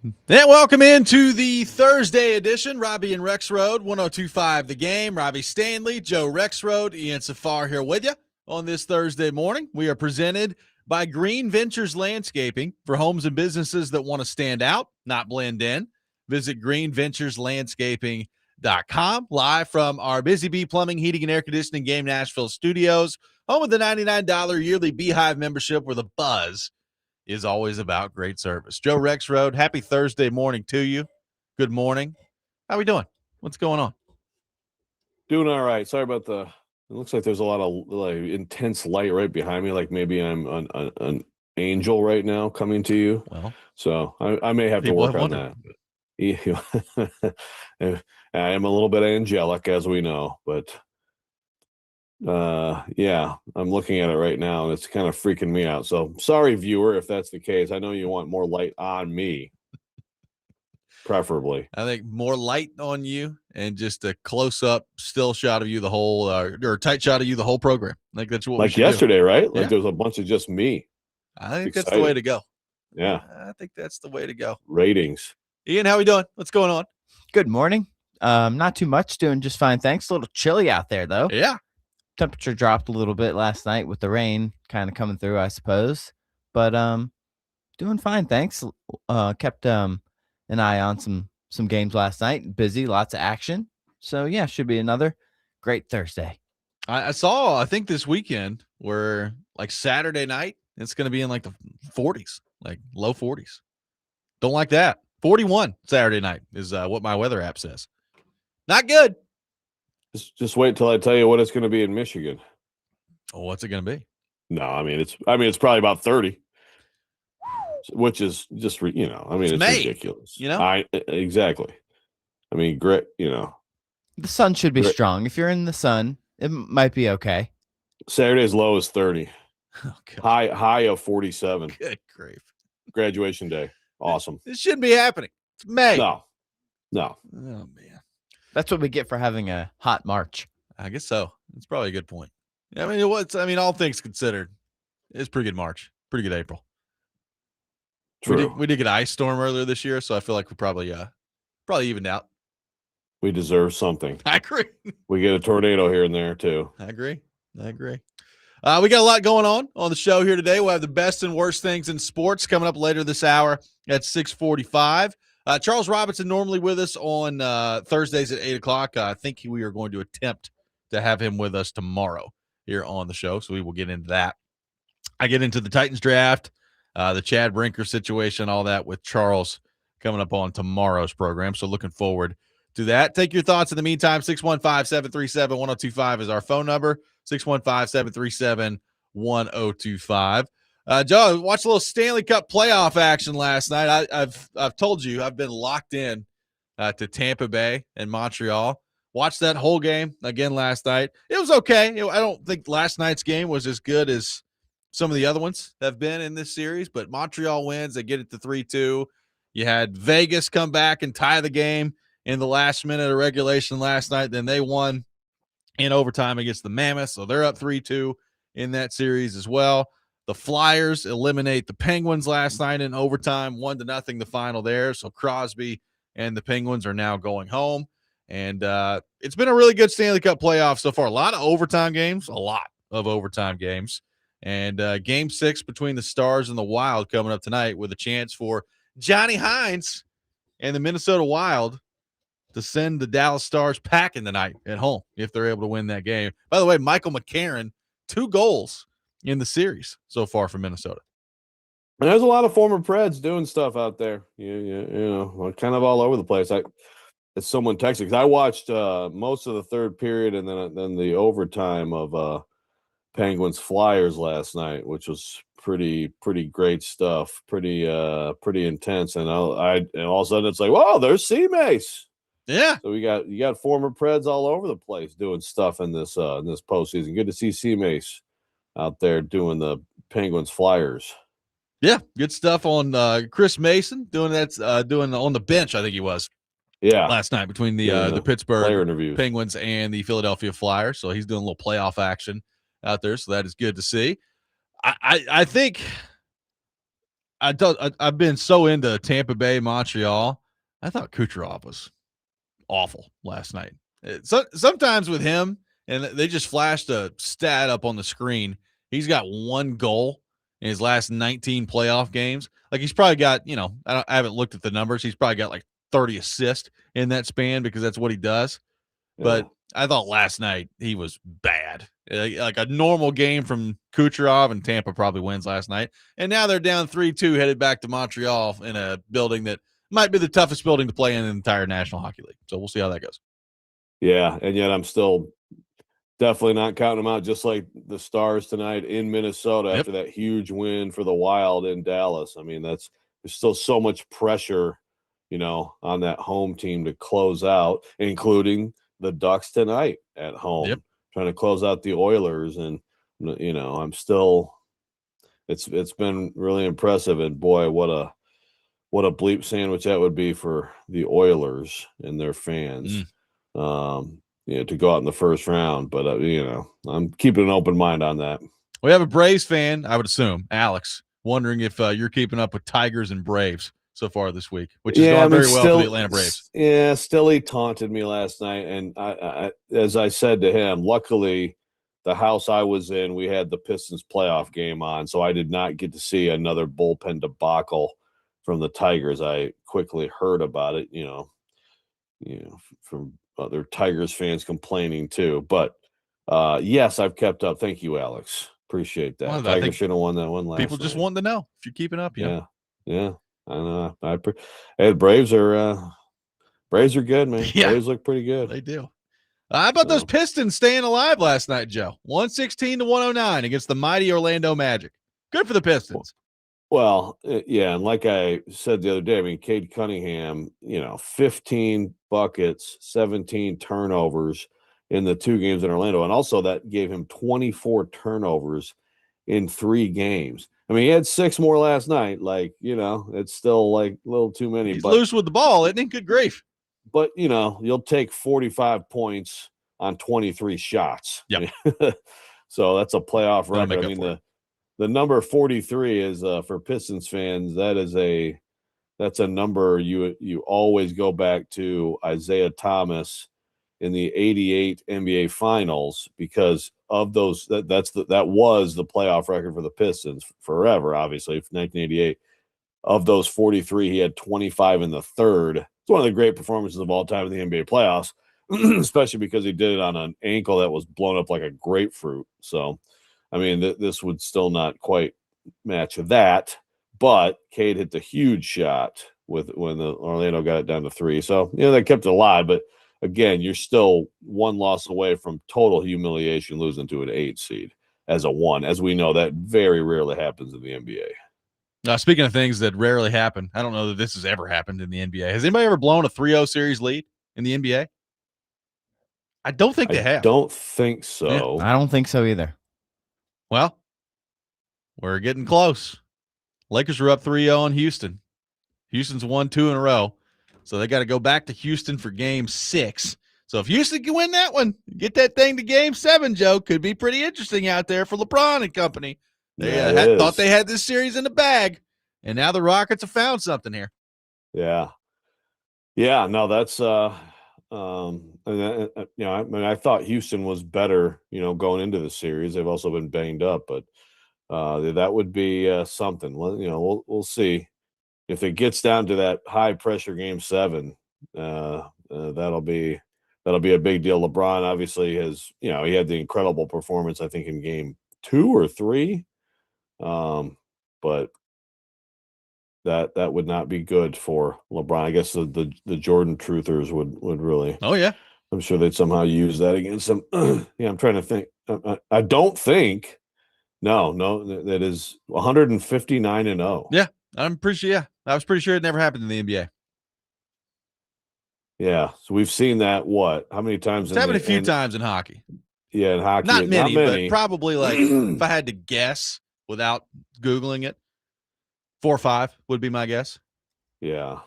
And welcome into the Thursday edition. Robby and Rexrode, 102.5 The Game. Robbie Stanley, Joe Rexrode, Ian Safar here with you on this Thursday morning. We are presented by Green Ventures Landscaping for homes and businesses that want to stand out, not blend in. Visit greenventureslandscaping.com. Live from our Busy Bee Plumbing, Heating, and Air Conditioning Game Nashville studios, home of the $99 yearly Beehive membership where the buzz is always about great service. Joe Rexrode, happy Thursday morning to you. Good morning. How we doing? What's going on? Doing all right. Sorry about it looks like there's a lot of intense light right behind me, like maybe I'm an angel right now coming to you. Well, so I may have to work on that. I am a little bit angelic, as we know, but yeah, I'm looking at it right now and it's kind of freaking me out. So sorry, viewer, if that's the case. I know you want more light on me, preferably. I think more light on you and just a close-up still shot of you the whole or a tight shot of you the whole program. I think that's what we should yesterday do. Right? Like there's a bunch of just me. I think that's the way to go. Yeah, I think that's the way to go. Ratings. Ian, how we doing? What's going on? Good morning. Not too much, doing just fine, thanks. A little chilly out there though. Yeah. Temperature dropped a little bit last night with the rain kind of coming through, I suppose. But doing fine, thanks. Kept an eye on some games last night. Busy, lots of action. So yeah, should be another great Thursday. I think this weekend where like Saturday night, it's going to be in like the 40s, like low 40s. Don't like that. 41 Saturday night is what my weather app says. Not good. Just wait till I tell you what it's going to be in Michigan. Oh, what's it going to be? No, I mean it's probably about 30, which is just it's May, ridiculous. Exactly. I mean, great. The sun should be strong. If you're in the sun, it might be okay. Saturday's low is 30. Okay. High of 47. Good grief. Graduation day. Awesome. This shouldn't be happening. It's May. No. Oh man. That's what we get for having a hot March. I guess so. It's probably a good point. I mean, all things considered, it's pretty good March, pretty good April. True. We did get an ice storm earlier this year, so I feel like we probably evened out. We deserve something. I agree. We get a tornado here and there too. I agree. We got a lot going on the show here today. We'll have the best and worst things in sports coming up later this hour at 6:45. Charles Robinson normally with us on Thursdays at 8 o'clock. I think we are going to attempt to have him with us tomorrow here on the show, so we will get into that. I get into the Titans draft, the Chad Brinker situation, all that with Charles coming up on tomorrow's program, so looking forward to that. Take your thoughts in the meantime. 615-737-1025 is our phone number, 615-737-1025. Joe, watched a little Stanley Cup playoff action last night. I've told you I've been locked in to Tampa Bay and Montreal. Watched that whole game again last night. It was okay. I don't think last night's game was as good as some of the other ones have been in this series, but Montreal wins. They get it to 3-2. You had Vegas come back and tie the game in the last minute of regulation last night. Then they won in overtime against the Mammoths, so they're up 3-2 in that series as well. The Flyers eliminate the Penguins last night in overtime, 1-0 the final there. So Crosby and the Penguins are now going home. And it's been a really good Stanley Cup playoff so far. A lot of overtime games. And Game 6 between the Stars and the Wild coming up tonight with a chance for Johnny Hines and the Minnesota Wild to send the Dallas Stars packing tonight at home if they're able to win that game. By the way, Michael McCarron, 2 goals in the series so far for Minnesota. And there's a lot of former Preds doing stuff out there. Kind of all over the place. As someone texted, because I watched most of the third period and then the overtime of Penguins Flyers last night, which was pretty great stuff, pretty intense. And all of a sudden it's like, whoa, there's C-Mace. Yeah. So you got former Preds all over the place doing stuff in this postseason. Good to see C-Mace out there doing the Penguins Flyers. Yeah, good stuff on Chris Mason doing on the bench. I think he was. Yeah, last night between the Pittsburgh Penguins and the Philadelphia Flyers. So he's doing a little playoff action out there. So that is good to see. I think I've been so into Tampa Bay, Montreal. I thought Kucherov was awful last night. Sometimes with him, and they just flashed a stat up on the screen. He's got 1 goal in his last 19 playoff games. Like he's probably got, I haven't looked at the numbers. He's probably got like 30 assists in that span because that's what he does. Yeah. But I thought last night he was bad. Like a normal game from Kucherov, and Tampa probably wins last night. And now they're down 3-2, headed back to Montreal in a building that might be the toughest building to play in the entire National Hockey League. So we'll see how that goes. Yeah, and yet I'm still definitely not counting them out, just like the Stars tonight in Minnesota after that huge win for the Wild in Dallas. I mean, there's still so much pressure, on that home team to close out, including the Ducks tonight at home, trying to close out the Oilers. And, I'm still – it's been really impressive. And, boy, what a bleep sandwich that would be for the Oilers and their fans. To go out in the first round, but I'm keeping an open mind on that. We have a Braves fan, I would assume, Alex, wondering if you're keeping up with Tigers and Braves so far this week, which is going very well for the Atlanta Braves. Yeah, still he taunted me last night, and I as I said to him, luckily the house I was in, we had the Pistons playoff game on, so I did not get to see another bullpen debacle from the Tigers. I quickly heard about it, from other Tigers fans complaining too. But yes, I've kept up. Thank you, Alex. Appreciate that. Well, Tigers should have won that one last People just night. want to know if you're keeping up. Yeah. I know. Hey, the Braves are good, man. Yeah. Braves look pretty good. They do. How about those Pistons staying alive last night, Joe? 116-109 against the mighty Orlando Magic. Good for the Pistons. Well, yeah, and like I said the other day, I mean, Cade Cunningham, 15 buckets, 17 turnovers in the 2 games in Orlando, and also that gave him 24 turnovers in 3 games. I mean, he had 6 more last night. Like, it's still like a little too many. He's loose with the ball, isn't he? Good grief. But, you'll take 45 points on 23 shots. Yep. So that's a playoff record. I mean, the number 43 is for Pistons fans. That's a number you always go back to Isaiah Thomas in the 88 NBA Finals, because of those that was the playoff record for the Pistons forever, obviously, 1988. Of those 43, he had 25 in the third. It's one of the great performances of all time in the NBA playoffs, especially because he did it on an ankle that was blown up like a grapefruit. So, I mean, this would still not quite match that, but Cade hit the huge shot when the Orlando got it down to 3. So, they kept it alive. But again, you're still 1 loss away from total humiliation, losing to an 8 seed as a 1. As we know, that very rarely happens in the NBA. Now, speaking of things that rarely happen, I don't know that this has ever happened in the NBA. Has anybody ever blown a 3-0 series lead in the NBA? I don't think they have. I don't think so. Yeah, I don't think so either. Well, we're getting close. Lakers are up 3-0 on Houston. Houston's won 2 in a row. So they got to go back to Houston for game 6. So if Houston can win that one, get that thing to game 7, Joe, could be pretty interesting out there for LeBron and company. They thought they had this series in the bag, and now the Rockets have found something here. Yeah. Yeah, no, that's I thought Houston was better, going into the series. They've also been banged up, but that would be something. Well, we'll see if it gets down to that high pressure game 7. That'll be a big deal. LeBron obviously has, he had the incredible performance, I think, in game 2 or 3. But that would not be good for LeBron. I guess the Jordan truthers would really. Oh yeah, I'm sure they'd somehow use that against him. Yeah, I'm trying to think. I don't think. No, that is 159-0. Yeah, I'm pretty sure. Yeah, I was pretty sure it never happened in the NBA. Yeah, so we've seen that. What? How many times? It's happened a few times in hockey. Yeah, in hockey, not many, but probably like if I had to guess without Googling it, 4 or 5 would be my guess. Yeah.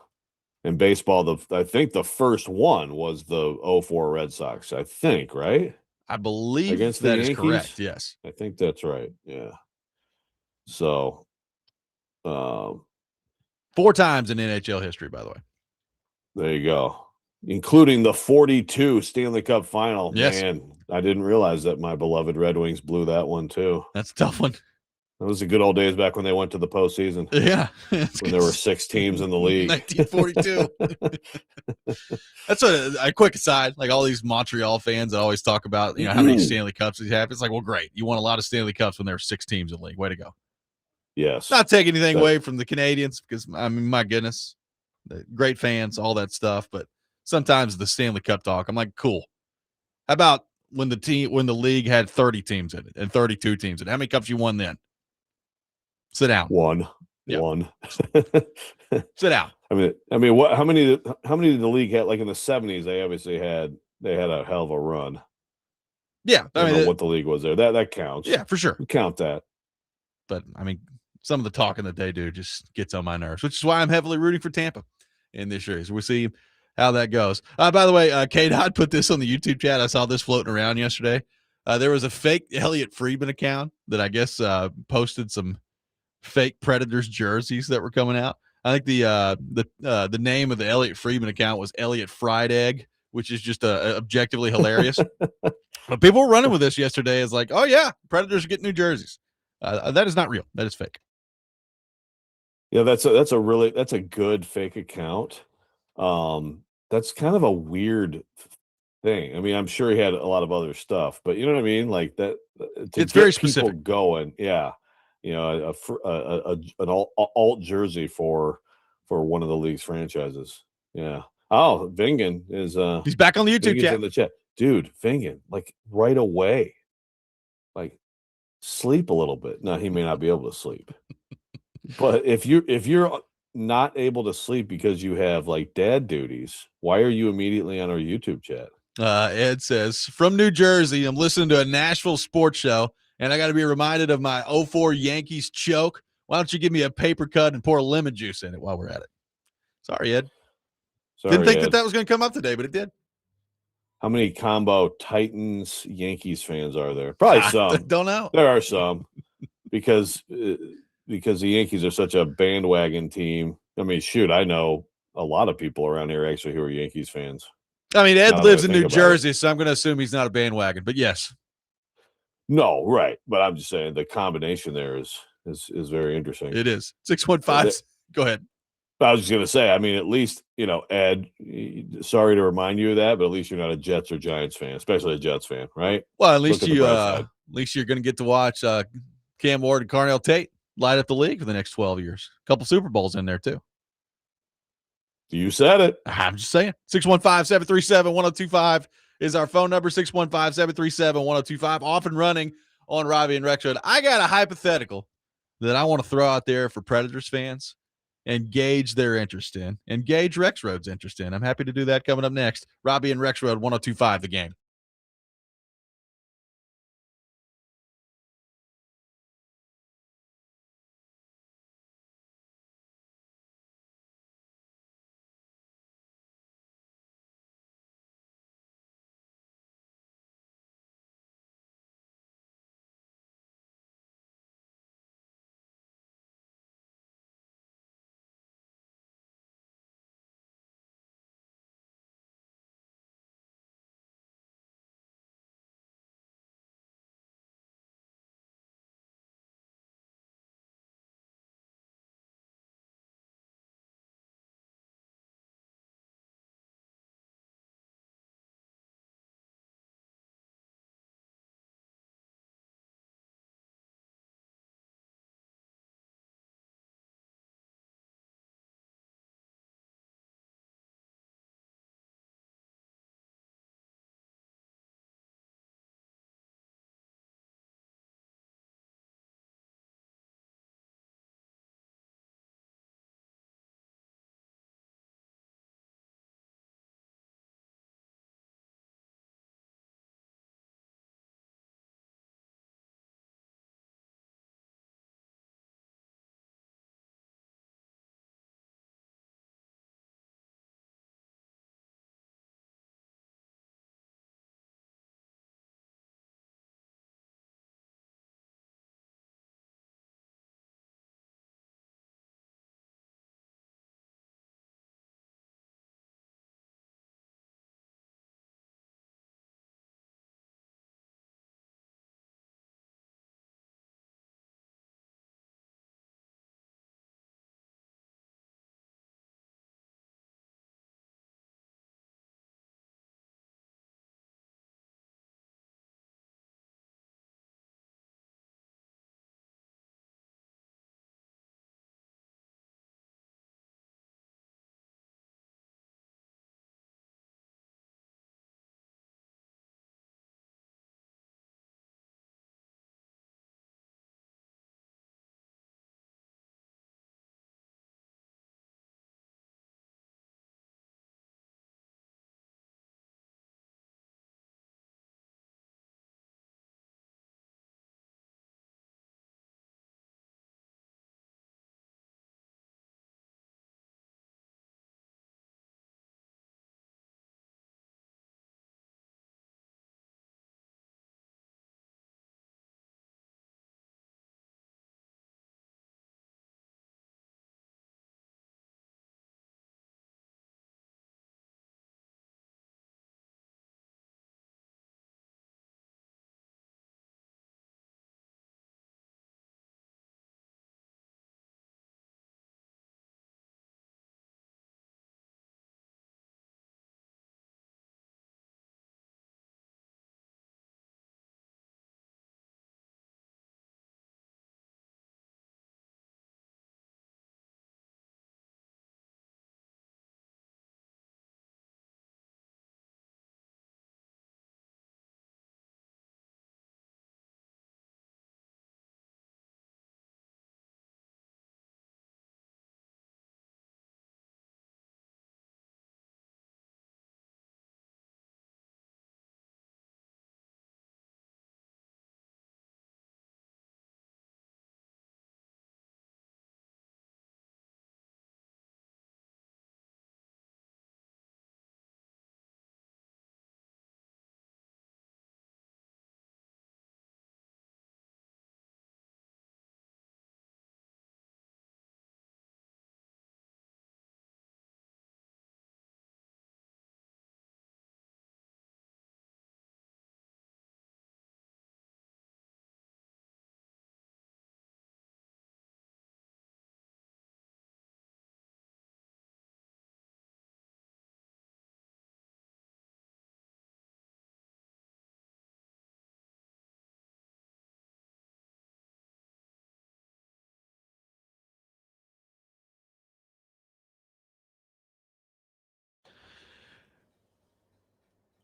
In baseball, I think the first one was the 04 Red Sox, I think, right? I believe against that the is Yankees? correct, yes. I think that's right, yeah. So, 4 times in NHL history, by the way. There you go. Including the 42 Stanley Cup final. Yes. Man, I didn't realize that my beloved Red Wings blew that one too. That's a tough one. That was the good old days back when they went to the postseason. Yeah. When there were 6 teams in the league. 1942. That's a quick aside. Like all these Montreal fans that always talk about, how many Stanley Cups they have. It's like, well, great. You won a lot of Stanley Cups when there were 6 teams in the league. Way to go. Yes. Not taking anything away from the Canadians because, I mean, my goodness, great fans, all that stuff. But sometimes the Stanley Cup talk, I'm like, cool. How about when the league had 30 teams in it and 32 teams in it? How many cups you won then? Sit down. One. Yep. One. Sit down. I mean, what? How many did the league have? Like in the 70s, they obviously had a hell of a run. Yeah, I don't know what the league was there. That counts. Yeah, for sure. We count that. But I mean, some of the talking that they do just gets on my nerves, which is why I'm heavily rooting for Tampa in this series. We'll see how that goes. By the way, K-Dot put this on the YouTube chat. I saw this floating around yesterday. There was a fake Elliott Friedman account that I guess posted some fake Predators jerseys that were coming out. I think the name of the Elliott Friedman account was Elliott Fried Egg, which is just objectively hilarious. But people were running with this yesterday as like, oh yeah, Predators are getting new jerseys. That is not real. That is fake. Yeah, that's a good fake account. That's kind of a weird thing. I mean, I'm sure he had a lot of other stuff, but you know what I mean? Like that. It's very specific. Going, yeah. An alt jersey for one of the league's franchises. Yeah. Oh, Vingan is he's back on the YouTube chat. In the chat. Dude, Vingan, like right away. Like sleep a little bit. Now he may not be able to sleep. But if you're not able to sleep because you have like dad duties, why are you immediately on our YouTube chat? Ed says, from New Jersey, I'm listening to a Nashville sports show, and I got to be reminded of my 04 Yankees choke. Why don't you give me a paper cut and pour lemon juice in it while we're at it? Sorry, Ed. Didn't think that was going to come up today, but it did. How many combo Titans Yankees fans are there? Probably some. Don't know. There are some because the Yankees are such a bandwagon team. I mean, shoot, I know a lot of people around here actually who are Yankees fans. I mean, Ed lives in New Jersey, so I'm going to assume he's not a bandwagon, but yes. No, right. But I'm just saying the combination there is very interesting. It is. 615. Go ahead. I was just going to say, I mean, at least, Ed, sorry to remind you of that, but at least you're not a Jets or Giants fan, especially a Jets fan, right? Well, at least you're going to get to watch Cam Ward and Carnell Tate light up the league for the next 12 years. A couple Super Bowls in there, too. You said it. I'm just saying. 615-737-1025 is our phone number. 615-737-1025. Off and running on Robby and Rexrode. I got a hypothetical that I want to throw out there for Predators fans and gauge their interest in, and gauge Rexrode's interest in. I'm happy to do that coming up next. Robby and Rexrode, 1025 The Game.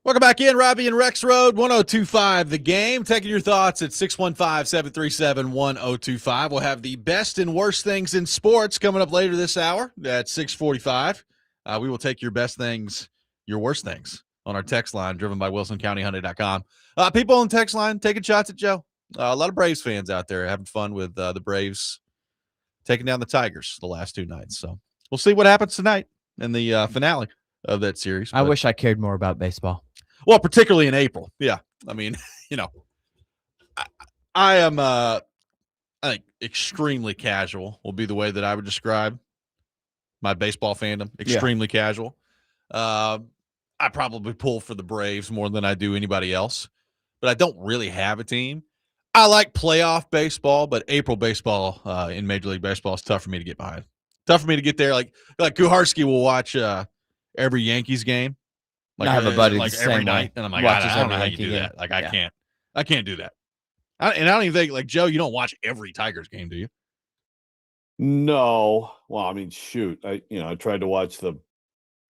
Welcome back in, Robby and Rexrode, 1025 The Game. Taking your thoughts at 615-737-1025. We'll have the best and worst things in sports coming up later this hour at 645. We will take your best things, your worst things on our text line driven by WilsonCountyHyundai.com. People on the text line taking shots at Joe. A lot of Braves fans out there having fun with the Braves taking down the Tigers the last two nights. So we'll see what happens tonight in the finale of that series. I wish I cared more about baseball. Well, particularly in April. Yeah. I mean, I am, I think extremely casual will be the way that I would describe my baseball fandom. Extremely casual. I probably pull for the Braves more than I do anybody else, but I don't really have a team. I like playoff baseball, but April baseball in Major League Baseball is tough for me to get behind. Tough for me to get there. Like Kuharski will watch every Yankees game. Like, I have a buddy like every night, and I'm like, I don't know how you do that. Like, I can't do that. I don't even think, like, Joe, you don't watch every Tigers game, do you? No. Well, I mean, shoot. I tried to watch the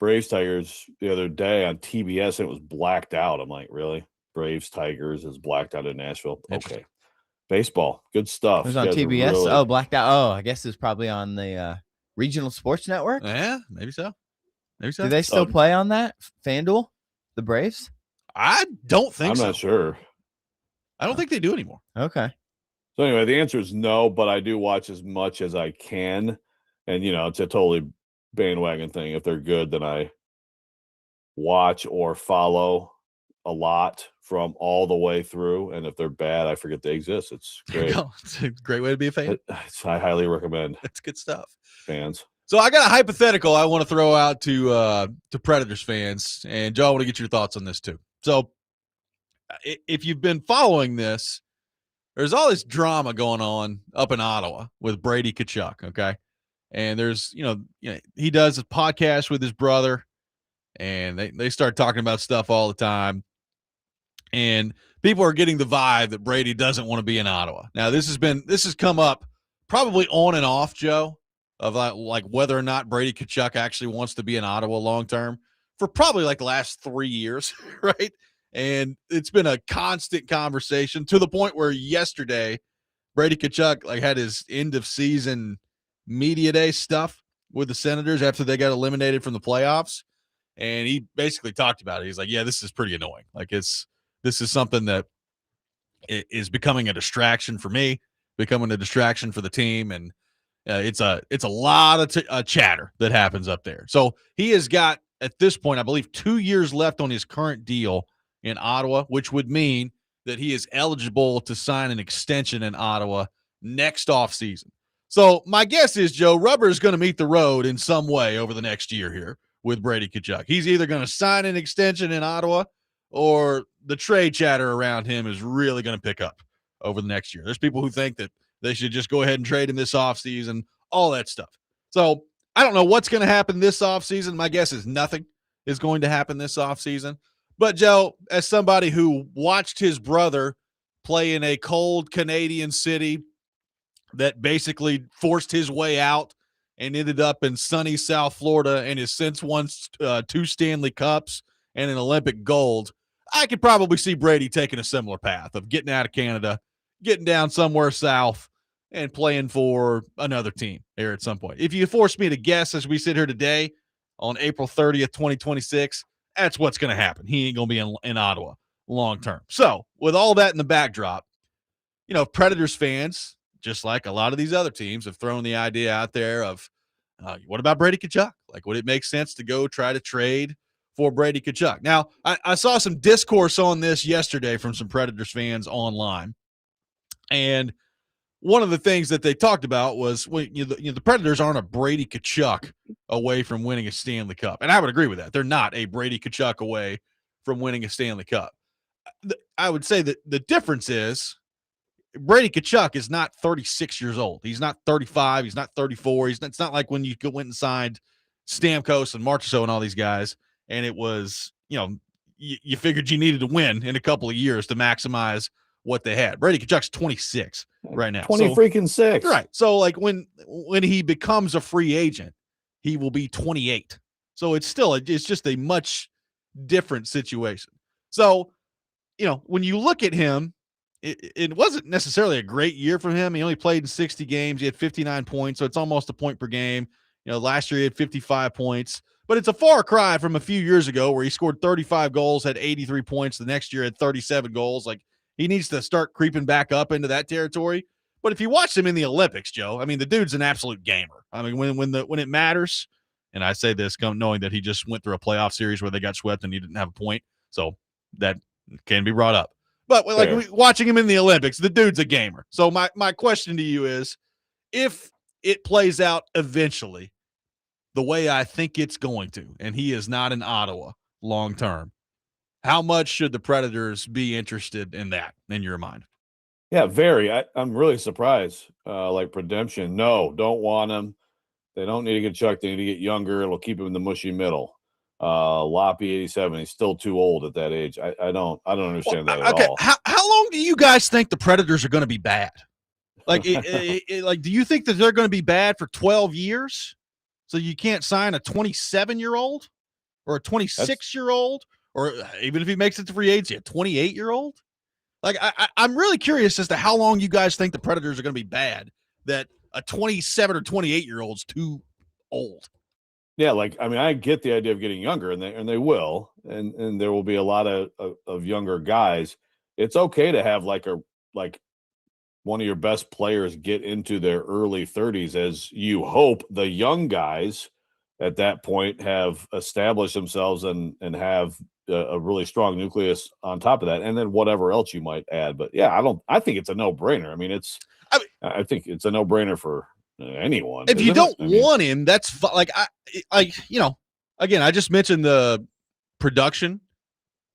Braves Tigers the other day on TBS, and it was blacked out. I'm like, really? Braves Tigers is blacked out in Nashville. Okay. Baseball, good stuff. It was on TBS. Blacked out. Oh, I guess it was probably on the regional sports network. Yeah, maybe so. Do they still play on that FanDuel, the Braves? I don't think so. I'm not sure. I don't think they do anymore. Okay. So anyway, the answer is no, but I do watch as much as I can. And, it's a totally bandwagon thing. If they're good, then I watch or follow a lot from all the way through. And if they're bad, I forget they exist. It's great. It's a great way to be a fan. I highly recommend. It's good stuff. Fans. So I got a hypothetical I want to throw out to Predators fans, and Joe, I want to get your thoughts on this too. So if you've been following this, there's all this drama going on up in Ottawa with Brady Tkachuk, okay? And there's, he does a podcast with his brother, and they start talking about stuff all the time. And people are getting the vibe that Brady doesn't want to be in Ottawa. Now, this has come up probably on and off, Joe, of like whether or not Brady Tkachuk actually wants to be in Ottawa long term for probably like the last 3 years, right? And it's been a constant conversation to the point where yesterday Brady Tkachuk had his end of season media day stuff with the Senators after they got eliminated from the playoffs, and he basically talked about it. He's like, "Yeah, this is pretty annoying. This is something that is becoming a distraction for me, becoming a distraction for the team, and." It's a lot of chatter that happens up there. So he has got, at this point, I believe 2 years left on his current deal in Ottawa, which would mean that he is eligible to sign an extension in Ottawa next offseason. So my guess is, Joe, rubber is going to meet the road in some way over the next year here with Brady Tkachuk. He's either going to sign an extension in Ottawa or the trade chatter around him is really going to pick up over the next year. There's people who think that they should just go ahead and trade him this offseason, all that stuff. So I don't know what's going to happen this offseason. My guess is nothing is going to happen this offseason. But, Joe, as somebody who watched his brother play in a cold Canadian city that basically forced his way out and ended up in sunny South Florida and has since won 2 Stanley Cups and an Olympic gold, I could probably see Brady taking a similar path of getting out of Canada, getting down somewhere south, and playing for another team here at some point. If you force me to guess as we sit here today on April 30th, 2026, that's what's going to happen. He ain't going to be in Ottawa long term. So with all that in the backdrop, Predators fans, just like a lot of these other teams, have thrown the idea out there of what about Brady Tkachuk? Would it make sense to go try to trade for Brady Tkachuk? Now, I saw some discourse on this yesterday from some Predators fans online. And one of the things that they talked about was the Predators aren't a Brady Tkachuk away from winning a Stanley Cup. And I would agree with that. They're not a Brady Tkachuk away from winning a Stanley Cup. I would say that the difference is Brady Tkachuk is not 36 years old. He's not 35. He's not 34. It's not like when you went and signed Stamkos and Marchessault and all these guys, and it was, you figured you needed to win in a couple of years to maximize what they had. Brady Tkachuk's 26 right now. 26. Right. So when he becomes a free agent, he will be 28. So it's just a much different situation. So, when you look at him, it wasn't necessarily a great year for him. He only played in 60 games. He had 59 points, so it's almost a point per game. Last year he had 55 points, but it's a far cry from a few years ago where he scored 35 goals, had 83 points. The next year had 37 goals. Like, he needs to start creeping back up into that territory. But if you watch him in the Olympics, Joe, I mean, the dude's an absolute gamer. I mean, when it matters, and I say this knowing that he just went through a playoff series where they got swept and he didn't have a point, so that can be brought up. But watching him in the Olympics, the dude's a gamer. So my question to you is, if it plays out eventually the way I think it's going to, and he is not in Ottawa long term, how much should the Predators be interested in that, in your mind? Yeah, very. I'm really surprised. Like Redemption, no, don't want him. They don't need to get Chuck. They need to get younger. It'll keep him in the mushy middle. Loppy 87. He's still too old at that age. I don't understand that at all. How long do you guys think the Predators are going to be bad? Like, do you think that they're going to be bad for 12 years? So you can't sign a 27-year-old or a 26-year-old, or even if he makes it to free agency, a 28-year-old? Like, I'm really curious as to how long you guys think the Predators are going to be bad, that a 27 or 28-year-old's too old. Yeah, I get the idea of getting younger, and they will, and there will be a lot of younger guys. It's okay to have like one of your best players get into their early 30s, as you hope the young guys at that point have established themselves and have a really strong nucleus on top of that, and then whatever else you might add. But yeah, I think it's a no-brainer. I mean, I think it's a no-brainer for anyone. If you don't want him, that's again, I just mentioned the production.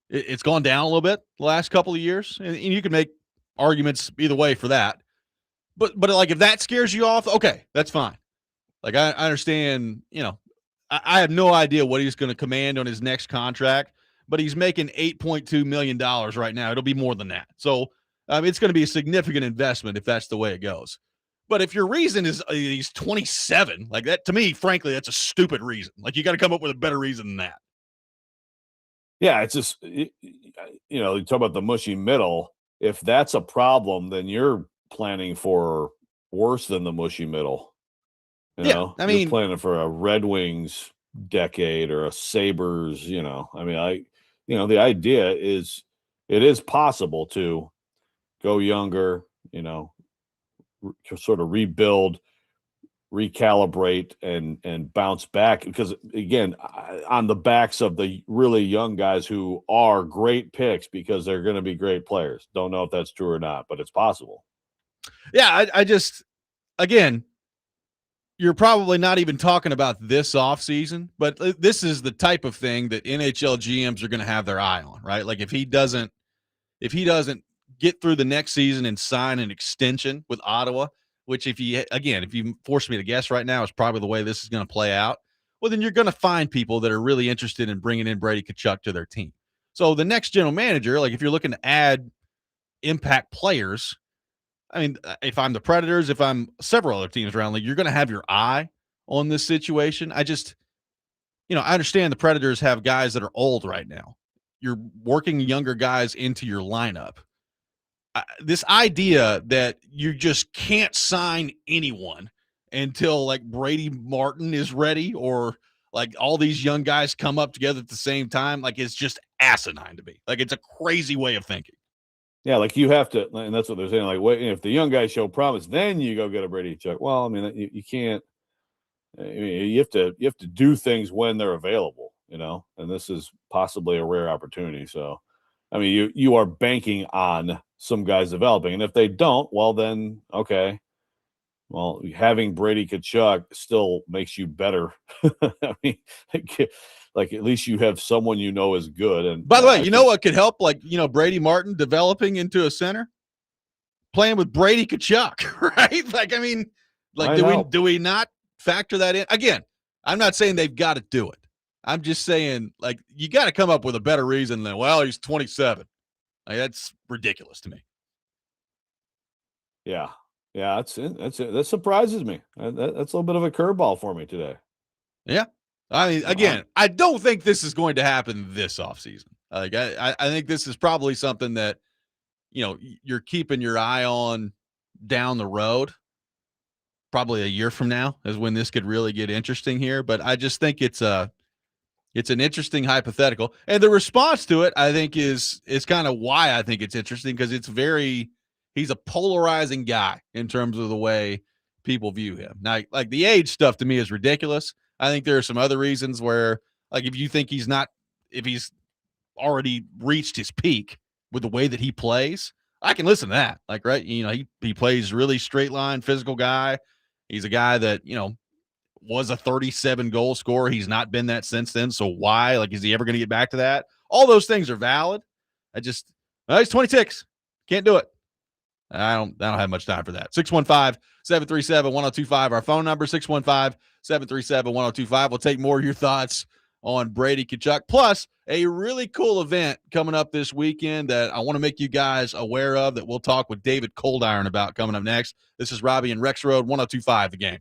It's gone down a little bit the last couple of years, and you can make arguments either way for that. But like, if that scares you off, okay, that's fine. Like, I understand, I have no idea what he's going to command on his next contract, but he's making $8.2 million right now. It'll be more than that. So it's going to be a significant investment if that's the way it goes. But if your reason is he's 27, like that, to me, frankly, that's a stupid reason. Like, you got to come up with a better reason than that. Yeah, it's just, you talk about the mushy middle. If that's a problem, then you're planning for worse than the mushy middle. You're planning for a Red Wings decade or a Sabres, the idea is it is possible to go younger, to sort of rebuild, recalibrate, and bounce back. Because again, on the backs of the really young guys who are great picks, because they're going to be great players. Don't know if that's true or not, but it's possible. Yeah, I just, again, you're probably not even talking about this offseason, but this is the type of thing that NHL GMs are going to have their eye on, right? Like, if he doesn't get through the next season and sign an extension with Ottawa, which if you force me to guess right now is probably the way this is going to play out, well, then you're going to find people that are really interested in bringing in Brady Tkachuk to their team. So the next general manager, like, if you're looking to add impact players, I mean, if I'm the Predators, if I'm several other teams around, like, you're going to have your eye on this situation. I just, I understand the Predators have guys that are old right now. You're working younger guys into your lineup. This idea that you just can't sign anyone until, like, Brady Martin is ready, or like all these young guys come up together at the same time, like, it's just asinine to me. Like, it's a crazy way of thinking. Yeah, like, you have to, and that's what they're saying. Like, wait, if the young guys show promise, then you go get a Brady Tkachuk. Well, I mean, you can't. I mean, you have to do things when they're available, and this is possibly a rare opportunity. So, I mean, you are banking on some guys developing, and if they don't, well, then okay. Well, having Brady Tkachuk still makes you better. I mean, like, at least you have someone is good. And by the way, what could help? Like, Brady Martin developing into a center, playing with Brady Tkachuk, right? Like, I mean, like, do we not factor that in? Again, I'm not saying they've got to do it. I'm just saying, like, you got to come up with a better reason than, well, he's 27. Like, that's ridiculous to me. Yeah. Yeah, that's it. That surprises me. That's a little bit of a curveball for me today. Yeah. I mean, again, I don't think this is going to happen this offseason. Like I think this is probably something that, you're keeping your eye on down the road. Probably a year from now is when this could really get interesting here. But I just think it's an interesting hypothetical, and the response to it, I think, is kind of why I think it's interesting, because he's a polarizing guy in terms of the way people view him. Now, like the age stuff to me is ridiculous. I think there are some other reasons where, like, if you think if he's already reached his peak with the way that he plays, I can listen to that. Like, right, he plays really straight line, physical guy. He's a guy that, was a 37 goal scorer. He's not been that since then. So why? Like, is he ever going to get back to that? All those things are valid. He's 26. Can't do it. I don't have much time for that. 615-737-1025. Our phone number, 615-737-1025. We'll take more of your thoughts on Brady Tkachuk, plus a really cool event coming up this weekend that I want to make you guys aware of, that we'll talk with David Coldiron about coming up next. This is Robby and Rexrode, 1025 The Game.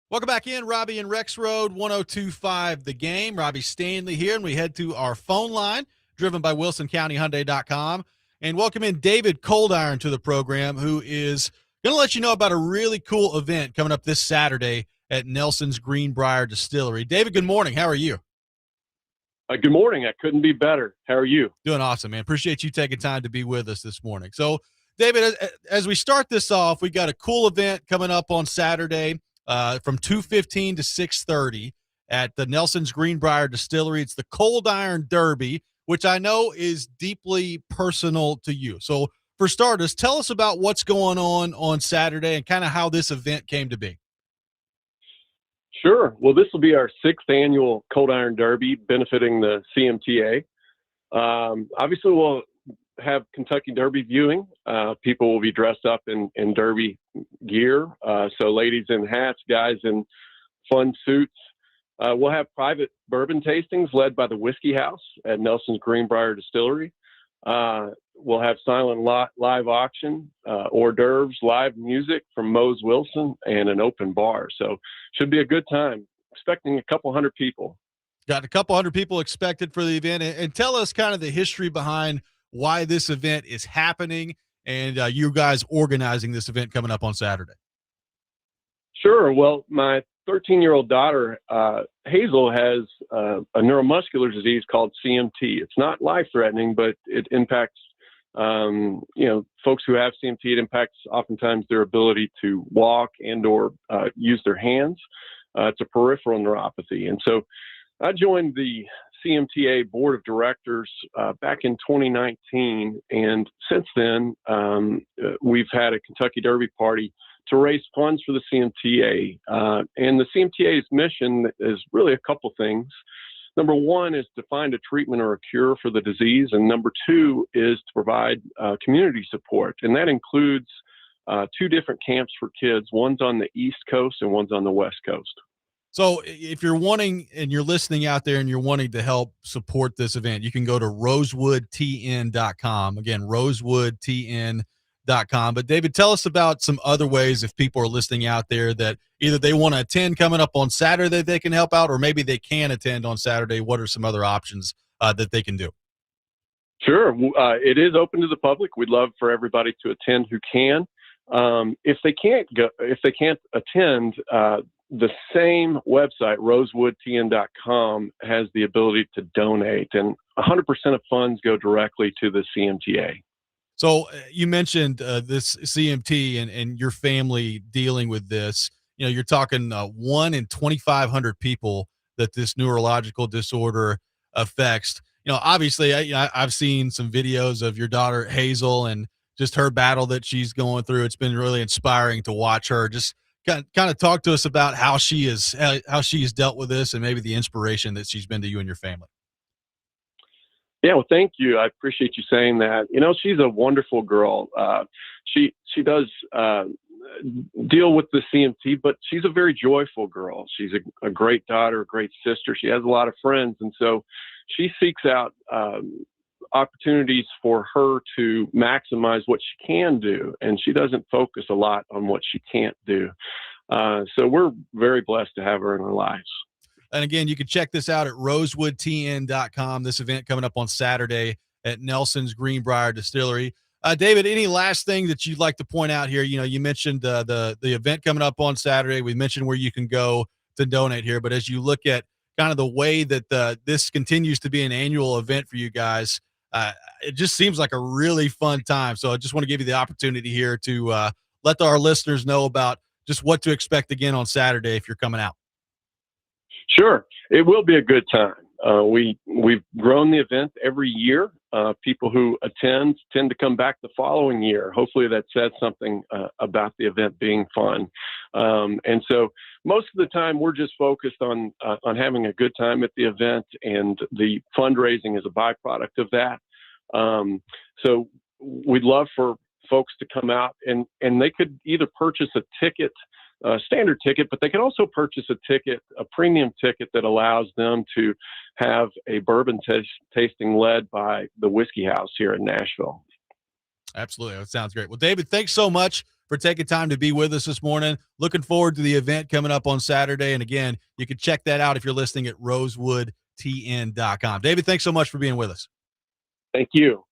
Welcome back in, Robby and Rexrode, 102.5 The Game. Robby Stanley here, and we head to our phone line, driven by WilsonCountyHyundai.com. And welcome in David Coldiron to the program, who is going to let you know about a really cool event coming up this Saturday at Nelson's Greenbrier Distillery. David, good morning. How are you? Good morning. I couldn't be better. How are you? Doing awesome, man. Appreciate you taking time to be with us this morning. So, David, as we start this off, we got a cool event coming up on Saturday. From 2:15 to 6:30 at the Nelson's Greenbrier Distillery. It's the Cold Iron Derby, which I know is deeply personal to you. So for starters, tell us about what's going on Saturday and kind of how this event came to be. Sure. Well, this will be our 6th annual Cold Iron Derby benefiting the CMTA. Obviously, we'll have Kentucky Derby viewing. People will be dressed up in Derby gear. So ladies in hats, guys in fun suits. We'll have private bourbon tastings led by the Whiskey House at Nelson's Greenbrier Distillery. We'll have silent live auction, hors d'oeuvres, live music from Mose Wilson, and an open bar. So should be a good time. Expecting a couple hundred people. Got a couple hundred people expected for the event. And tell us kind of the history behind why this event is happening and you guys organizing this event coming up on Saturday. Sure. Well, my 13-year-old daughter, Hazel, has a neuromuscular disease called CMT. It's not life-threatening, but it impacts, folks who have CMT. It impacts oftentimes their ability to walk and or use their hands. It's a peripheral neuropathy. And so I joined the CMTA Board of Directors back in 2019, and since then we've had a Kentucky Derby party to raise funds for the CMTA. And the CMTA's mission is really a couple things. Number one is to find a treatment or a cure for the disease, and number two is to provide community support, and that includes 2 different camps for kids. One's on the East Coast and one's on the West Coast. So if you're wanting and you're listening out there and you're wanting to help support this event, you can go to rosewoodtn.com. Again, rosewoodtn.com. But David, tell us about some other ways if people are listening out there that either they want to attend coming up on Saturday, they can help out, or maybe they can attend on Saturday. What are some other options that they can do? Sure. It is open to the public. We'd love for everybody to attend who can. If they can't attend, the same website, rosewoodtn.com, has the ability to donate, and 100% of funds go directly to the CMTA. So you mentioned this CMT and your family dealing with this. You know, you're talking 1 in 2,500 people that this neurological disorder affects. You know, obviously, I've seen some videos of your daughter Hazel and just her battle that she's going through. It's been really inspiring to watch her. Just kind of talk to us about how she has dealt with this and maybe the inspiration that she's been to you and your family. Yeah, well, thank you. I appreciate you saying that. You know, she's a wonderful girl. She does deal with the CMT, but she's a very joyful girl. She's a great daughter, a great sister. She has a lot of friends, and so she seeks out opportunities for her to maximize what she can do, and she doesn't focus a lot on what she can't do. So we're very blessed to have her in our lives. And again, you can check this out at rosewoodtn.com. This event coming up on Saturday at Nelson's Greenbrier Distillery. David, any last thing that you'd like to point out here? You know, you mentioned the event coming up on Saturday. We mentioned where you can go to donate here, but as you look at kind of the way that this continues to be an annual event for you guys, it just seems like a really fun time. So I just want to give you the opportunity here to let our listeners know about just what to expect again on Saturday if you're coming out. Sure. It will be a good time. We've grown the event every year. People who attend tend to come back the following year. Hopefully that says something about the event being fun. And so most of the time we're just focused on having a good time at the event, and the fundraising is a byproduct of that. So we'd love for folks to come out, and they could either purchase a ticket, a standard ticket, but they can also purchase a ticket, a premium ticket that allows them to have a bourbon tasting led by the Whiskey House here in Nashville. Absolutely. That sounds great. Well, David, thanks so much for taking time to be with us this morning. Looking forward to the event coming up on Saturday. And again, you can check that out if you're listening at rosewoodtn.com. David, thanks so much for being with us. Thank you.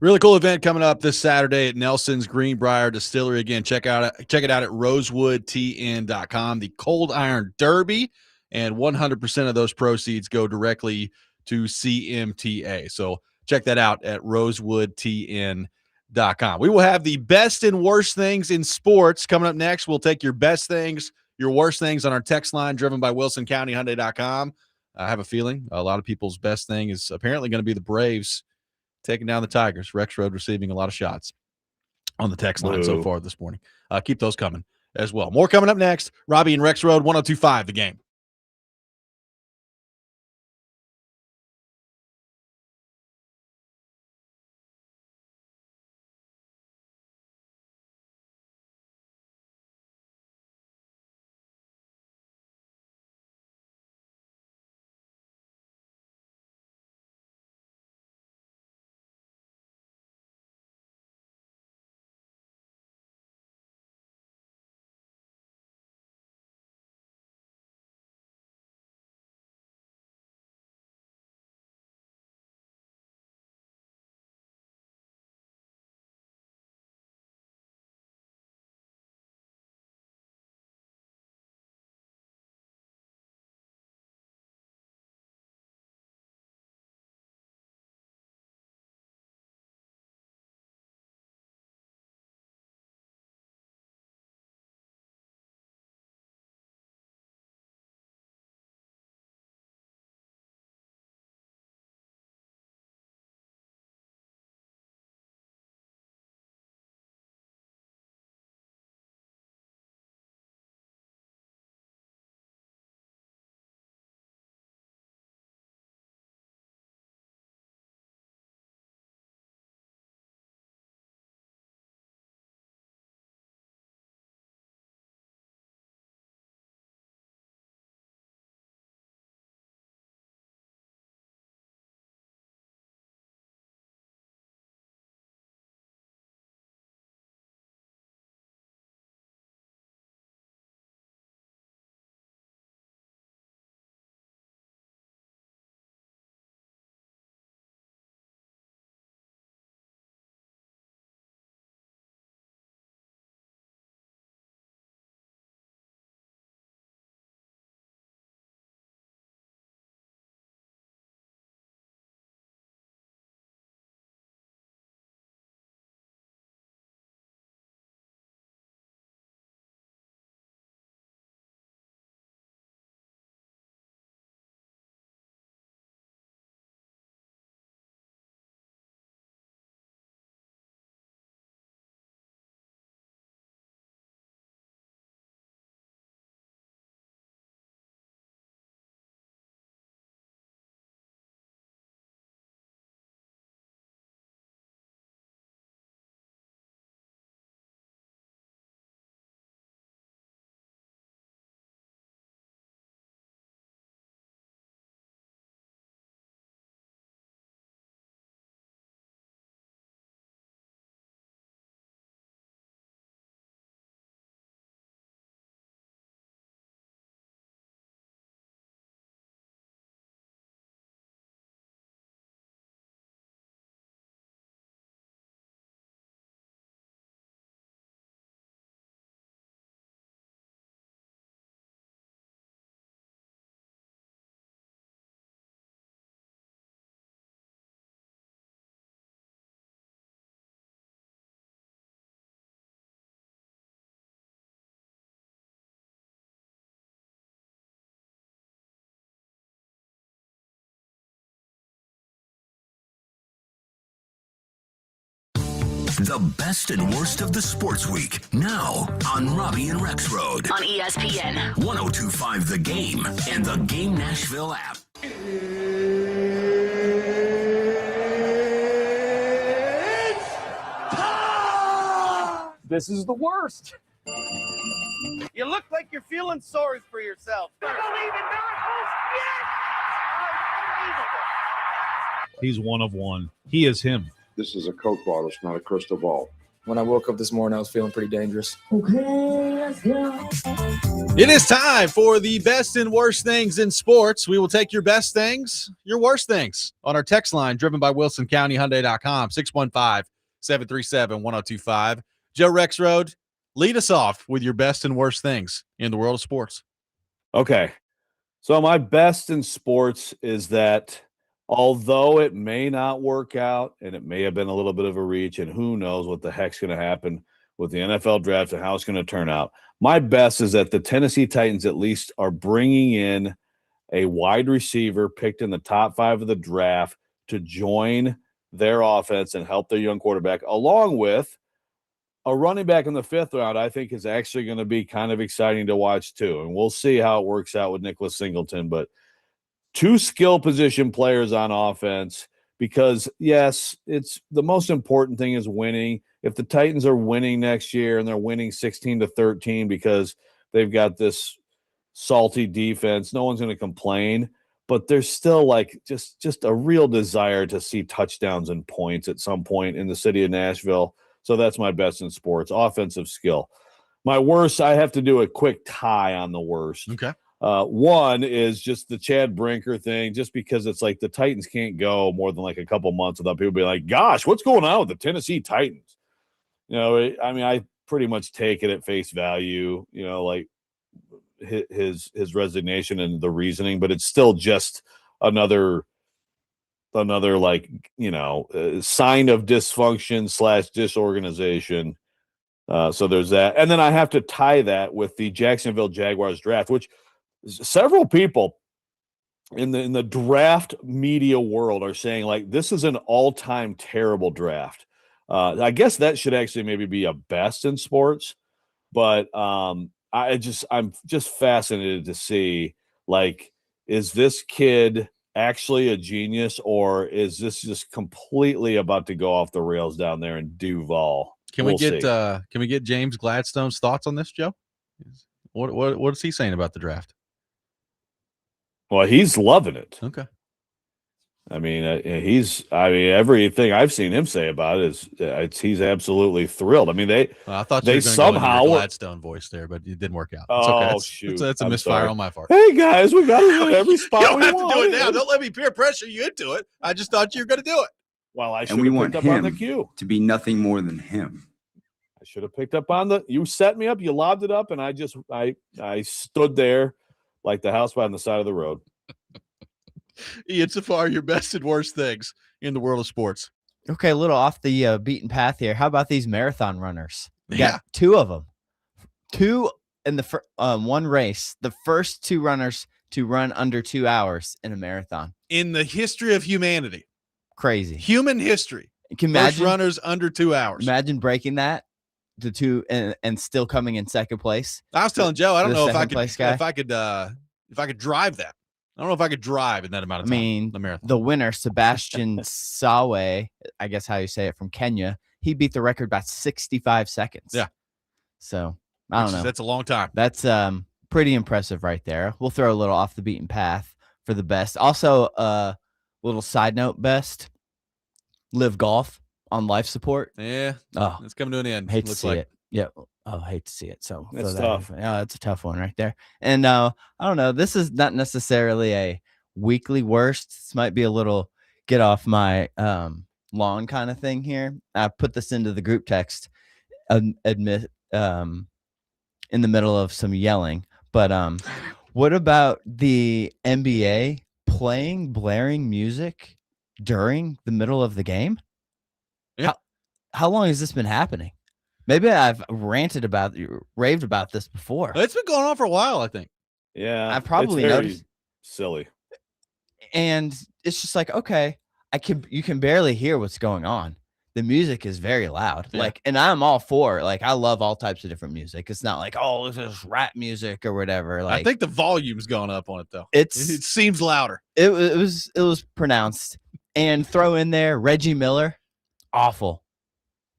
Really cool event coming up this Saturday at Nelson's Greenbrier Distillery. Again, check it out at rosewoodtn.com. The Cold Iron Derby, and 100% of those proceeds go directly to CMTA. So check that out at rosewoodtn.com. We will have the best and worst things in sports coming up next. We'll take your best things, your worst things on our text line driven by WilsonCountyHyundai.com. I have a feeling a lot of people's best thing is apparently going to be the Braves taking down the Tigers. Rexrode receiving a lot of shots on the text line so far this morning. Keep those coming as well. More coming up next. Robby and Rexrode, 102.5 The Game. The best and worst of the sports week, now on Robby and Rexrode. On ESPN. 102.5 The Game and the Game Nashville app. This is the worst. You look like you're feeling sorry for yourself. He's one of one. He is him. This is a Coke bottle. It's not a crystal ball. when I woke up this morning, I was feeling pretty dangerous. Okay, let's go. It is time for the best and worst things in sports. We will take your best things, your worst things on our text line driven by WilsonCountyHyundai.com, 615-737-1025. Joe Rexrode, lead us off with your best and worst things in the world of sports. Okay. So my best in sports is that although it may not work out and it may have been a little bit of a reach and who knows what the heck's going to happen with the NFL draft and how it's going to turn out, my best is that the Tennessee Titans at least are bringing in a wide receiver picked in the top 5 of the draft to join their offense and help their young quarterback, along with a running back in the 5th round. I think is actually going to be kind of exciting to watch too. And we'll see how it works out with Nicholas Singleton, but 2 skill position players on offense, because yes, it's the most important thing is winning. If the Titans are winning next year and they're winning 16-13 because they've got this salty defense, no one's going to complain, but there's still like just a real desire to see touchdowns and points at some point in the city of Nashville. So that's my best in sports, offensive skill. My worst, I have to do a quick tie on the worst. Okay. One is just the Chad Brinker thing, just because it's like the Titans can't go more than like a couple months without people being like, gosh, what's going on with the Tennessee Titans? You know, I mean, I pretty much take it at face value, you know, like his resignation and the reasoning, but it's still just another like, you know, sign of dysfunction / disorganization. So there's that. And then I have to tie that with the Jacksonville Jaguars draft, which several people in the draft media world are saying like this is an all-time terrible draft. I guess that should actually maybe be a best in sports, but I'm just fascinated to see, like, is this kid actually a genius, or is this just completely about to go off the rails down there in Duval? Can we get James Gladstone's thoughts on this, Joe? What is he saying about the draft? Well, he's loving it. Okay. I mean, everything I've seen him say about it is he's absolutely thrilled. I mean, I thought you were somehow go Gladstone voice there, but it didn't work out. It's okay. Shoot, that's a misfire on my part. Hey guys, we got to do every spot. You don't have to do it now. Don't let me peer pressure you into it. I just thought you were going to do it. Well, I should have picked up on the cue to be nothing more than him. I should have picked up on you set me up, you lobbed it up, and I stood there like the house on the side of the road. Ian Safar, your best and worst things in the world of sports. Okay, a little off the beaten path here. How about these marathon runners? We got 2 of them. 2 in the one race. The first 2 runners to run under 2 hours in a marathon. In the history of humanity. Crazy. Human history. Can imagine, first runners under 2 hours. Imagine breaking that to 2 and still coming in second place. I was telling Joe, I don't know if I could drive that. I don't know if I could drive in that amount of time. I mean, the marathon. The winner, Sebastian Sawe, I guess how you say it, from Kenya, he beat the record by 65 seconds. Yeah. So I don't know. That's a long time. That's pretty impressive right there. We'll throw a little off the beaten path for the best. Also, little side note, best live golf on life support. Yeah. Oh, it's coming to an end. Hate to see it. Yeah. Oh, hate to see it. So that's tough. Yeah, that's a tough one right there. And I don't know. This is not necessarily a weekly worst. This might be a little get off my lawn kind of thing here. I put this into the group text. Admit in the middle of some yelling. But what about the NBA playing blaring music during the middle of the game? Yeah. How long has this been happening? Maybe I've raved about this before. It's been going on for a while, I think. Yeah. I've probably noticed. Silly. And it's just like, okay, you can barely hear what's going on. The music is very loud. Yeah. And I'm all for it. I love all types of different music. It's not like, oh, this is rap music or whatever. I think the volume's gone up on it though. It seems louder. It was pronounced. And throw in there Reggie Miller. Awful.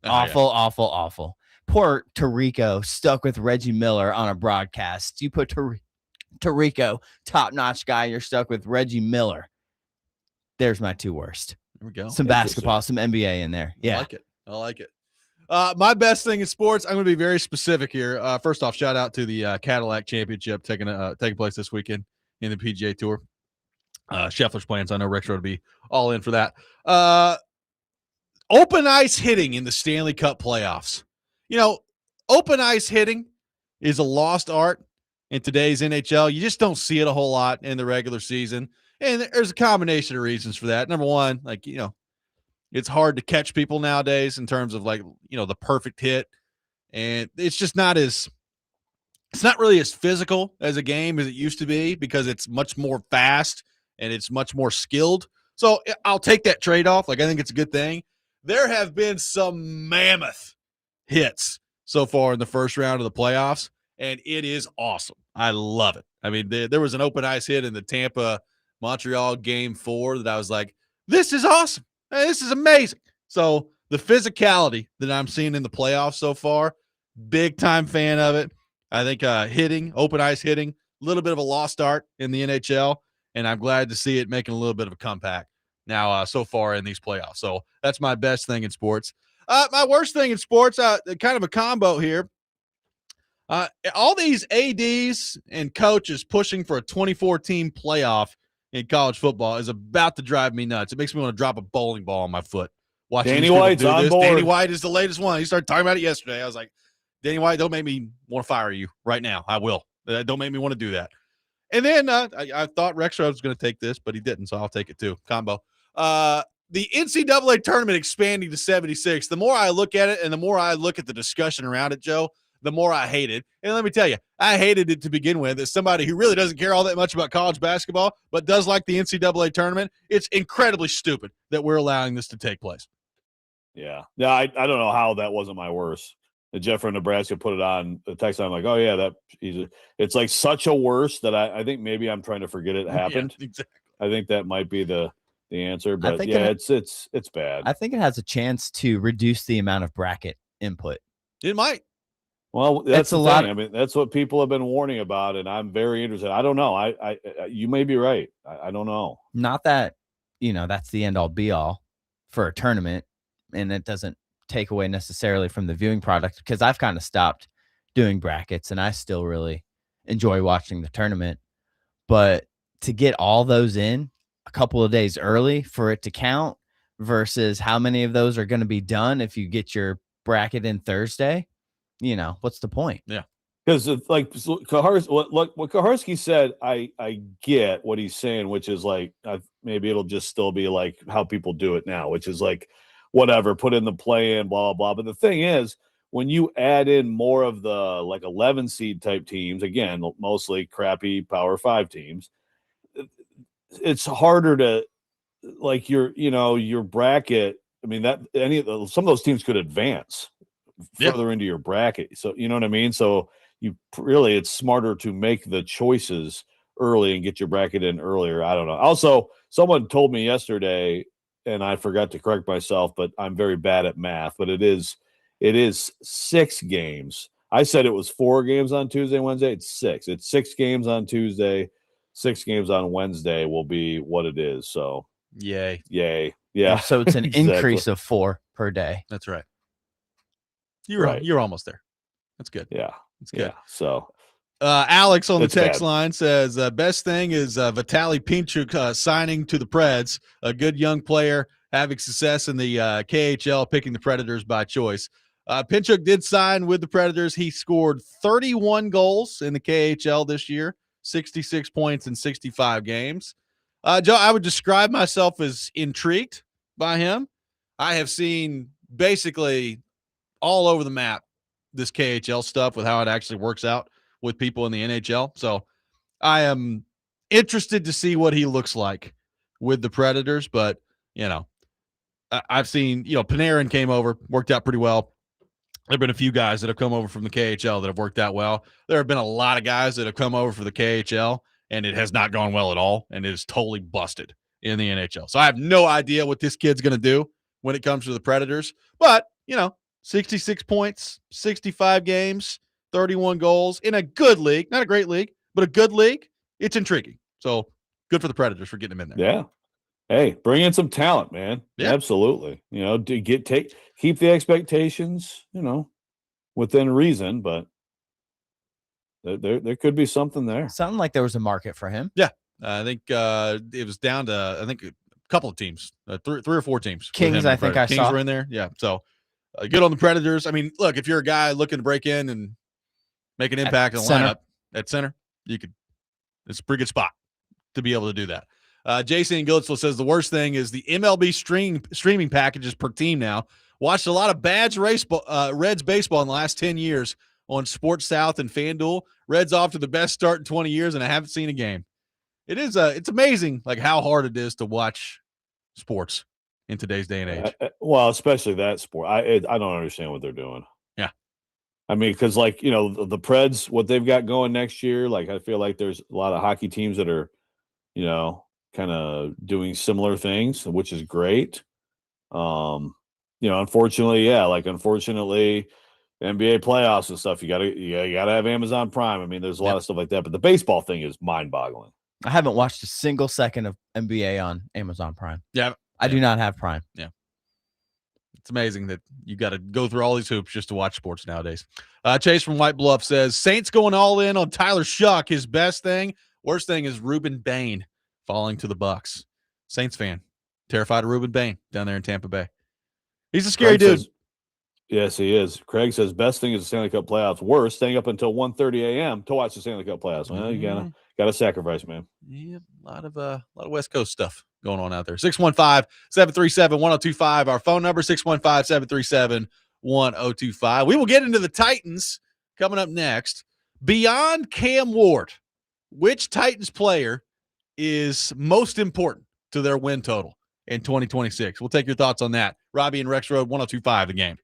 Awful. Poor Tirico stuck with Reggie Miller on a broadcast. You put Tirico, top-notch guy, you're stuck with Reggie Miller. There's my 2 worst. There we go. Some basketball, some NBA in there. Yeah. I like it. My best thing in sports, I'm going to be very specific here. First off, shout out to the Cadillac Championship taking place this weekend in the PGA Tour. Scheffler's playing, so I know Rexrode will be all in for that. Open ice hitting in the Stanley Cup playoffs. Open ice hitting is a lost art in today's NHL. You just don't see it a whole lot in the regular season. And there's a combination of reasons for that. Number one, it's hard to catch people nowadays in terms of the perfect hit. And it's just it's not really as physical as a game as it used to be because it's much more fast and it's much more skilled. So I'll take that trade-off. I think it's a good thing. There have been some mammoth hits so far in the first round of the playoffs, and it is awesome. I love it. I mean, there was an open ice hit in the Tampa-Montreal Game 4 that I was like, this is awesome. This is amazing. So the physicality that I'm seeing in the playoffs so far, big time fan of it. I think open ice hitting, a little bit of a lost art in the NHL, and I'm glad to see it making a little bit of a comeback now so far in these playoffs. So that's my best thing in sports. My worst thing in sports, kind of a combo here. All these ADs and coaches pushing for a 24-team playoff in college football is about to drive me nuts. It makes me want to drop a bowling ball on my foot. Watching Danny White's on board. Danny White is the latest one. He started talking about it yesterday. I was like, Danny White, don't make me want to fire you right now. I will. Don't make me want to do that. And then I thought Rexrode was going to take this, but he didn't, so I'll take it too. Combo. The NCAA tournament expanding to 76. The more I look at it and the more I look at the discussion around it, Joe, the more I hate it. And let me tell you, I hated it to begin with. As somebody who really doesn't care all that much about college basketball, but does like the NCAA tournament, it's incredibly stupid that we're allowing this to take place. Yeah. I don't know how that wasn't my worst. Jeff from Nebraska put it on the text. I'm like, oh yeah, it's like such a worst that I think maybe I'm trying to forget it happened. Yeah, exactly. I think that might be the answer, but it's bad. I think it has a chance to reduce the amount of bracket input. It might. Well, that's a lot. I mean, that's what people have been warning about, and I'm very interested. I don't know. I you may be right. I don't know. Not that that's the end all be all for a tournament, and it doesn't take away necessarily from the viewing product because I've kind of stopped doing brackets and I still really enjoy watching the tournament. But to get all those in a couple of days early for it to count versus how many of those are going to be done if you get your bracket in Thursday, what's the point? Yeah. Because like what Kaharski said, I get what he's saying, which is like maybe it'll just still be like how people do it now, which is like whatever, put in the play in, blah, blah, blah. But the thing is, when you add in more of the like 11 seed type teams, again, mostly crappy Power 5 teams, it's harder to like your bracket. I mean, some of those teams could advance further into your bracket. So you know what I mean? So it's smarter to make the choices early and get your bracket in earlier. I don't know. Also, someone told me yesterday, and I forgot to correct myself, but I'm very bad at math, but it is 6 games. I said it was 4 games on Tuesday, Wednesday. It's 6. It's 6 games on Tuesday, 6 games on Wednesday will be what it is. So yay. Yeah. So it's an exactly. increase of 4 per day. That's right. You're almost there. That's good. Yeah. That's good. Yeah. So Alex on the text bad. line says, best thing is Vitaly Tkachuk signing to the Preds, a good young player having success in the KHL, picking the Predators by choice. Tkachuk did sign with the Predators. He scored 31 goals in the KHL this year, 66 points in 65 games. Joe, I would describe myself as intrigued by him. I have seen basically all over the map this KHL stuff with how it actually works out with people in the NHL. So I am interested to see what he looks like with the Predators, but I've seen, Panarin came over, worked out pretty well. There have been a few guys that have come over from the KHL that have worked out well. There have been a lot of guys that have come over for the KHL and it has not gone well at all. And it is totally busted in the NHL. So I have no idea what this kid's going to do when it comes to the Predators, but 66 points, 65 games, 31 goals in a good league, not a great league, but a good league. It's intriguing. So good for the Predators for getting him in there. Yeah. Hey, bring in some talent, man. Yeah. Absolutely. Keep the expectations, within reason, but there could be something there. Sounded like there was a market for him. Yeah. I think it was down to a couple of teams, three or four teams. with Kings, him and I the think Predators. I Kings saw. were in there. Yeah. So good on the Predators. I mean, look, if you're a guy looking to break in and make an impact in the center. lineup at center, it's a pretty good spot to be able to do that. Jason in Gillitsville says the worst thing is the MLB streaming packages per team now. Watched a lot of Reds baseball in the last 10 years on Sports South and FanDuel. Reds off to the best start in 20 years, and I haven't seen a game. It's amazing like how hard it is to watch sports in today's day and age. Well, especially that sport. I don't understand what they're doing. Yeah. I mean, because the Preds, what they've got going next year, I feel like there's a lot of hockey teams that are, kind of doing similar things, which is great. Unfortunately, NBA playoffs and stuff, you gotta have Amazon Prime. I mean, there's a lot of stuff like that, but the baseball thing is mind-boggling. I haven't watched a single second of NBA on Amazon Prime. Yeah. I do not have Prime. Yeah. It's amazing that you got to go through all these hoops just to watch sports nowadays. Chase from White Bluff says, Saints going all in on Tyler Shuck. His best thing. Worst thing is Ruben Bain falling to the Bucks. Saints fan. Terrified of Ruben Bain down there in Tampa Bay. He's a scary dude. Yes, he is. Craig says, best thing is the Stanley Cup playoffs. Worst, staying up until 1:30 a.m. to watch the Stanley Cup playoffs. Well, you gotta sacrifice, man. Yeah, a lot of West Coast stuff going on out there. 615-737-1025. Our phone number, 615-737-1025. We will get into the Titans coming up next. Beyond Cam Ward, which Titans player is most important to their win total in 2026? We'll take your thoughts on that. Robby and Rexrode, 1025 The Game.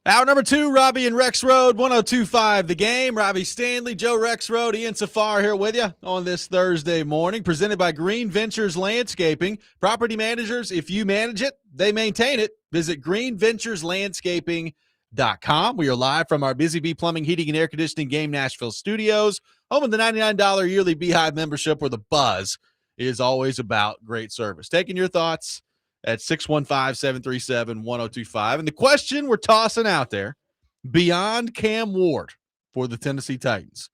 Hour number 2, Robby and Rexrode, 102.5 The Game. Robby Stanley, Joe Rexrode, Ian Safar here with you on this Thursday morning, presented by Green Ventures Landscaping. Property managers, if you manage it, they maintain it. Visit greenventureslandscaping.com. We are live from our Busy Bee Plumbing, Heating, and Air Conditioning Game Nashville studios, home of the $99 yearly Beehive membership, where the buzz is always about great service. Taking your thoughts at 615-737-1025. And the question we're tossing out there, beyond Cam Ward for the Tennessee Titans,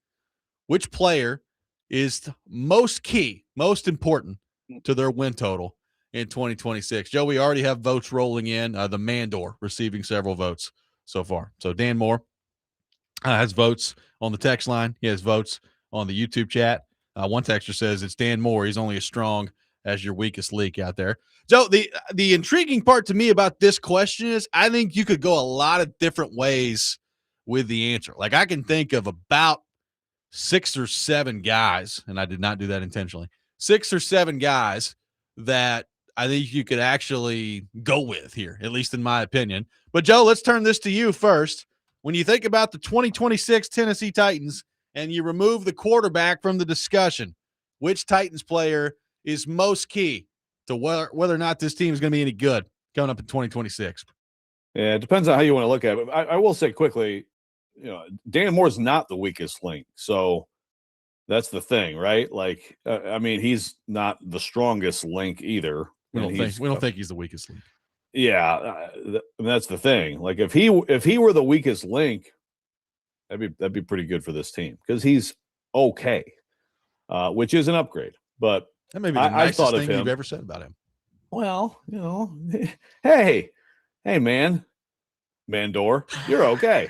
which player is most key, most important to their win total in 2026? Joe, we already have votes rolling in. The Mandor receiving several votes so far. So Dan Moore has votes on the text line. He has votes on the YouTube chat. One texter says it's Dan Moore. He's only as strong as your weakest leak out there. So the intriguing part to me about this question is I think you could go a lot of different ways with the answer. Like, I can think of about 6 or 7 guys, and I did not do that intentionally, 6 or 7 guys that I think you could actually go with here, at least in my opinion. But, Joe, let's turn this to you first. When you think about the 2026 Tennessee Titans and you remove the quarterback from the discussion, which Titans player is most key to whether or not this team is going to be any good coming up in 2026? Yeah, it depends on how you want to look at it. I will say quickly, Dan Moore's not the weakest link. So that's the thing, right? Like, I mean, he's not the strongest link either. We don't think he's the weakest link. Yeah, that's the thing. Like, if he were the weakest link, that'd be pretty good for this team because he's okay, which is an upgrade. But that may be the nicest thing you've ever said about him. Well, hey, man, Mandor, you're okay.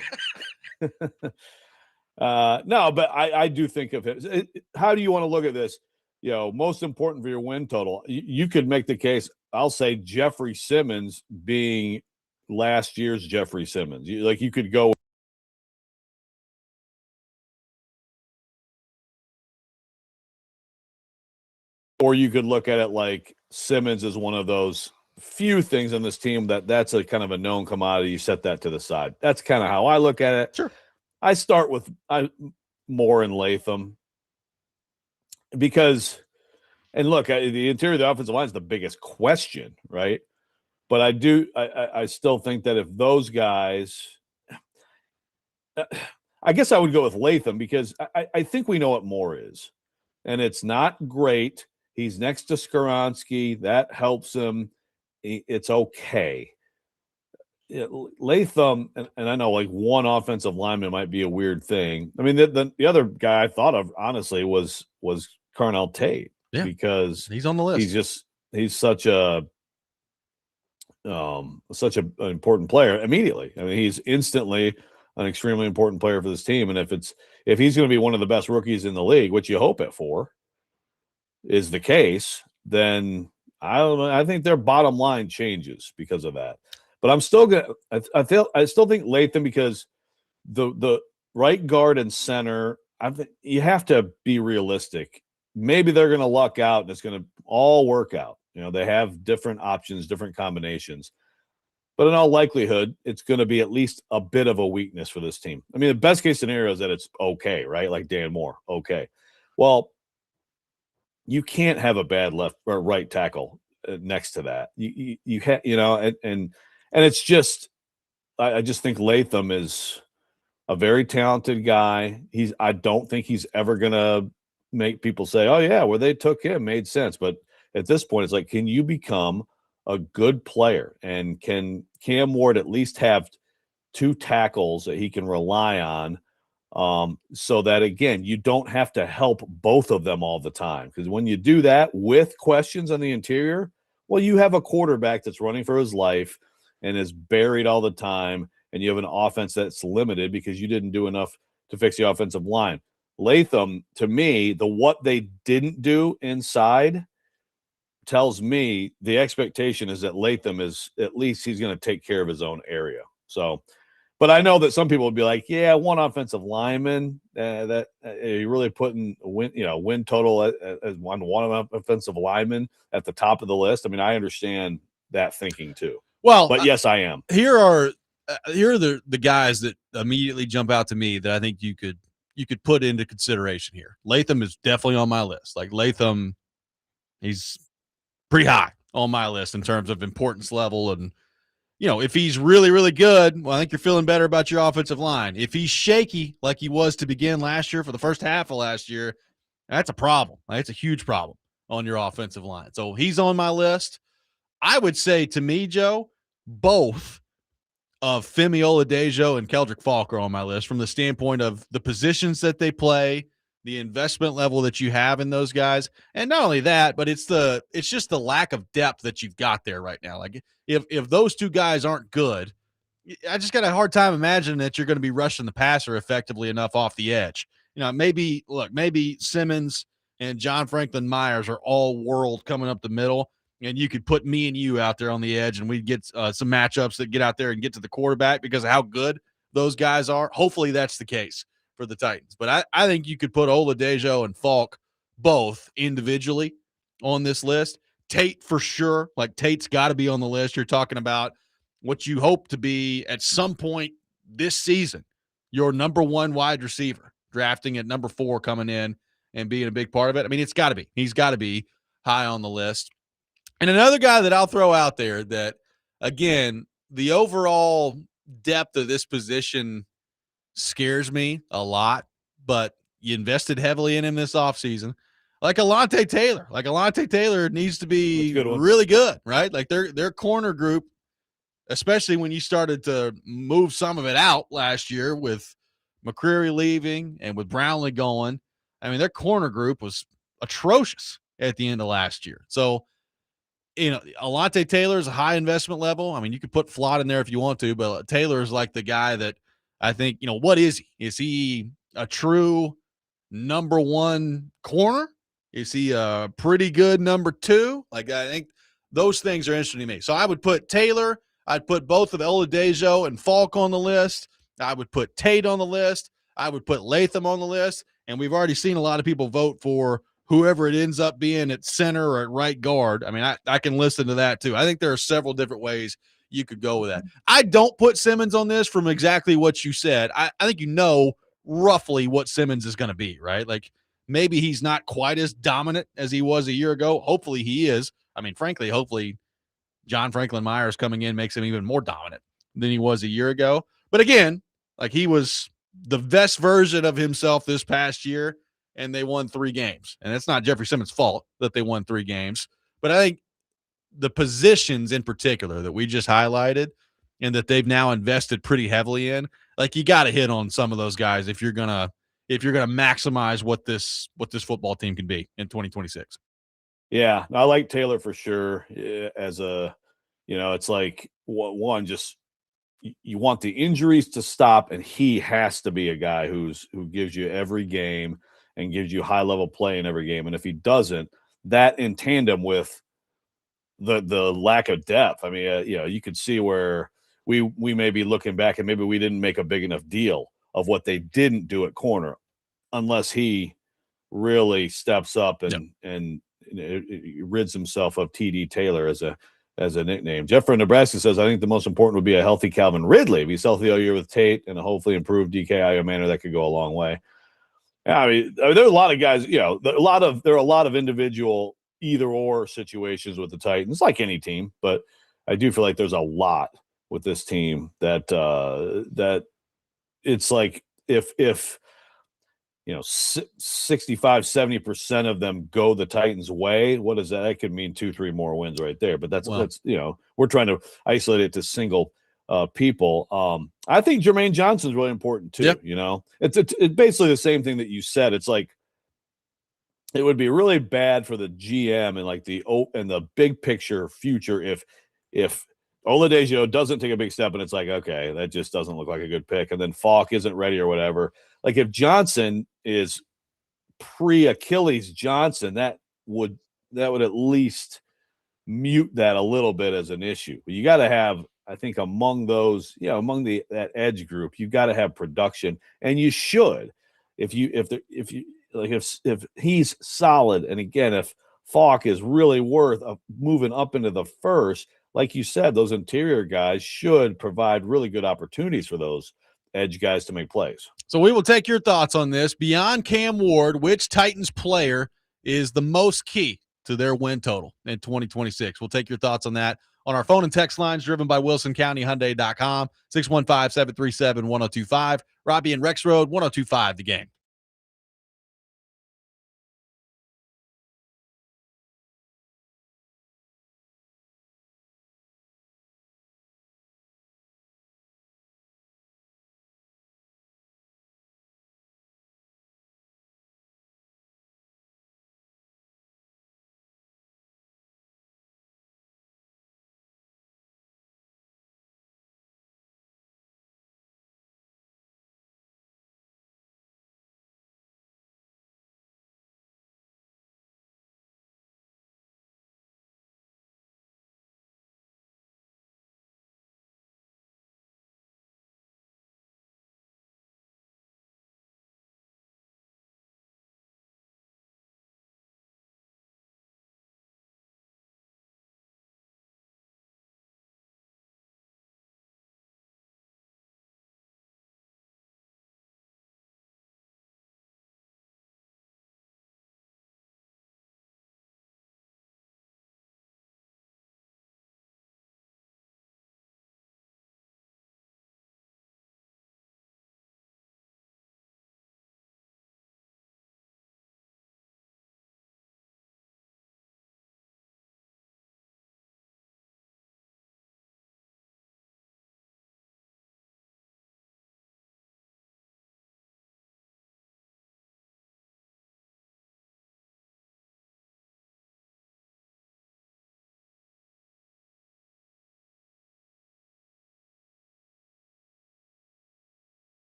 No, but I do think of him. How do you want to look at this? Most important for your win total. You could make the case. I'll say Jeffrey Simmons being last year's Jeffrey Simmons. You could go. Or you could look at it like Simmons is one of those few things on this team that's a kind of a known commodity. You set that to the side. That's kind of how I look at it. Sure. I start with Moore and Latham because, and look, the interior of the offensive line is the biggest question, right? But I still think that if those guys, I guess I would go with Latham because I think we know what Moore is, and it's not great. He's next to Skoronsky. That helps him. It's okay. Latham, and I know like one offensive lineman might be a weird thing. I mean, the other guy I thought of, honestly, was Carnell Tate. Yeah, because he's on the list. He's such an important player immediately. I mean, he's instantly an extremely important player for this team. And if he's going to be one of the best rookies in the league, which you hope it for, is the case, then I don't know. I think their bottom line changes because of that. But I'm still I still think Latham because the right guard and center. You have to be realistic. Maybe they're going to luck out and it's going to all work out. They have different options, different combinations. But in all likelihood, it's going to be at least a bit of a weakness for this team. I mean, the best case scenario is that it's okay, right? Like Dan Moore, okay. Well, you can't have a bad left or right tackle next to that. And it's just, I just think Latham is a very talented guy. I don't think he's ever going to make people say, oh yeah, where they took him made sense. But at this point, it's like, can you become a good player? And can Cam Ward at least have 2 tackles that he can rely on? So that, again, you don't have to help both of them all the time. Because when you do that with questions on the interior, well, you have a quarterback that's running for his life and is buried all the time, and you have an offense that's limited because you didn't do enough to fix the offensive line. Latham, to me, what they didn't do inside tells me the expectation is that Latham is, at least he's going to take care of his own area. So, but I know that some people would be like, yeah, one offensive lineman, that you're really putting win total as one offensive lineman at the top of the list. I mean, I understand that thinking too. Well, but yes, I am. Here are here are the guys that immediately jump out to me that I think you could put into consideration here. Latham is definitely on my list. Like Latham, he's pretty high on my list in terms of importance level. And, if he's really, really good, well, I think you're feeling better about your offensive line. If he's shaky like he was to begin last year for the first half of last year, that's a problem. That's a huge problem on your offensive line. So he's on my list. I would say to me, Joe, both of Femi Oladejo and Keldrick Falk are on my list from the standpoint of the positions that they play, the investment level that you have in those guys. And not only that, but it's just the lack of depth that you've got there right now. Like if those two guys aren't good, I just got a hard time imagining that you're going to be rushing the passer effectively enough off the edge. Maybe Simmons and John Franklin Myers are all world coming up the middle, and you could put me and you out there on the edge, and we'd get some matchups that get out there and get to the quarterback because of how good those guys are. Hopefully that's the case for the Titans. But I think you could put Oladejo and Falk both individually on this list. Tate for sure. Like Tate's got to be on the list. You're talking about what you hope to be at some point this season, your number one wide receiver, drafting at number 4, coming in and being a big part of it. I mean, it's got to be. He's got to be high on the list. And another guy that I'll throw out there that, again, the overall depth of this position scares me a lot, but you invested heavily in him this offseason. Like Alontae Taylor. Like Alontae Taylor needs to be really good, right? Like their corner group, especially when you started to move some of it out last year with McCreary leaving and with Brownlee going. I mean, their corner group was atrocious at the end of last year. So, Alontae Taylor is a high investment level. I mean, you could put Flott in there if you want to, but Taylor is like the guy that I think, what is he? Is he a true number 1 corner? Is he a pretty good number 2? Like, I think those things are interesting to me. So I would put Taylor. I'd put both of Oladejo and Falk on the list. I would put Tate on the list. I would put Latham on the list. And we've already seen a lot of people vote for whoever it ends up being at center or at right guard. I mean, I can listen to that too. I think there are several different ways you could go with that. I don't put Simmons on this from exactly what you said. I think roughly what Simmons is going to be, right? Like maybe he's not quite as dominant as he was a year ago. Hopefully he is. I mean, frankly, hopefully John Franklin Myers coming in makes him even more dominant than he was a year ago. But again, like he was the best version of himself this past year, and they won 3 games. And it's not Jeffrey Simmons' fault that they won 3 games. But I think the positions in particular that we just highlighted and that they've now invested pretty heavily in, like you got to hit on some of those guys if you're gonna maximize what this football team can be in 2026. Yeah, I like Taylor for sure. As a, it's like one, just you want the injuries to stop, and he has to be a guy who gives you every game and gives you high level play in every game. And if he doesn't, that in tandem with the lack of depth. I mean, you could see where we may be looking back and maybe we didn't make a big enough deal of what they didn't do at corner, unless he really steps up and rids himself of TD Taylor as a nickname. Jeff from Nebraska says, I think the most important would be a healthy Calvin Ridley. If he's healthy all year with Tate and a hopefully improved DKIO manner, that could go a long way. Yeah, I mean, there are a lot of guys, there are a lot of individual either or situations with the Titans, like any team, but I do feel like there's a lot with this team that it's like if 65-70% of them go the Titans way, what is that? That could mean 2-3 more wins right there. But that's we're trying to isolate it to single people. I think Jermaine Johnson is really important too. Yep. It's basically the same thing that you said. It's like it would be really bad for the GM and like the big picture future if Oladejo doesn't take a big step and it's like, okay, that just doesn't look like a good pick, and then Falk isn't ready or whatever. Like if Johnson is pre-Achilles Johnson, that would at least mute that a little bit as an issue. But you got to have, I think, among those, among that edge group, you got to have production, and you should. If he's solid, and again, if Falk is really worth moving up into the first, like you said, those interior guys should provide really good opportunities for those edge guys to make plays. So we will take your thoughts on this. Beyond Cam Ward, which Titans player is the most key to their win total in 2026? We'll take your thoughts on that on our phone and text lines driven by WilsonCountyHyundai.com, 615-737-1025. Robby and Rexrode, 1025 The Game.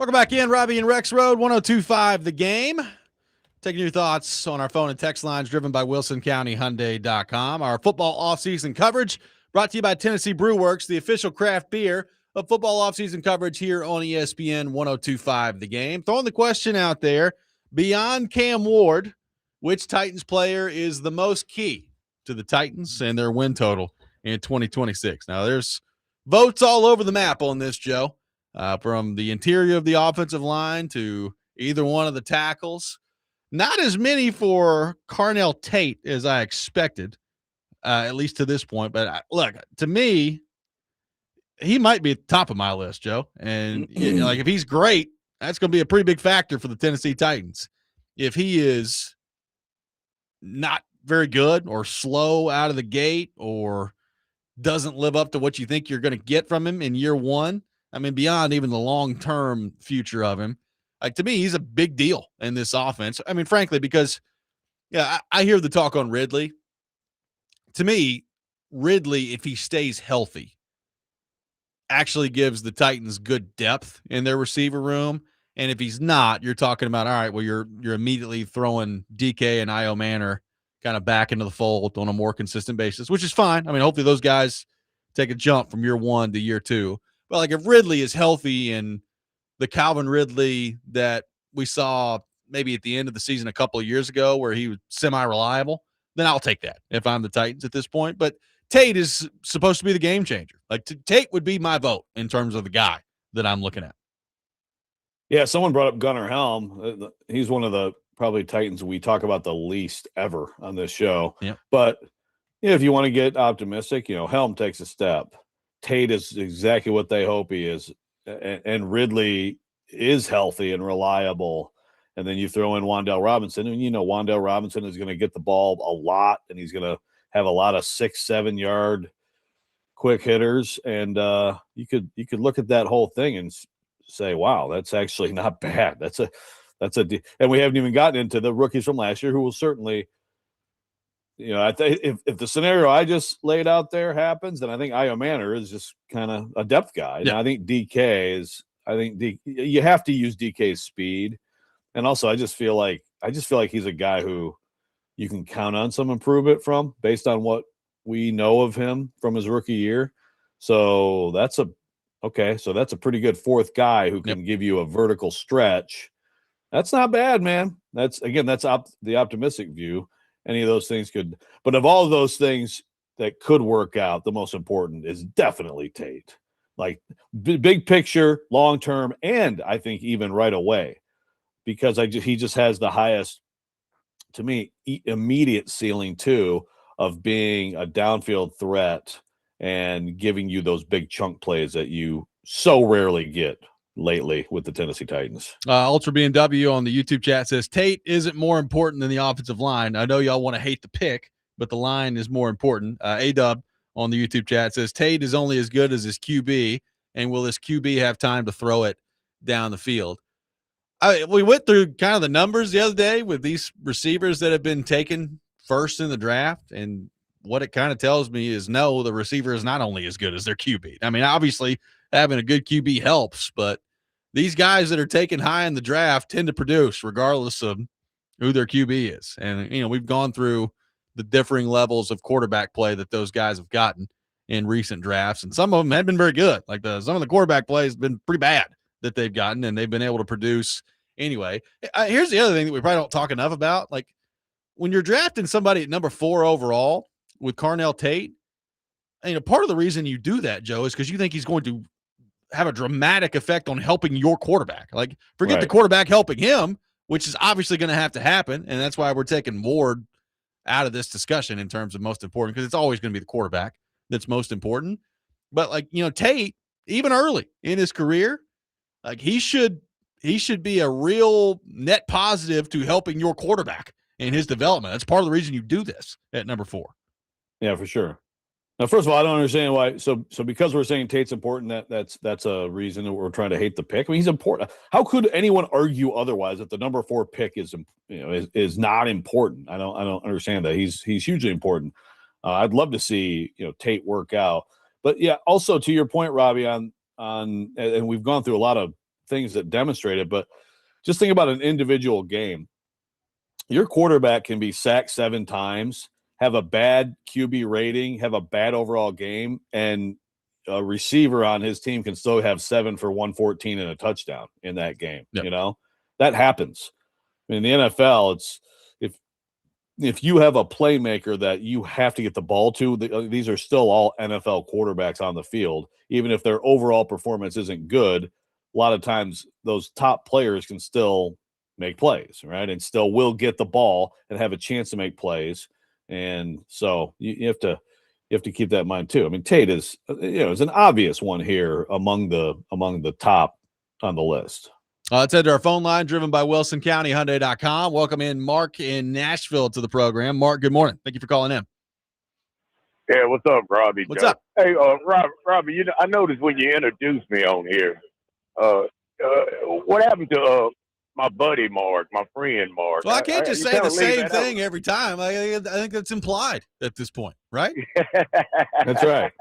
Welcome back in, Robby and Rexrode, 102.5 The Game. Taking your thoughts on our phone and text lines driven by WilsonCountyHyundai.com. Our football offseason coverage brought to you by Tennessee Brew Works, the official craft beer of football offseason coverage here on ESPN 102.5 The Game. Throwing the question out there, beyond Cam Ward, which Titans player is the most key to the Titans and their win total in 2026? Now, there's votes all over the map on this, Joe, from the interior of the offensive line to either one of the tackles. Not as many for Carnell Tate as I expected, at least to this point. But look, to me, he might be at the top of my list, Joe. And like if he's great, that's going to be a pretty big factor for the Tennessee Titans. If he is not very good or slow out of the gate or doesn't live up to what you think you're going to get from him in year one, I mean, beyond even the long-term future of him, like to me, he's a big deal in this offense. I mean, frankly, because I hear the talk on Ridley. To me, Ridley, if he stays healthy, actually gives the Titans good depth in their receiver room. And if he's not, you're talking about, all right, well, you're immediately throwing DK and Io Manor kind of back into the fold on a more consistent basis, which is fine. I mean, hopefully those guys take a jump from year one to year two. But like if Ridley is healthy and the Calvin Ridley that we saw maybe at the end of the season a couple of years ago where he was semi-reliable, then I'll take that if I'm the Titans at this point. But Tate is supposed to be the game changer. Like Tate would be my vote in terms of the guy that I'm looking at. Yeah, someone brought up Gunnar Helm. He's one of the probably Titans we talk about the least ever on this show. Yep. But if you want to get optimistic, Helm takes a step. Tate is exactly what they hope he is. And Ridley is healthy and reliable. And then you throw in Wan'Dale Robinson, and Wan'Dale Robinson is going to get the ball a lot, and he's going to have a lot of 6-7 yard quick hitters. And you could look at that whole thing and say, wow, that's actually not bad. And we haven't even gotten into the rookies from last year who will certainly, I think if the scenario I just laid out there happens, then I think Io Manor is just kind of a depth guy. Yeah. And I think you have to use DK's speed. And also I just feel like he's a guy who you can count on some improvement from based on what we know of him from his rookie year. So that's a pretty good fourth guy who can give you a vertical stretch. That's not bad, man. That's the optimistic view. Any of those things could, but of all of those things that could work out, the most important is definitely Tate. Like big picture, long term, and I think even right away, because he just has the highest, to me, immediate ceiling too of being a downfield threat and giving you those big chunk plays that you so rarely get lately with the Tennessee Titans. Ultra BMW on the YouTube chat says Tate isn't more important than the offensive line. I know y'all want to hate the pick, but the line is more important. A-Dub on the YouTube chat says Tate is only as good as his QB, and will his QB have time to throw it down the field? We went through kind of the numbers the other day with these receivers that have been taken first in the draft, and what it kind of tells me is no, the receiver is not only as good as their QB. I mean, obviously having a good QB helps, but these guys that are taken high in the draft tend to produce regardless of who their QB is. And, we've gone through the differing levels of quarterback play that those guys have gotten in recent drafts. And some of them have been very good. Like some of the quarterback play has been pretty bad that they've gotten, and they've been able to produce anyway. Here's the other thing that we probably don't talk enough about. Like when you're drafting somebody at number 4 overall with Carnell Tate, part of the reason you do that, Joe, is because you think he's going to have a dramatic effect on helping your quarterback. Like forget the quarterback helping him, which is obviously going to have to happen. And that's why we're taking Ward out of this discussion in terms of most important, because it's always going to be the quarterback that's most important. But Tate, even early in his career, like he should be a real net positive to helping your quarterback in his development. That's part of the reason you do this at number 4. Yeah, for sure. Now, first of all, I don't understand why. So because we're saying Tate's important, that's a reason that we're trying to hate the pick. I mean, he's important. How could anyone argue otherwise that the number 4 pick is not important? I don't understand that. He's hugely important. I'd love to see Tate work out. But yeah, also to your point, Robby, on and we've gone through a lot of things that demonstrate it, but just think about an individual game. Your quarterback can be sacked 7 times, have a bad QB rating, have a bad overall game, and a receiver on his team can still have 7 for 114 and a touchdown in that game. Yep. You know, that happens. In the NFL, it's if you have a playmaker that you have to get the ball to, these are still all NFL quarterbacks on the field. Even if their overall performance isn't good, a lot of times those top players can still make plays, right? And still will get the ball and have a chance to make plays. And so you have to keep that in mind too. I mean, Tate is an obvious one here among the top on the list. Let's head to our phone line, driven by WilsonCountyHyundai.com. Welcome in Mark in Nashville to the program. Mark, good morning. Thank you for calling in. Yeah, what's up, Robby? What's up? Hey, Robby, I noticed when you introduced me on here, what happened to my buddy Mark, my friend Mark? Well, I can't just say the same thing every time. I think that's implied at this point, right? That's right.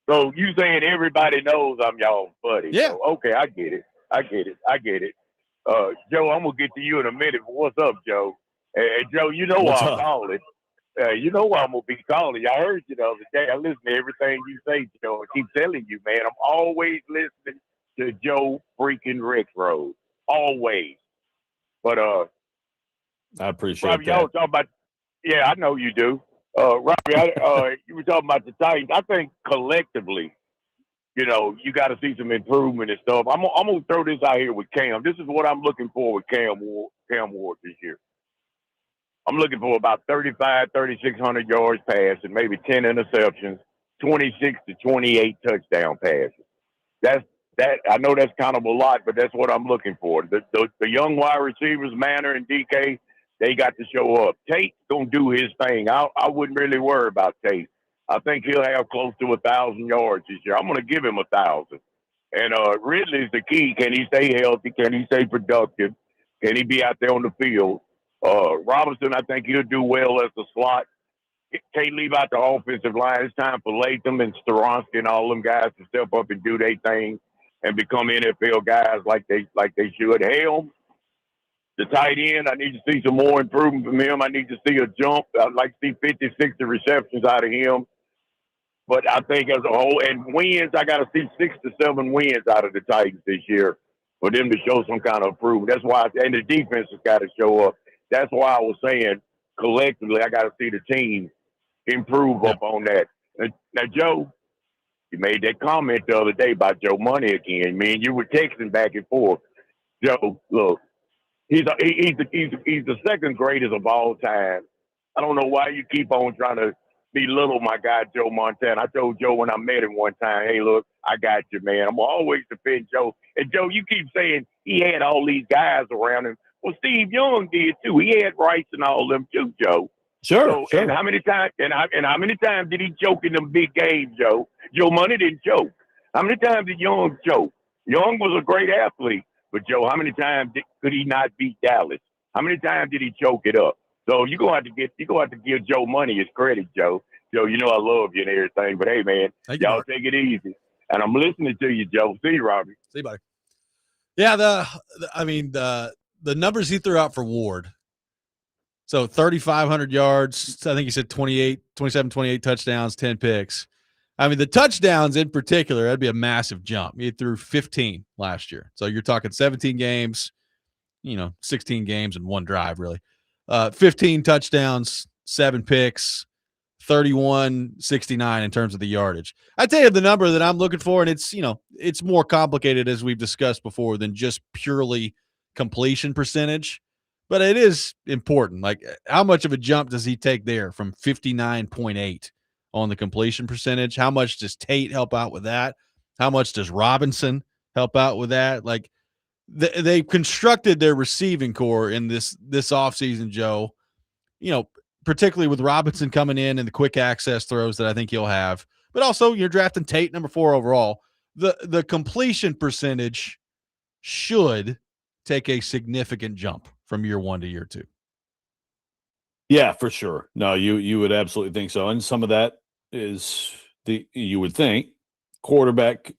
So you saying everybody knows I'm y'all's buddy. Yeah. So, okay, I get it. Joe, I'm going to get to you in a minute. What's up, Joe? Hey, Joe, you know why I'm calling. You know why I'm going to be calling you. I heard you the other day. I listen to everything you say, Joe. I keep telling you, man, I'm always listening to Joe freaking Rexrode. Always. But I appreciate Robby, that. y'all talking about, yeah, I know you do. Robby, you were talking about the Titans. I think collectively, you got to see some improvement and stuff. I'm going to throw this out here with Cam. This is what I'm looking for with Cam Ward this year. I'm looking for about 3,600 yards passing, maybe 10 interceptions, 26 to 28 touchdown passes. I know that's kind of a lot, but that's what I'm looking for. The young wide receivers, Manor and DK, they got to show up. Tate's going to do his thing. I wouldn't really worry about Tate. I think he'll have close to 1,000 yards this year. I'm going to give him 1,000. And Ridley's the key. Can he stay healthy? Can he stay productive? Can he be out there on the field? Robinson, I think he'll do well as the slot. Can't leave out the offensive line. It's time for Latham and Storonsky and all them guys to step up and do their thing and become NFL guys like they should. Helm, the tight end, I need to see some more improvement from him. I need to see a jump. I'd like to see 50, 60 receptions out of him. But I think as a whole, and wins, I got to see 6 to 7 wins out of the Titans this year for them to show some kind of improvement. That's why, and the defense has got to show up. That's why I was saying collectively, I got to see the team improve up on that. Now, Joe, you made that comment the other day about Joe Money again. Man, you were texting back and forth. Joe, look, he's the second greatest of all time. I don't know why you keep on trying to belittle my guy Joe Montana. I told Joe when I met him one time, hey, look, I got you, man. I'm always defend Joe. And Joe, you keep saying he had all these guys around him. Well, Steve Young did too. He had Rice and all of them too, Joe. Sure. And how many times? And how many times did he choke in them big games, Joe? Joe Money didn't choke. How many times did Young choke? Young was a great athlete, but Joe, how many times could he not beat Dallas? How many times did he choke it up? So you're gonna have to give Joe Money his credit, Joe. Joe, you know I love you and everything, but hey, man, y'all take it easy. And I'm listening to you, Joe. See you, Robby. See you, buddy. Yeah, the numbers he threw out for Ward. So 3,500 yards. I think he said 27, 28 touchdowns, 10 picks. I mean, the touchdowns in particular, that'd be a massive jump. He threw 15 last year. So you're talking 17 games, 16 games and one drive, really. 15 touchdowns, 7 picks, 31-69 in terms of the yardage. I tell you the number that I'm looking for, and it's more complicated as we've discussed before than just purely completion percentage, but it is important. Like, how much of a jump does he take there from 59.8 on the completion percentage? How much does Tate help out with that? How much does Robinson help out with that? Like, they constructed their receiving core in this offseason, Joe, particularly with Robinson coming in and the quick access throws that I think he'll have. But also you're drafting Tate number 4 overall. The completion percentage should take a significant jump from year 1 to year 2. Yeah, for sure. No, you would absolutely think so. And some of that is you would think quarterback,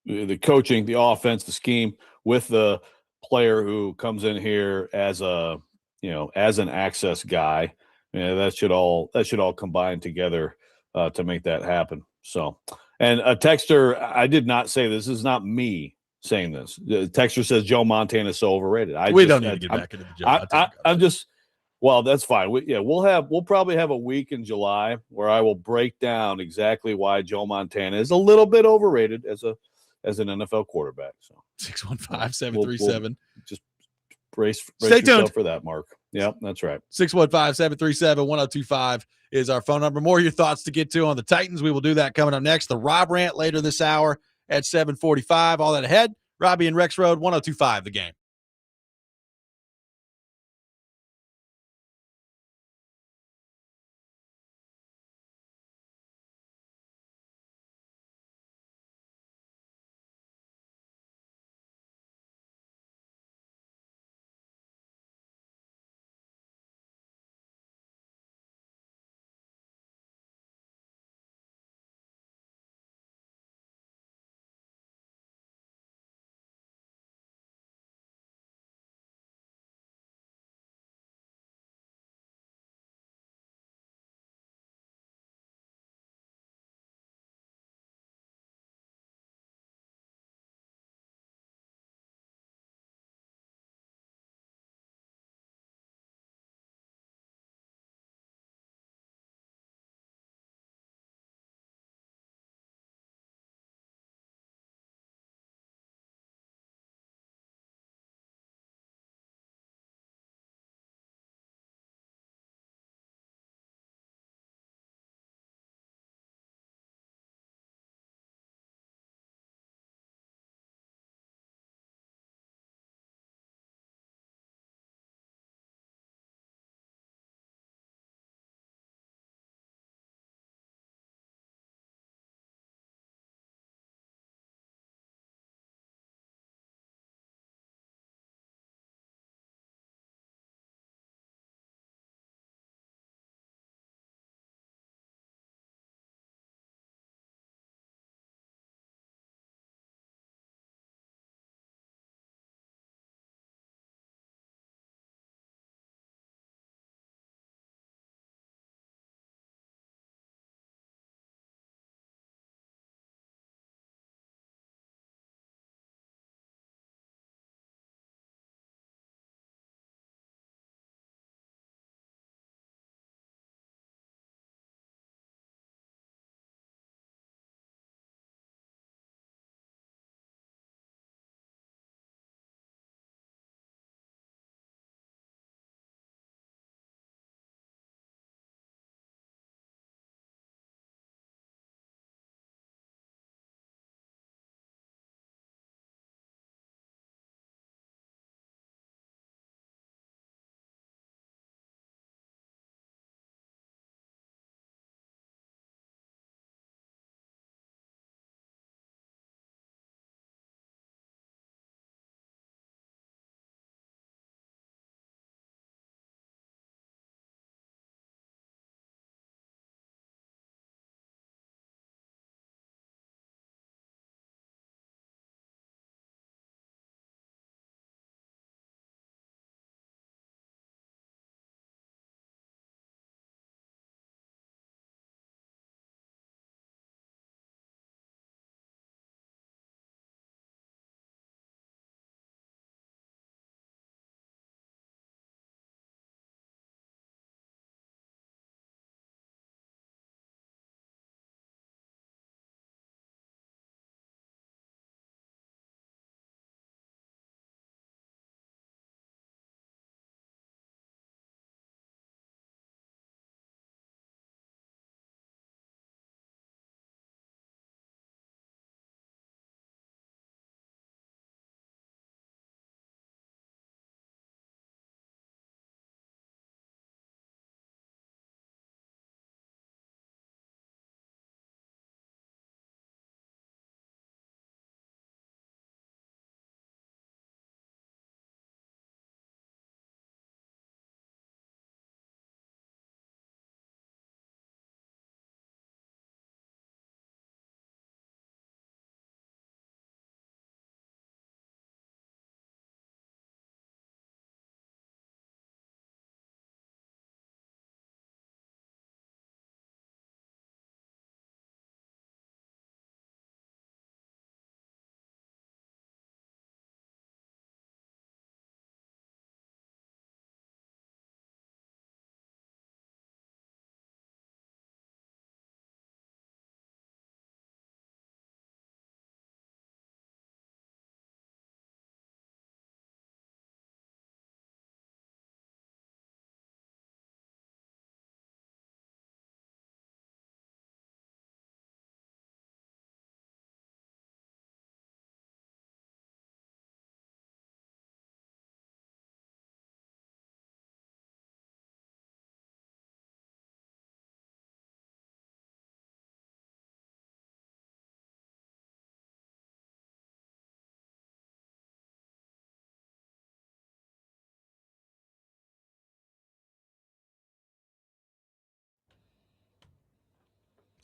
the coaching, the offense, the scheme with the player who comes in here as as an access guy. That should all combine together to make that happen. So, and a texter, I did not say this is not me saying this. The texter says Joe Montana is so overrated. We don't need to get back into the Joe Montana. I'm just. Well, that's fine. We'll probably have a week in July where I will break down exactly why Joe Montana is a little bit overrated as an NFL quarterback. So 615-737. Just brace Stay yourself tuned for that, Mark. Yeah, that's right. 615-737-1025 is our phone number. More of your thoughts to get to on the Titans. We will do that coming up next. The Rob Rant later this hour at 7:45. All that ahead. Robby and Rexrode, 1025 The Game.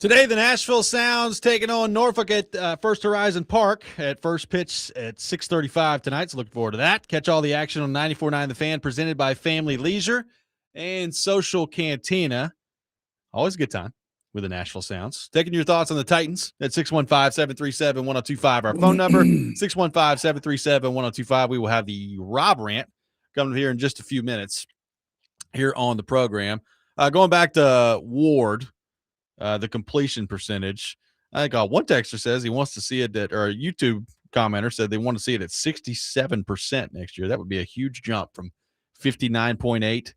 Today, the Nashville Sounds taking on Norfolk at First Horizon Park at first pitch at 6:35 tonight. So looking forward to that. Catch all the action on 94.9 The Fan, presented by Family Leisure and Social Cantina. Always a good time with the Nashville Sounds. Taking your thoughts on the Titans at 615-737-1025. Our phone number, 615-737-1025. We will have the Rob rant coming here in just a few minutes here on the program. Going back to Ward, the completion percentage. I think one texter says he wants to see it or a YouTube commenter said they want to see it at 67% next year. That would be a huge jump from 59.8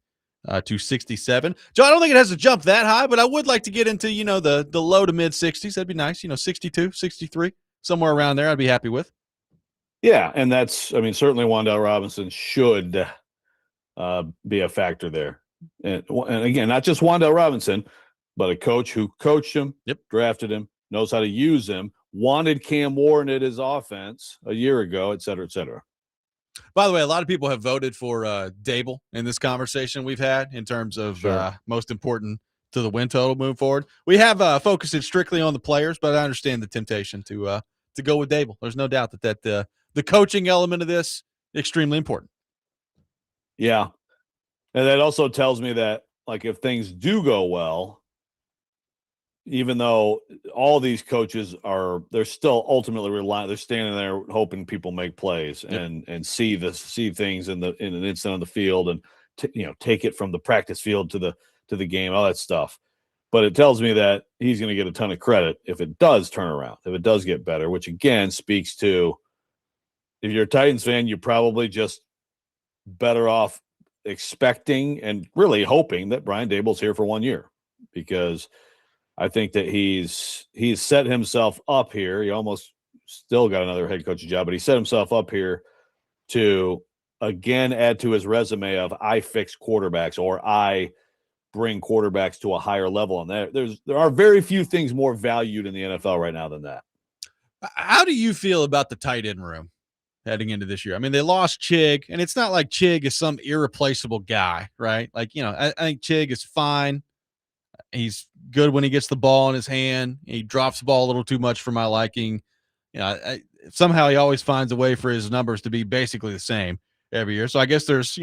to 67. Joe, I don't think it has to jump that high, but I would like to get into, the low to mid 60s. That'd be nice. 62, 63, somewhere around there I'd be happy with. Yeah, and certainly Wan'Dale Robinson should be a factor there. And again, not just Wan'Dale Robinson, but a coach who coached him, drafted him, knows how to use him, wanted Cam Warren at his offense a year ago, et cetera, et cetera. By the way, a lot of people have voted for Dable in this conversation we've had in terms of most important to the win total moving forward. We have focused it strictly on the players, but I understand the temptation to go with Dable. There's no doubt that the coaching element of this extremely important. Yeah, and that also tells me that if things do go well, even though all these coaches they're still ultimately relying, they're standing there hoping people make plays and see things in an instant on the field and take it from the practice field to the game, all that stuff. But it tells me that he's going to get a ton of credit if it does turn around, if it does get better, which again speaks to, if you're a Titans fan, you're probably just better off expecting and really hoping that Brian Dable's here for 1 year, because I think that he's set himself up here. He almost still got another head coaching job, but he set himself up here to again add to his resume of I fix quarterbacks, or I bring quarterbacks to a higher level. And there are very few things more valued in the NFL right now than that. How do you feel about the tight end room heading into this year? I mean, they lost Chig, and it's not like Chig is some irreplaceable guy, right? I think Chig is fine. He's good when he gets the ball in his hand. He drops the ball a little too much for my liking. Somehow he always finds a way for his numbers to be basically the same every year. So I guess there's,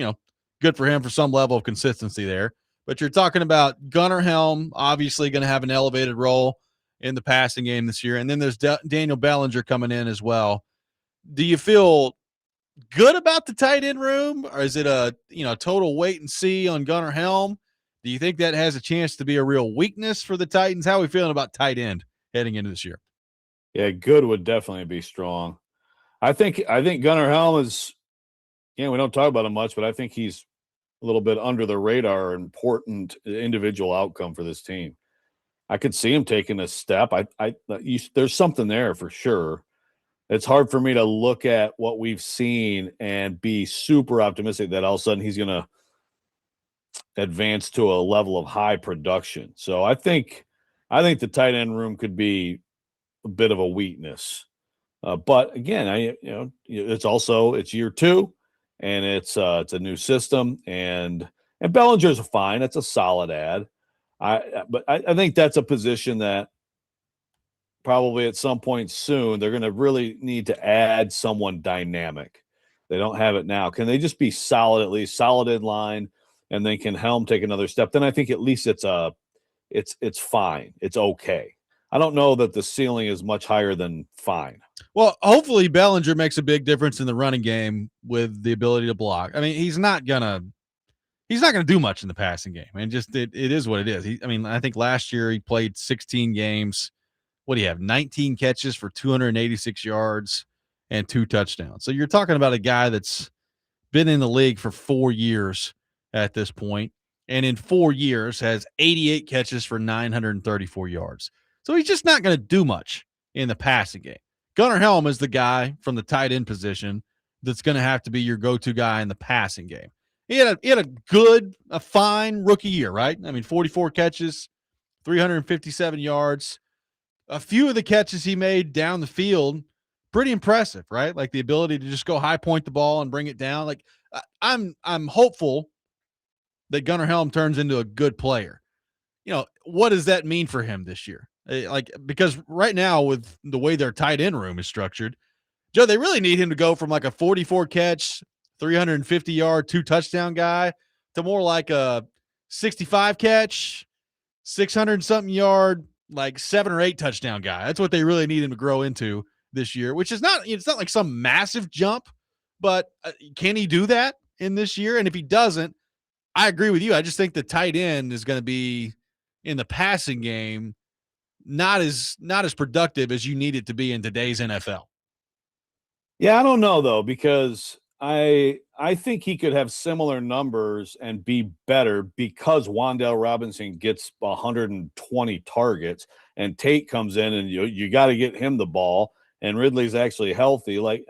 good for him for some level of consistency there. But you're talking about Gunnar Helm, obviously going to have an elevated role in the passing game this year. And then there's Daniel Bellinger coming in as well. Do you feel good about the tight end room, or is it a total wait and see on Gunnar Helm? Do you think that has a chance to be a real weakness for the Titans? How are we feeling about tight end heading into this year? Yeah, good would definitely be strong. I think Gunnar Helm is, we don't talk about him much, but I think he's a little bit under the radar, important individual outcome for this team. I could see him taking a step. There's something there for sure. It's hard for me to look at what we've seen and be super optimistic that all of a sudden he's going to advance to a level of high production. So I think the tight end room could be a bit of a weakness. But again, it's year two, and it's a new system, and Bellinger's fine. It's a solid ad. But I think that's a position that probably at some point soon they're going to really need to add someone dynamic. They don't have it now. Can they just be solid, at least solid in line? And then can Helm take another step? Then I think at least it's fine. It's okay. I don't know that the ceiling is much higher than fine. Well, hopefully Bellinger makes a big difference in the running game with the ability to block. I mean, he's not gonna do much in the passing game. I mean, it is what it is. I think last year he played 16 games. What do you have? 19 catches for 286 yards and 2 touchdowns. So you're talking about a guy that's been in the league for 4 years at this point, and in 4 years has 88 catches for 934 yards. So he's just not going to do much in the passing game. Gunnar Helm is the guy from the tight end position that's going to have to be your go-to guy in the passing game. He had a fine rookie year, right? 44 catches, 357 yards. A few of the catches he made down the field, pretty impressive, right? Like the ability to just go high point the ball and bring it down. Like I'm hopeful that Gunnar Helm turns into a good player. What does that mean for him this year? Like, because right now with the way their tight end room is structured, Joe, they really need him to go from like a 44 catch, 350 yard, 2 touchdown guy to more like a 65 catch, 600 something yard, like 7 or 8 touchdown guy. That's what they really need him to grow into this year, which is not, it's not like some massive jump, but can he do that in this year? And if he doesn't, I agree with you. I just think the tight end is going to be in the passing game not as productive as you need it to be in today's NFL. Yeah, I don't know though, because I think he could have similar numbers and be better because Wan'Dale Robinson gets 120 targets and Tate comes in and you got to get him the ball and Ridley's actually healthy. Like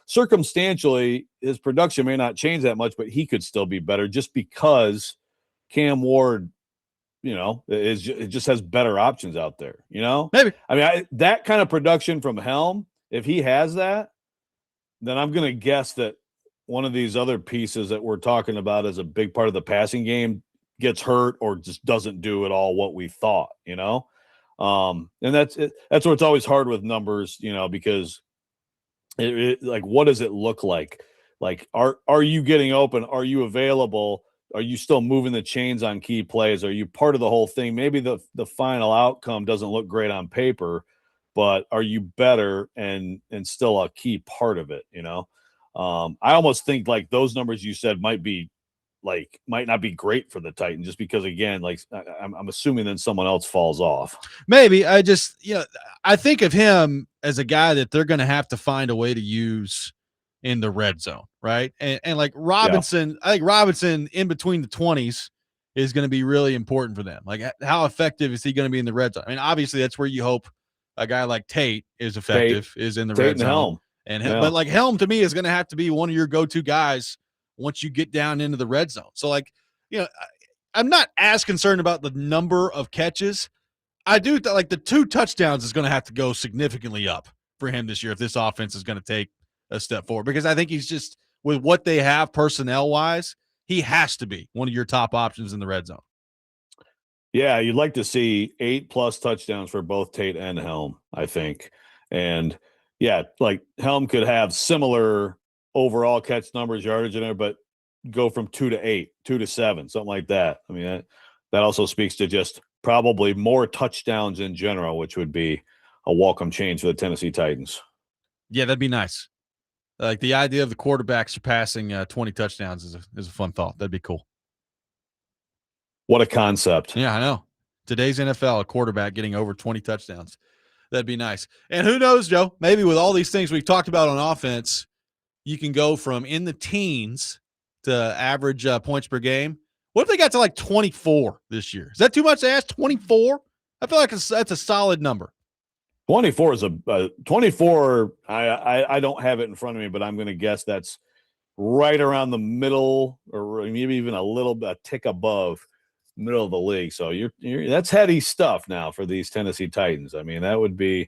circumstantially, his production may not change that much, but he could still be better just because Cam Ward, it just has better options out there. Maybe. I mean, that kind of production from Helm, if he has that, then I'm going to guess that one of these other pieces that we're talking about as a big part of the passing game gets hurt or just doesn't do at all what we thought, and that's where it's always hard with numbers, because like, what does it look like? Like, are you getting open? Are you available? Are you still moving the chains on key plays? Are you part of the whole thing? Maybe the final outcome doesn't look great on paper, but are you better and still a key part of it? I almost think like those numbers you said might not be great for the Titans just because, again, like I'm assuming then someone else falls off. Maybe. I think of him as a guy that they're going to have to find a way to use in the red zone. Right. And like Robinson, I think Robinson in between the 20s is going to be really important for them. Like, how effective is he going to be in the red zone? I mean, obviously that's where you hope a guy like Tate is effective, is in the red zone. Helm. But like Helm to me is going to have to be one of your go-to guys once you get down into the red zone. So like, I'm not as concerned about the number of catches. I do like the 2 touchdowns is going to have to go significantly up for him this year if this offense is going to take a step forward, because I think he's just, with what they have personnel wise, he has to be one of your top options in the red zone. Yeah, you'd like to see 8+ touchdowns for both Tate and Helm, I think. And yeah, like Helm could have similar overall catch numbers, yardage in there, but go from 2 to 8, 2 to 7, something like that. I mean, that also speaks to just probably more touchdowns in general, which would be a welcome change for the Tennessee Titans. Yeah, that'd be nice. Like the idea of the quarterback surpassing 20 touchdowns is a fun thought. That'd be cool. What a concept. Yeah, I know. Today's NFL, a quarterback getting over 20 touchdowns. That'd be nice. And who knows, Joe, maybe with all these things we've talked about on offense, you can go from in the teens to average points per game. What if they got to like 24 this year? Is that too much to ask? 24? I feel like that's a solid number. 24 is a 24. I don't have it in front of me, but I'm going to guess that's right around the middle, or maybe even a tick above middle of the league. So that's heady stuff now for these Tennessee Titans. I mean, that would be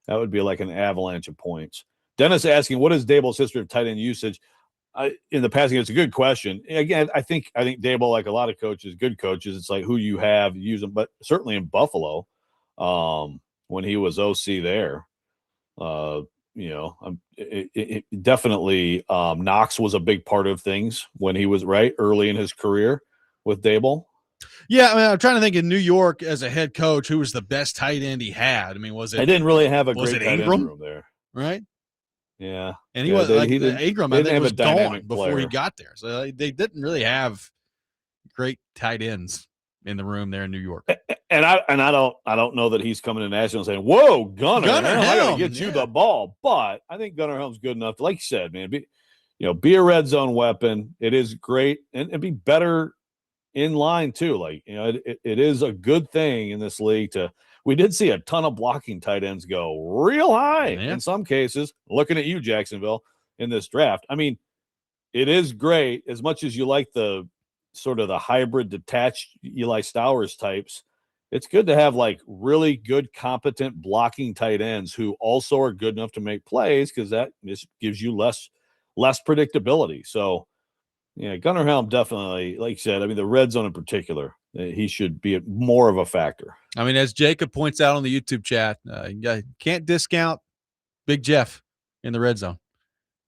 like an avalanche of points. Dennis asking, what is Daboll's history of tight end usage in the passing? It's a good question. Again, I think Daboll, like a lot of coaches, good coaches, it's like who you have, use them. But certainly in Buffalo, when he was OC there, definitely Knox was a big part of things when he was early in his career with Daboll. Yeah, I mean, I'm trying to think in New York as a head coach, who was the best tight end he had? I mean, was it? I didn't really have a great tight end Ingram room there, right? Yeah, and he was Ingram. I think was gone before player. He got there, so they didn't really have great tight ends in the room there in New York. And I don't know that he's coming to Nashville and saying, "Whoa, Gunnar Helm, I got to get you the ball." But I think Gunnar Helm's good enough to, like you said, man, be a red zone weapon. It is great, and be better in line too. Like, it is a good thing in this league we did see a ton of blocking tight ends go real high in some cases. Looking at you, Jacksonville, in this draft. I mean, it is great as much as you like the sort of the hybrid detached Eli Stowers types. It's good to have like really good, competent blocking tight ends who also are good enough to make plays, because that just gives you less predictability. So, yeah, Gunnar Helm definitely, like you said, I mean, the red zone in particular, he should be more of a factor. I mean, as Jacob points out on the YouTube chat, you can't discount Big Jeff in the red zone.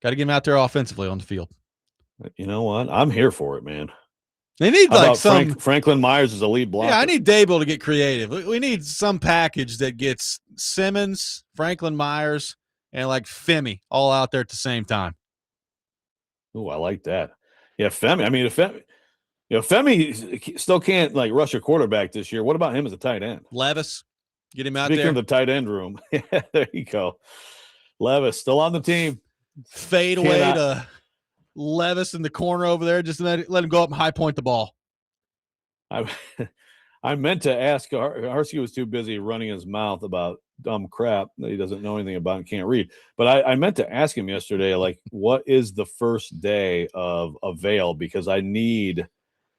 Got to get him out there offensively on the field. You know what? I'm here for it, man. They need How like about some Franklin Myers as a lead blocker. Yeah, I need Dable to get creative. We need some package that gets Simmons, Franklin Myers, and like Femi all out there at the same time. Oh, I like that. Yeah, Femi. I mean, if Femi still can't like rush a quarterback this year. What about him as a tight end? Levis, get him out Speaking there. of the tight end room, yeah, there you go. Levis still on the team. Fade away to Levis in the corner over there. Just let him go up and high point the ball. I meant to ask. Harsky was too busy running his mouth about dumb crap that he doesn't know anything about and can't read. But I meant to ask him yesterday, like, what is the first day of avail? Because I need.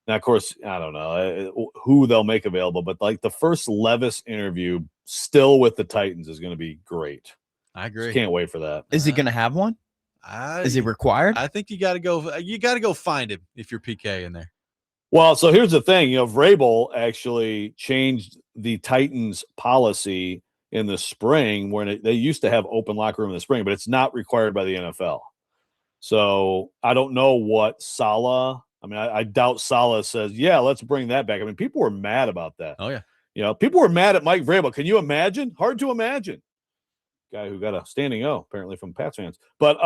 Now, of course, I don't know who they'll make available, but like the first Levis interview still with the Titans is going to be great. I agree. Just can't wait for that. Is he going to have one? Is he required? I think you got to go. You got to go find him if you're PK in there. Well, so here's the thing. Vrabel actually changed the Titans policy in the spring when they used to have open locker room in the spring, but it's not required by the NFL. So I don't know what Saleh. I mean, I doubt Saleh says, yeah, let's bring that back. I mean, people were mad about that. Oh, yeah. People were mad at Mike Vrabel. Can you imagine? Hard to imagine. Guy who got a standing O, apparently, from Pats fans. But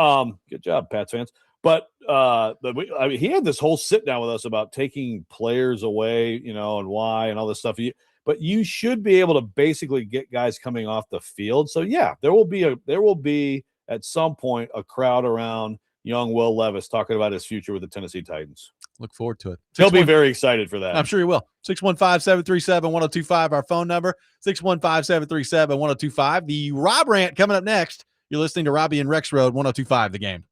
good job, Pats fans. But he had this whole sit down with us about taking players away, and why and all this stuff. But you should be able to basically get guys coming off the field. So, yeah, there will be at some point a crowd around young Will Levis talking about his future with the Tennessee Titans. Look forward to it. He'll be very excited for that. I'm sure he will. 615-737-1025, our phone number. 615-737-1025. The Rob Rant coming up next. You're listening to Robby and Rexrode, 1025 The Game.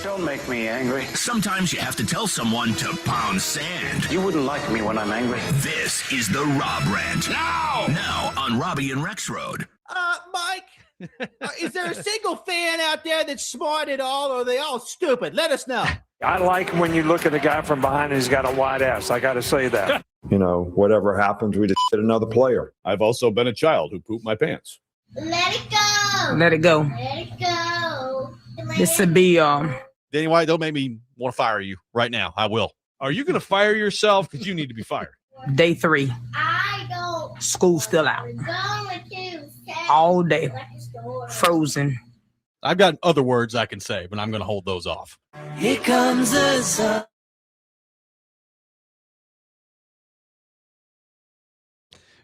Don't make me angry. Sometimes you have to tell someone to pound sand. You wouldn't like me when I'm angry. This is the Rob Rant. Now on Robby and Rexrode. Mike, is there a single fan out there that's smart at all, or are they all stupid? Let us know. I like when you look at a guy from behind and he's got a wide ass. I got to say that. You know, whatever happens, we just hit another player. I've also been a child who pooped my pants. Let it go. Let it go. Let it go. This would be Danny White, don't make me want to fire you right now. I will. Are you going to fire yourself? Because you need to be fired. day 3. I don't. School still out. We're going to All day. Frozen. I've got other words I can say, but I'm going to hold those off. Here comes the sun.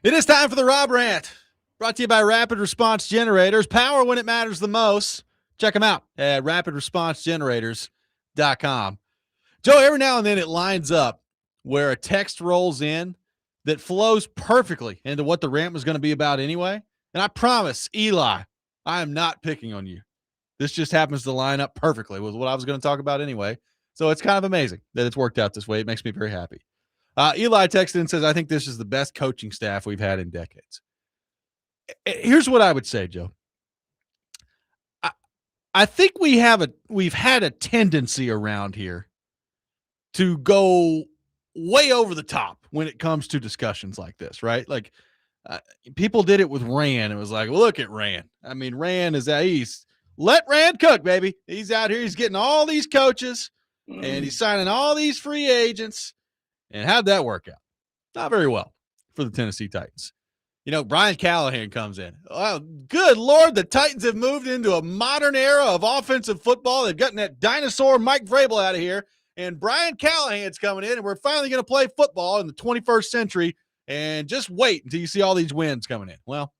It is time for the Rob Rant. Brought to you by Rapid Response Generators. Power when it matters the most. Check them out at rapidresponsegenerators.com. Joe, every now and then it lines up where a text rolls in that flows perfectly into what the rant was going to be about anyway. And I promise, Eli, I am not picking on you. This just happens to line up perfectly with what I was going to talk about anyway. So it's kind of amazing that it's worked out this way. It makes me very happy. Eli texted and says, I think this is the best coaching staff we've had in decades. Here's what I would say, Joe. I think we've had a tendency around here to go way over the top when it comes to discussions like this, right? Like people did it with Rand. It was like, well, look at Rand. I mean, Rand is at East. Let Rand cook, baby. He's out here. He's getting all these coaches and he's signing all these free agents. And how'd that work out? Not very well for the Tennessee Titans. You know, Brian Callahan comes in. Oh, good Lord, the Titans have moved into a modern era of offensive football. They've gotten that dinosaur Mike Vrabel out of here, and Brian Callahan's coming in, and we're finally going to play football in the 21st century, and just wait until you see all these wins coming in. Well,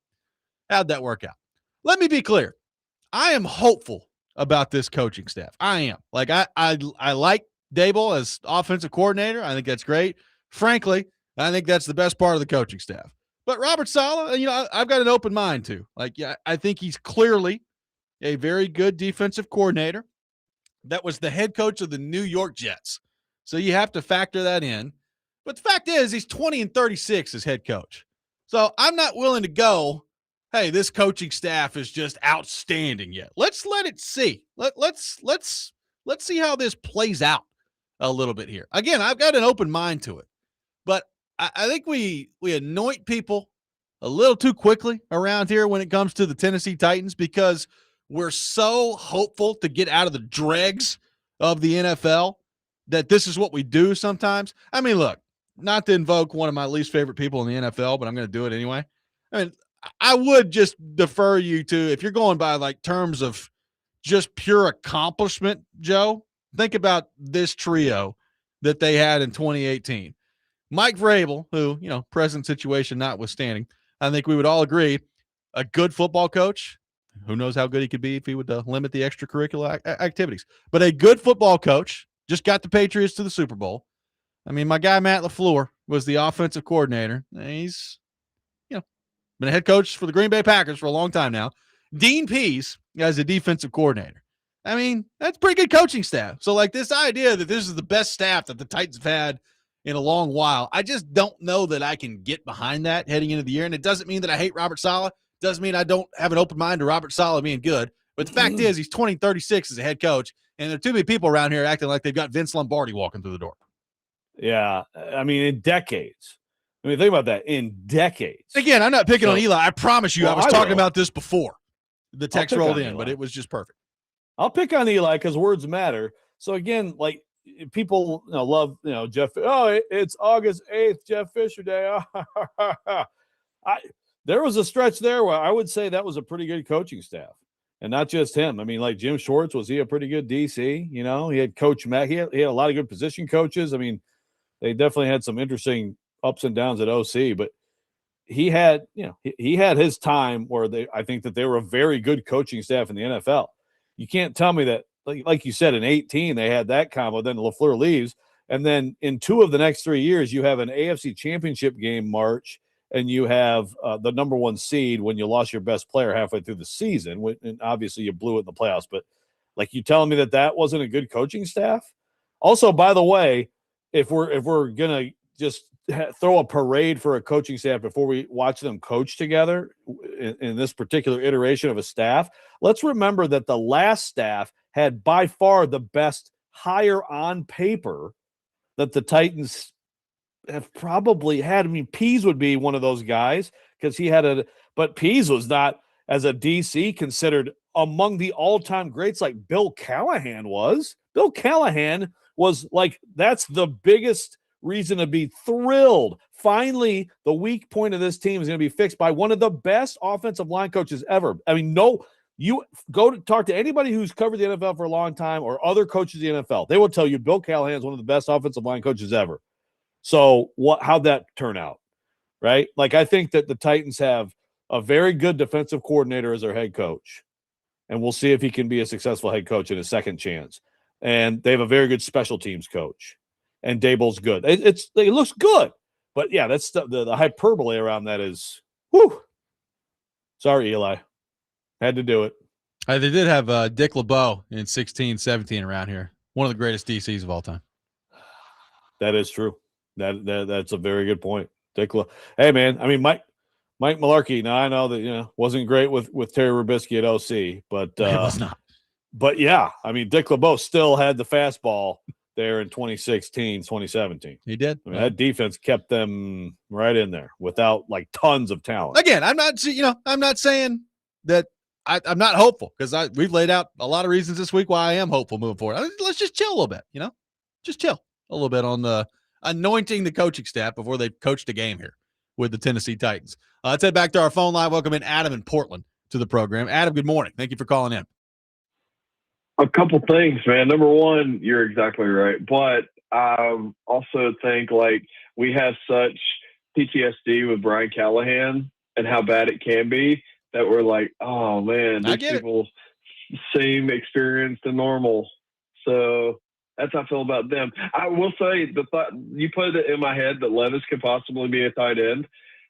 how'd that work out? Let me be clear. I am hopeful about this coaching staff. I am. Like, I like Dable as offensive coordinator. I think that's great. Frankly, I think that's the best part of the coaching staff. But Robert Saleh, you know, I've got an open mind too. Like, yeah, I think he's clearly a very good defensive coordinator. That was the head coach of the New York Jets. So you have to factor that in. But the fact is, he's 20-36 as head coach. So I'm not willing to go, hey, this coaching staff is just outstanding yet. Let's let it see. Let's see how this plays out a little bit here. Again, I've got an open mind to it. But I think we anoint people a little too quickly around here when it comes to the Tennessee Titans because we're so hopeful to get out of the dregs of the NFL that this is what we do sometimes. I mean, look, not to invoke one of my least favorite people in the NFL, but I'm going to do it anyway. I mean, I would just defer you to, if you're going by like terms of just pure accomplishment, Joe, think about this trio that they had in 2018. Mike Vrabel, who, you know, present situation notwithstanding, I think we would all agree, a good football coach. Who knows how good he could be if he would limit the extracurricular activities. But a good football coach, just got the Patriots to the Super Bowl. I mean, my guy Matt LaFleur was the offensive coordinator. He's, you know, been a head coach for the Green Bay Packers for a long time now. Dean Pease as a defensive coordinator. I mean, that's pretty good coaching staff. So, like, this idea that this is the best staff that the Titans have had in a long while, I just don't know that I can get behind that heading into the year. And it doesn't mean that I hate Robert Saleh. It doesn't mean I don't have an open mind to Robert Saleh being good. But the fact is, he's 20-36 as a head coach, and there are too many people around here acting like they've got Vince Lombardi walking through the door. Yeah, I mean, in decades. I mean, think about that. In decades. Again, I'm not picking on Eli. I promise you, I was talking about this before the text rolled in, Eli. but it was just perfect. I'll pick on Eli because words matter. So, again, like, people love Jeff. Oh, it's August 8th, Jeff Fisher Day. There was a stretch there where I would say that was a pretty good coaching staff, and not just him. I mean, like Jim Schwartz, was he a pretty good DC? You know, he had Coach Mack. He had a lot of good position coaches. I mean, they definitely had some interesting ups and downs at OC, but he had he had his time where I think that they were a very good coaching staff in the NFL. You can't tell me that. Like you said, in 18, they had that combo. Then LaFleur leaves. And then in 2 of the next 3 years, you have an AFC championship game March, and you have the number 1 seed when you lost your best player halfway through the season. And obviously, you blew it in the playoffs. But Like, you telling me that wasn't a good coaching staff? Also, by the way, if we're gonna just throw a parade for a coaching staff before we watch them coach together in this particular iteration of a staff, let's remember that the last staff had by far the best hire on paper that the Titans have probably had. I mean, Pease would be one of those guys because he had but Pease was not, as a DC, considered among the all-time greats like Bill Callahan was. Bill Callahan was like, that's the biggest reason to be thrilled. Finally, the weak point of this team is going to be fixed by one of the best offensive line coaches ever. I mean, you go to talk to anybody who's covered the NFL for a long time or other coaches in the NFL. They will tell you Bill Callahan is one of the best offensive line coaches ever. So how'd that turn out, right? Like, I think that the Titans have a very good defensive coordinator as their head coach, and we'll see if he can be a successful head coach in his second chance. And they have a very good special teams coach, and Daboll's good. It looks good, but yeah, that's the hyperbole around that is, whew. Sorry, Eli. Had to do it. They did have Dick LeBeau in 16-17 around here. One of the greatest DCs of all time. That is true. That's a very good point. Hey, man, I mean, Mike Mularkey, now I know that, wasn't great with Terry Rubisky at OC, but it was not. But yeah, I mean, Dick LeBeau still had the fastball there in 2016, 2017. He did. I mean, that defense kept them right in there without like tons of talent. Again, I'm not saying that I'm not hopeful, because we've laid out a lot of reasons this week why I am hopeful moving forward. Let's just chill a little bit, just chill a little bit on the anointing the coaching staff before they coached a game here with the Tennessee Titans. Let's head back to our phone line. Welcome in Adam in Portland to the program. Adam, good morning. Thank you for calling in. A couple things, man. Number one, you're exactly right. But I also think, like, we have such PTSD with Brian Callahan and how bad it can be that we're like, oh, man, these people seem experienced and normal. So that's how I feel about them. I will say, the thought you put it in my head that Levis could possibly be a tight end.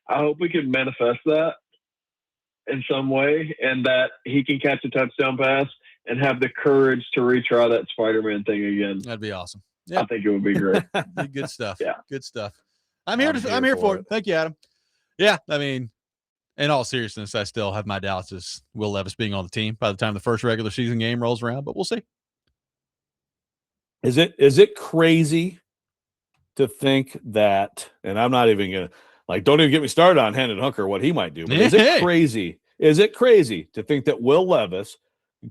I hope we can manifest that in some way, and that he can catch a touchdown pass and have the courage to retry that Spider-Man thing again. That'd be awesome. Yeah. I think it would be great. Good stuff. Yeah. Good stuff. I'm here for it. Thank you, Adam. Yeah. I mean, in all seriousness, I still have my doubts as Will Levis being on the team by the time the first regular season game rolls around, but we'll see. Is it crazy to think that, and I'm not even going to, don't even get me started on Hendon Hooker, what he might do, but is it crazy to think that Will Levis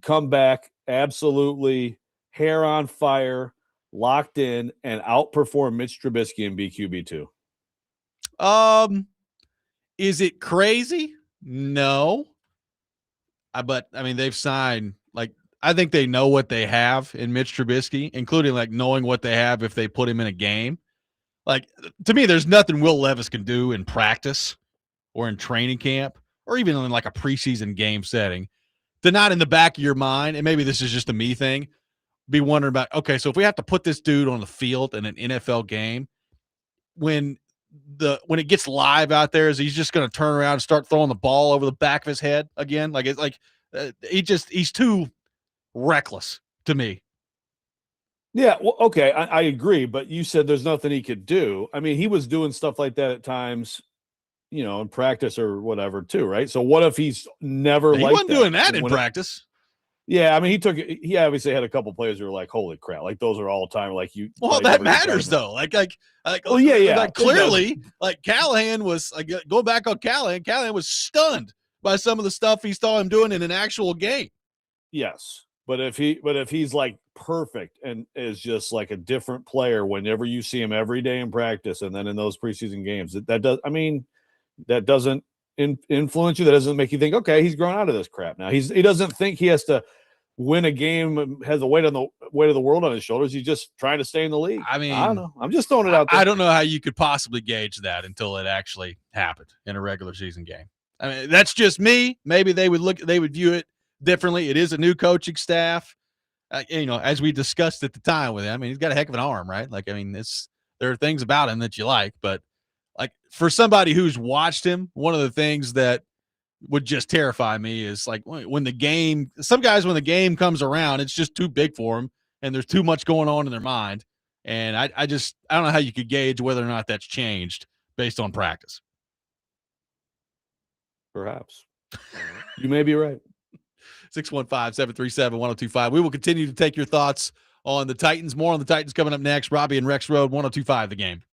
come back absolutely hair on fire, locked in, and outperform Mitch Trubisky in BQB2? Is it crazy? No. But I mean, they've signed, I think they know what they have in Mitch Trubisky, including knowing what they have if they put him in a game. To me, there's nothing Will Levis can do in practice or in training camp or even in a preseason game setting to not in the back of your mind, and maybe this is just a me thing, be wondering about, okay, so if we have to put this dude on the field in an NFL game, when it gets live out there, is he's just going to turn around and start throwing the ball over the back of his head again? He's too reckless to me. Yeah, well, okay, I agree, but you said there's nothing he could do. I mean, he was doing stuff like that at times, in practice or whatever too, right? So what if he's never he wasn't doing that in practice? Yeah, I mean, he obviously had a couple players who were like, holy crap, those are all time Well, that matters though. Oh yeah. Clearly, Callahan was go back on Callahan. Callahan was stunned by some of the stuff he saw him doing in an actual game. Yes. But if he's perfect and is just a different player whenever you see him every day in practice and then in those preseason games, that doesn't influence you. That doesn't make you think, okay, he's grown out of this crap now. He doesn't think he has to win a game, has the weight of the world on his shoulders. He's just trying to stay in the league. I mean, I don't know. I'm just throwing it out there. I don't know how you could possibly gauge that until it actually happened in a regular season game. I mean, that's just me. Maybe they would view it differently. It is a new coaching staff. As we discussed at the time with him, I mean, he's got a heck of an arm, right? There are things about him that you like, but for somebody who's watched him, one of the things that would just terrify me is like when the game, some guys, when the game comes around, it's just too big for them and there's too much going on in their mind. And I don't know how you could gauge whether or not that's changed based on practice. Perhaps. You may be right. 615-737-1025. We will continue to take your thoughts on the Titans. More on the Titans coming up next. Robby and Rexrode, 1025 The Game.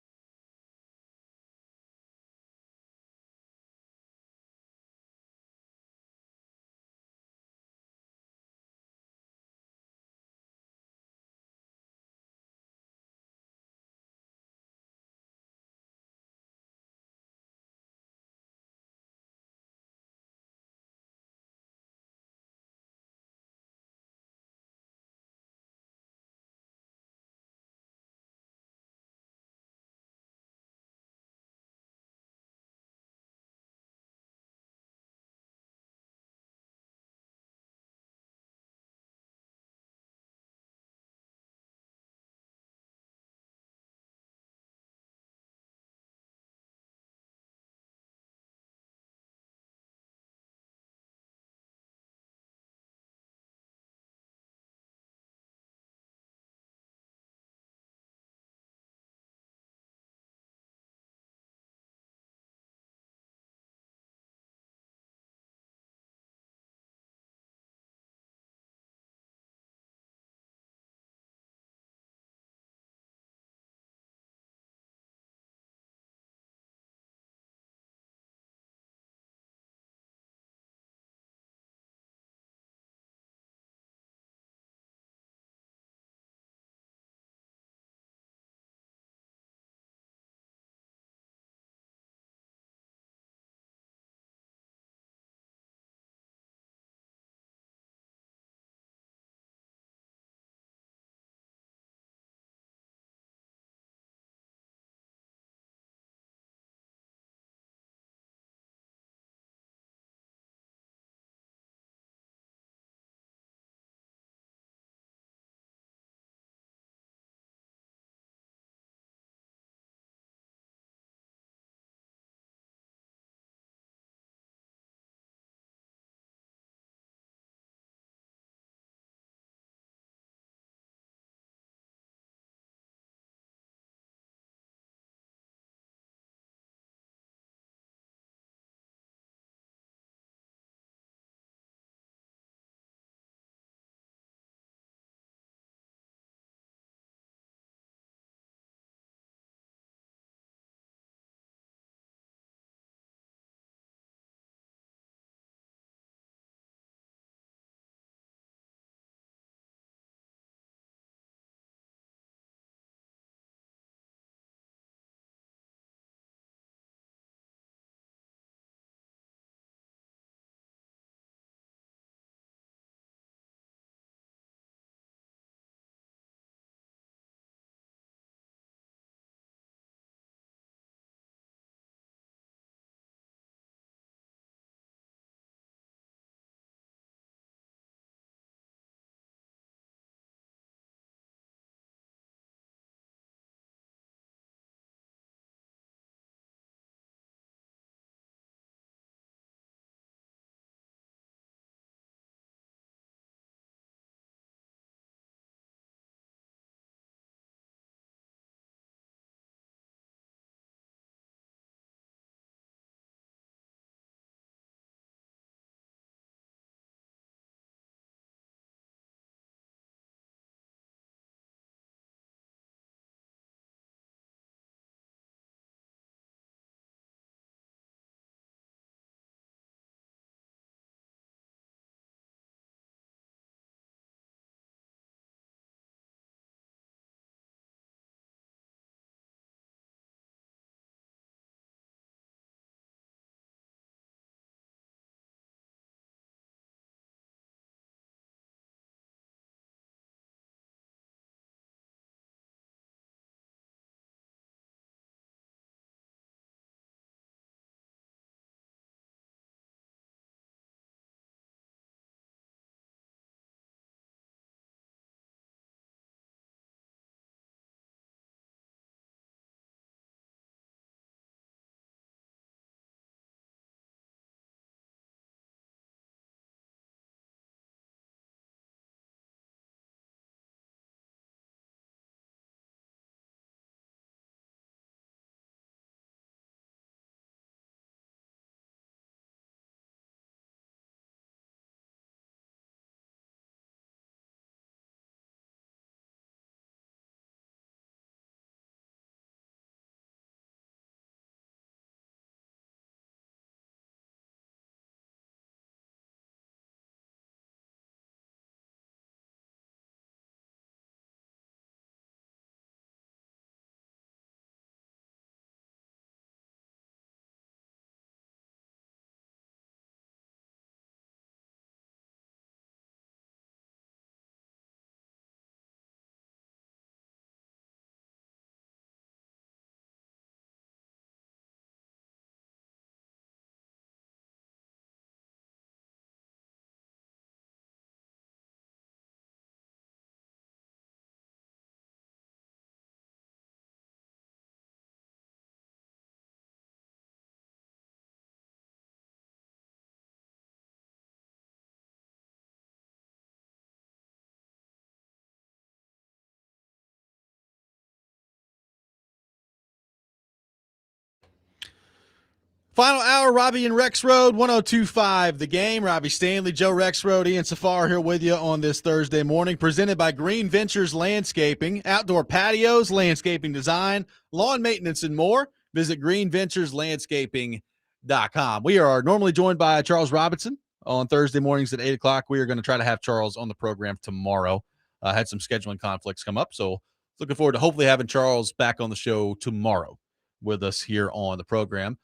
Final hour, Robby and Rexrode, 102.5 The Game. Robbie Stanley, Joe Rexrode, Ian Safar here with you on this Thursday morning. Presented by Green Ventures Landscaping, outdoor patios, landscaping design, lawn maintenance, and more. Visit greenventureslandscaping.com. We are normally joined by Charles Robinson on Thursday mornings at 8 o'clock. We are going to try to have Charles on the program tomorrow. Had some scheduling conflicts come up, so looking forward to hopefully having Charles back on the show tomorrow with us here on the program.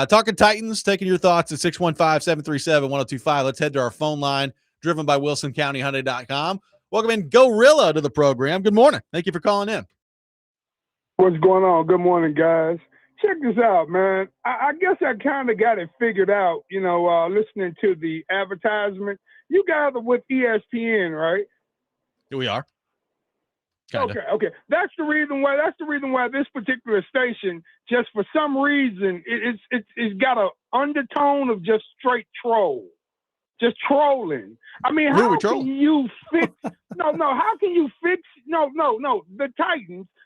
Talking Titans, taking your thoughts at 615-737-1025. Let's head to our phone line, driven by WilsonCountyHyundai.com. Welcome in Gorilla to the program. Good morning. Thank you for calling in. What's going on? Good morning, guys. Check this out, man. I guess I kind of got it figured out, listening to the advertisement. You guys are with ESPN, right? Here we are. Kinda. Okay. That's the reason why this particular station, just for some reason, it's got an undertone of just straight troll, just trolling. I mean, how can you fix? How can you fix?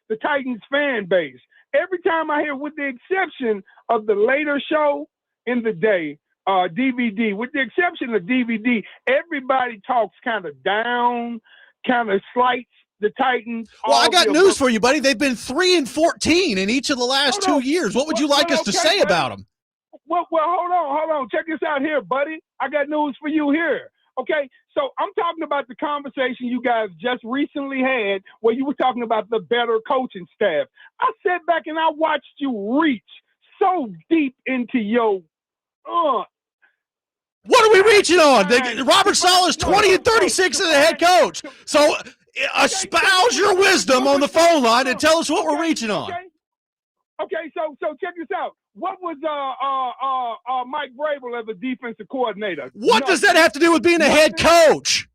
The Titans fan base. Every time I hear, with the exception of the later show in the day, DVD, with the exception of DVD, everybody talks kind of down, kind of slights the Titans. Well, I got news for you, buddy. They've been 3-14 in each of the last 2 years. What would you like us to say about them? Well, hold on. Check this out here, buddy. I got news for you here. Okay, so I'm talking about the conversation you guys just recently had where you were talking about the better coaching staff. I sat back and I watched you reach so deep into your What are we reaching on? Robert Saleh's 20-36 as a head coach. So espouse your wisdom on the phone line and tell us what we're reaching on. Okay, so check this out. What was Mike Vrabel as a defensive coordinator? What does that have to do with being a head coach?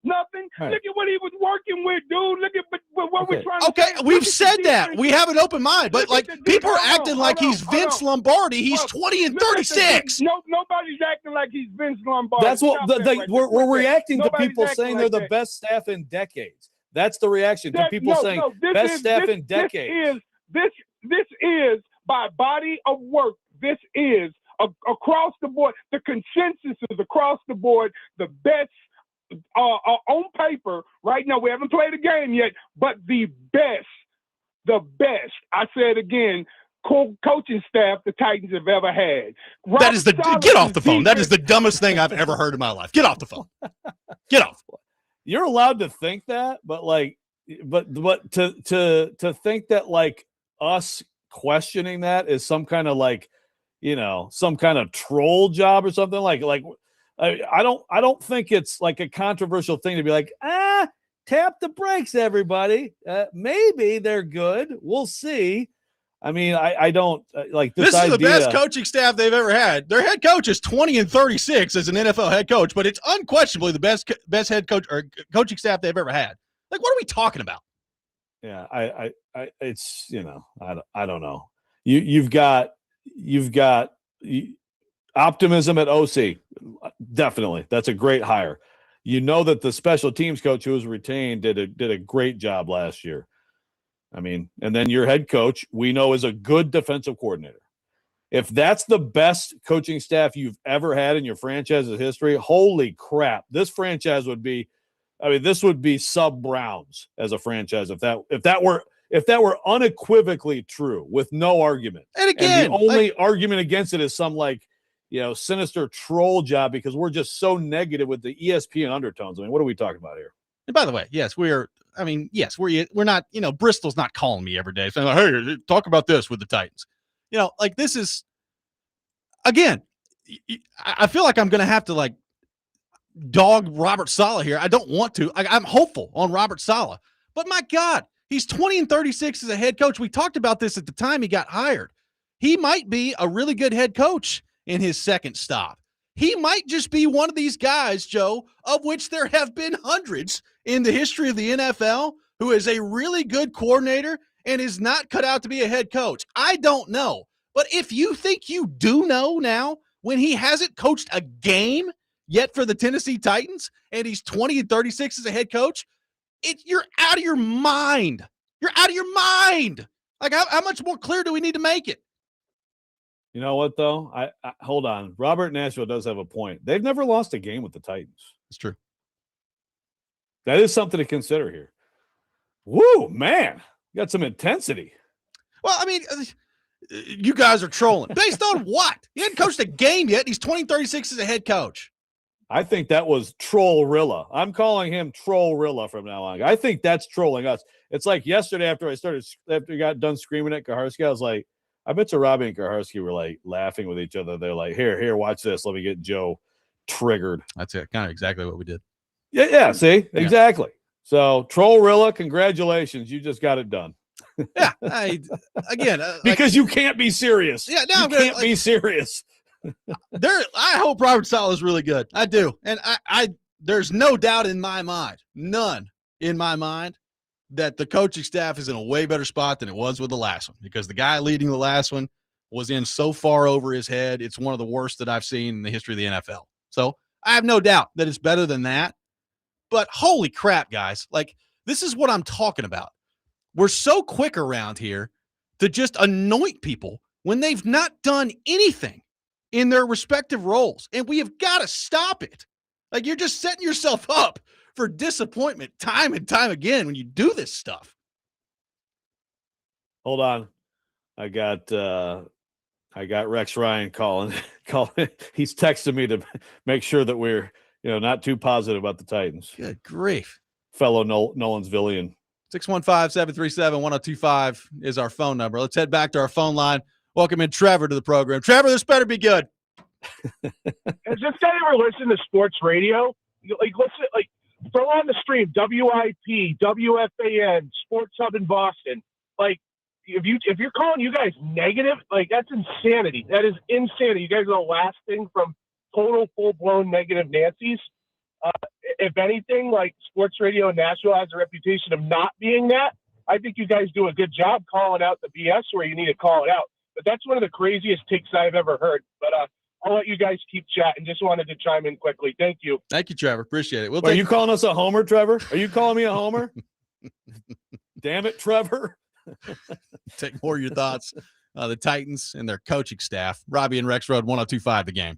Nothing. Right. Look at what he was working with, dude. Look at what we're trying to say. Okay, we've said that. We have an open mind, but people are acting like he's Vince Lombardi. He's 20-36. Nobody's acting like he's Vince Lombardi. That's what we're reacting to people saying they're the best staff in decades. That's the reaction to people saying best staff in decades. This is by body of work. This is across the board. The consensus is across the board the best. On paper, right now, we haven't played a game yet, but the best, I said again, coaching staff the Titans have ever had. That is get off the phone. That is the dumbest thing I've ever heard in my life. Get off the phone. Get off. You're allowed to think that, but to think that like us questioning that is some kind of some kind of troll job or something like. I don't think it's like a controversial thing to be like, tap the brakes, everybody. Maybe they're good. We'll see. I mean, I don't like this idea. This is the best coaching staff they've ever had. Their head coach is 20-36 as an NFL head coach, but it's unquestionably the best head coach or coaching staff they've ever had. Like, what are we talking about? Yeah, it's I don't know. You've got optimism at OC. Definitely. That's a great hire. You know that the special teams coach who was retained did a great job last year. I mean, and then your head coach, we know, is a good defensive coordinator. If that's the best coaching staff you've ever had in your franchise's history, holy crap. This franchise would be, this would be sub Browns as a franchise if that were unequivocally true with no argument. And again, the only argument against it is some sinister troll job because we're just so negative with the ESPN undertones. I mean, what are we talking about here? And by the way, yes, we're not, Bristol's not calling me every day saying, hey, talk about this with the Titans. This is, again, I feel like I'm going to have to dog Robert Saleh here. I don't want to. I'm hopeful on Robert Saleh, but my God, he's 20-36 as a head coach. We talked about this at the time he got hired. He might be a really good head coach in his second stop. He might just be one of these guys, Joe, of which there have been hundreds in the history of the NFL, who is a really good coordinator and is not cut out to be a head coach. I don't know. But if you think you do know now, when he hasn't coached a game yet for the Tennessee Titans and he's 20-36 as a head coach, you're out of your mind. You're out of your mind. Like, how much more clear do we need to make it? You know what, though? I hold on. Robert Nashville does have a point. They've never lost a game with the Titans. It's true. That is something to consider here. Woo, man. You got some intensity. Well, I mean, you guys are trolling. Based on what? He hadn't coached a game yet. He's 2036 as a head coach. I think that was Trollrilla. I'm calling him Trollrilla from now on. I think that's trolling us. It's like yesterday after we got done screaming at Kaharski, I was like, I bet you Robby and Kaharski were like laughing with each other. They're like, here, watch this. Let me get Joe triggered. That's it. Kind of exactly what we did. Yeah. See, exactly. So Trollrilla, congratulations. You just got it done. Yeah. Because you can't be serious. Yeah. Now you can't be serious. I hope Robert Saleh is really good. I do. And I there's no doubt in my mind, none in my mind, that the coaching staff is in a way better spot than it was with the last one, because the guy leading the last one was in so far over his head. It's one of the worst that I've seen in the history of the NFL. So I have no doubt that it's better than that. But holy crap, guys. Like, this is what I'm talking about. We're so quick around here to just anoint people when they've not done anything in their respective roles. And we have got to stop it. Like, you're just setting yourself up for disappointment time and time again when you do this stuff. Hold on. I got Rex Ryan calling. He's texting me to make sure that we're, not too positive about the Titans. Good grief. Fellow Nolansvillian. 615-737-1025 is our phone number. Let's head back to our phone line. Welcome in Trevor to the program. Trevor, this better be good. Has this guy ever listened to sports radio? Listen, throw on the stream, WIP, WFAN, Sports Hub in Boston. If you're calling you guys negative, that's insanity. That is insanity. You guys are the last thing from total full-blown negative Nancy's. If anything, sports radio in Nashville has a reputation of not being that. I think you guys do a good job calling out the BS where you need to call it out. But that's one of the craziest takes I've ever heard. But I'll let you guys keep chatting. Just wanted to chime in quickly. Thank you. Thank you, Trevor. Appreciate it. Are you calling us a homer, Trevor? Are you calling me a homer? Damn it, Trevor. Take more of your thoughts. The Titans and their coaching staff. Robby and Rexrode, 1025 The Game.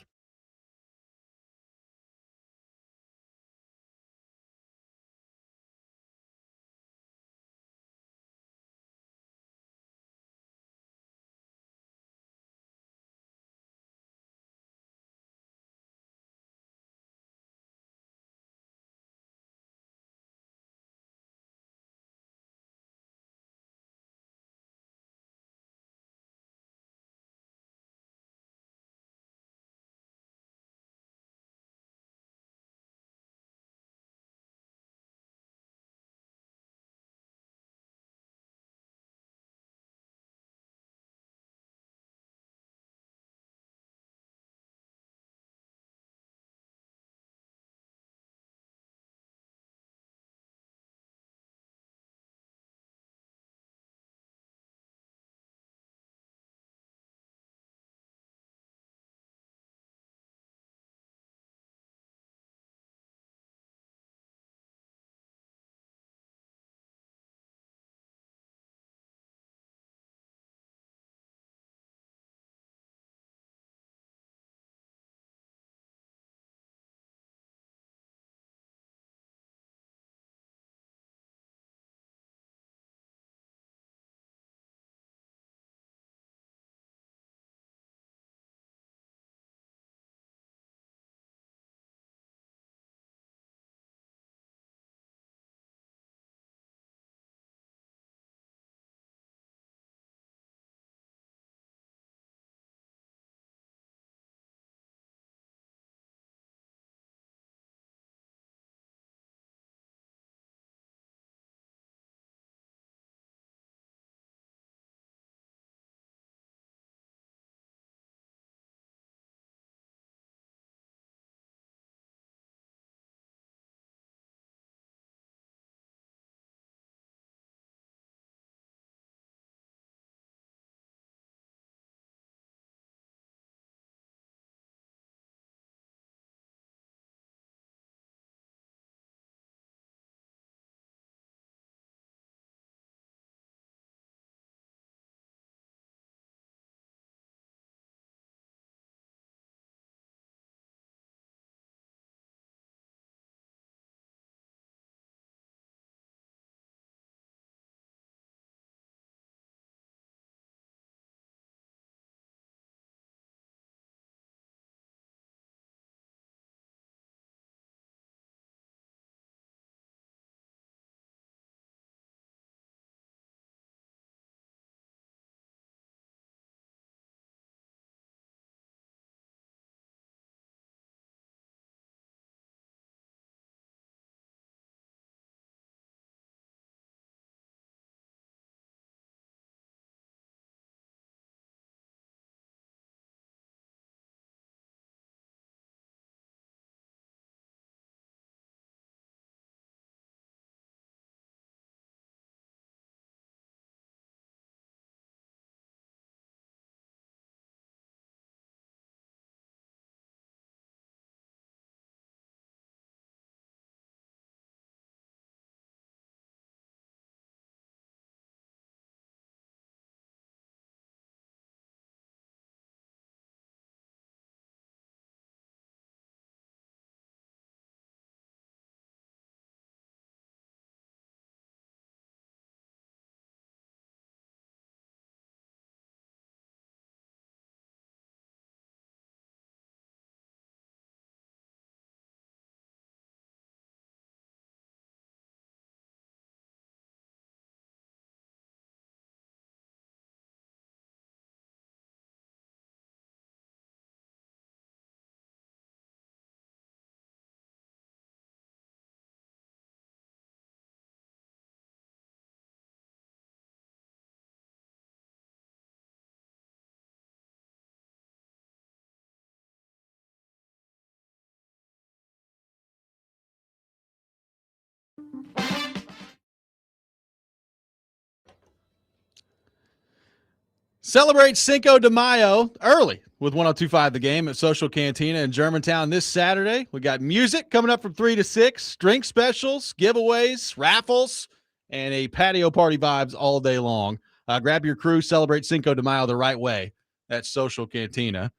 Celebrate Cinco de Mayo early with 102.5 The Game at Social Cantina in Germantown this Saturday. We got music coming up from 3 to 6, drink specials, giveaways, raffles, and a patio party vibes all day long. Grab your crew, celebrate Cinco de Mayo the right way at Social Cantina.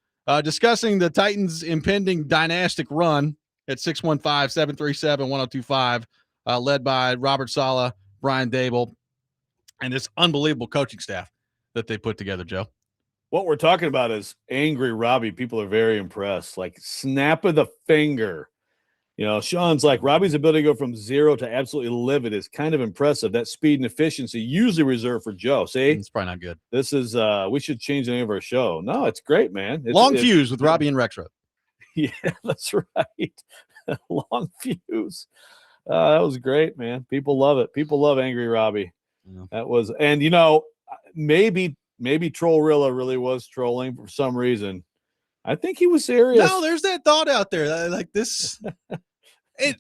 Discussing the Titans' impending dynastic run at 615-737-1025, led by Robert Saleh, Brian Dable, and this unbelievable coaching staff that they put together, Joe. What we're talking about is angry Robby. People are very impressed. Like, snap of the finger. You know, Sean's like, Robby's ability to go from 0 to absolutely livid is kind of impressive. That speed and efficiency usually reserved for Joe. See? It's probably not good. This is, we should change the name of our show. No, it's great, man. Long fuse with Robby and Rexrode. Yeah, that's right. Long fuse. That was great, man. People love it. People love angry Robby. Yeah. That was, and you know, maybe Trollrilla really was trolling for some reason. I think he was serious. No, there's that thought out there. Like this,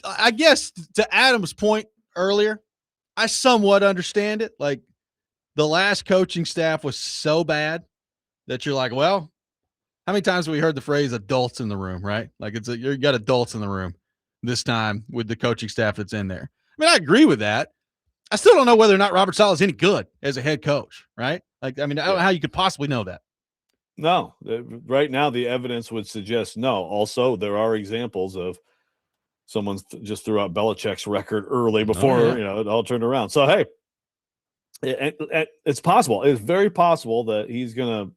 I guess to Adam's point earlier, I somewhat understand it. Like the last coaching staff was so bad that you're like, well, how many times have we heard the phrase adults in the room, right? Like you got adults in the room this time with the coaching staff that's in there. I mean, I agree with that. I still don't know whether or not Robert Saleh is any good as a head coach, right? Like, I mean, I don't know how you could possibly know that. No, right now the evidence would suggest no. Also, there are examples of someone just threw out Belichick's record early before you know it all turned around. So hey, it's possible. It's very possible that he's going to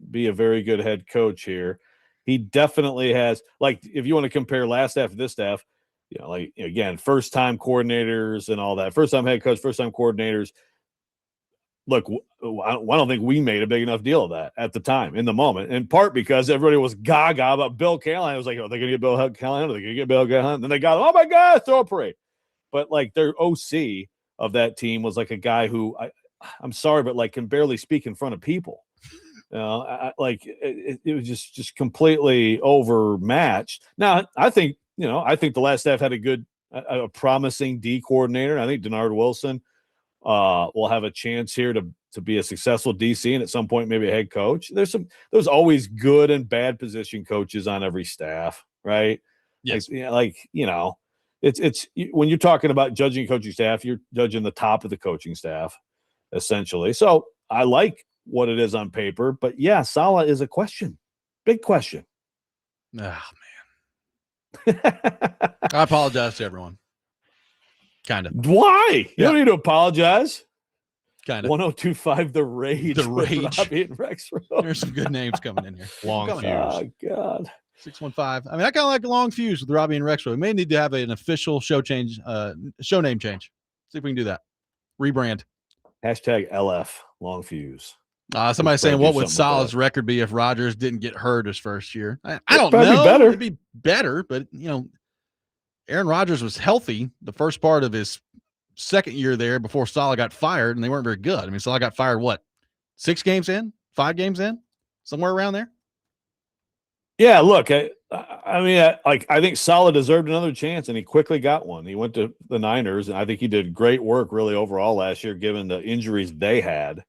be a very good head coach here. He definitely has. Like, if you want to compare last staff to this staff, you know, like again, first time coordinators and all that, first time head coach, first time coordinators. Look, I don't think we made a big enough deal of that at the time, in the moment, in part because everybody was gaga about Bill Callahan. It was like, are they going to get Bill Callahan? Are they going to get Bill Callahan? Then they got, oh my God, throw a parade. But like their OC of that team was like a guy who, I'm sorry, but like can barely speak in front of people. You know, it was just completely overmatched. Now, I think the last staff had a promising D coordinator. I think Denard Wilson will have a chance here to be a successful DC and at some point maybe a head coach. There's always good and bad position coaches on every staff, right? Yes. It's when you're talking about judging a coaching staff, you're judging the top of the coaching staff, essentially. So I like what it is on paper, but yeah, Saleh is a question, big question. Oh man, I apologize to everyone. Kind of. Why? You don't need to apologize. Kind of. 102.5 The Rage. The Rage. Robby and Rexrode. There's some good names coming in here. Long fuse. Oh, God. 615. I mean, I kind of like a long fuse with Robby and Rexrode. We may need to have an official show change, show name change. See if we can do that. Rebrand. Hashtag LF, long fuse. Somebody saying, what would Saleh's record be if Rodgers didn't get hurt his first year? I don't probably know. better. It'd be better, but, you know, Aaron Rodgers was healthy the first part of his second year there before Saleh got fired, and they weren't very good. I mean, Saleh got fired, what, 6 games in? 5 games in? Somewhere around there? Yeah, look, I think Saleh deserved another chance, and he quickly got one. He went to the Niners, and I think he did great work really overall last year, given the injuries they had.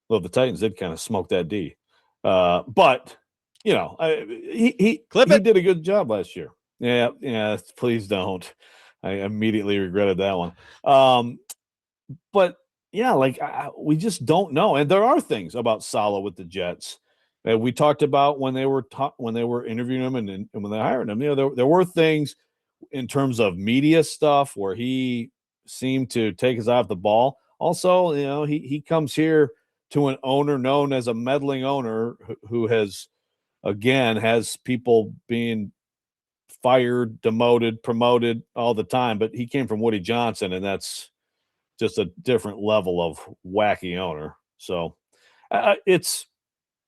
Well, the Titans did kind of smoke that D. But, you know, he did a good job last year. Yeah, please don't. I immediately regretted that one. But, yeah, like we just don't know. And there are things about Saleh with the Jets that we talked about when they were interviewing him and when they hired him. You know, there were things in terms of media stuff where he seemed to take his eye off the ball. Also, you know, he comes here to an owner known as a meddling owner who has people being fired, demoted, promoted all the time. But he came from Woody Johnson, and that's just a different level of wacky owner. So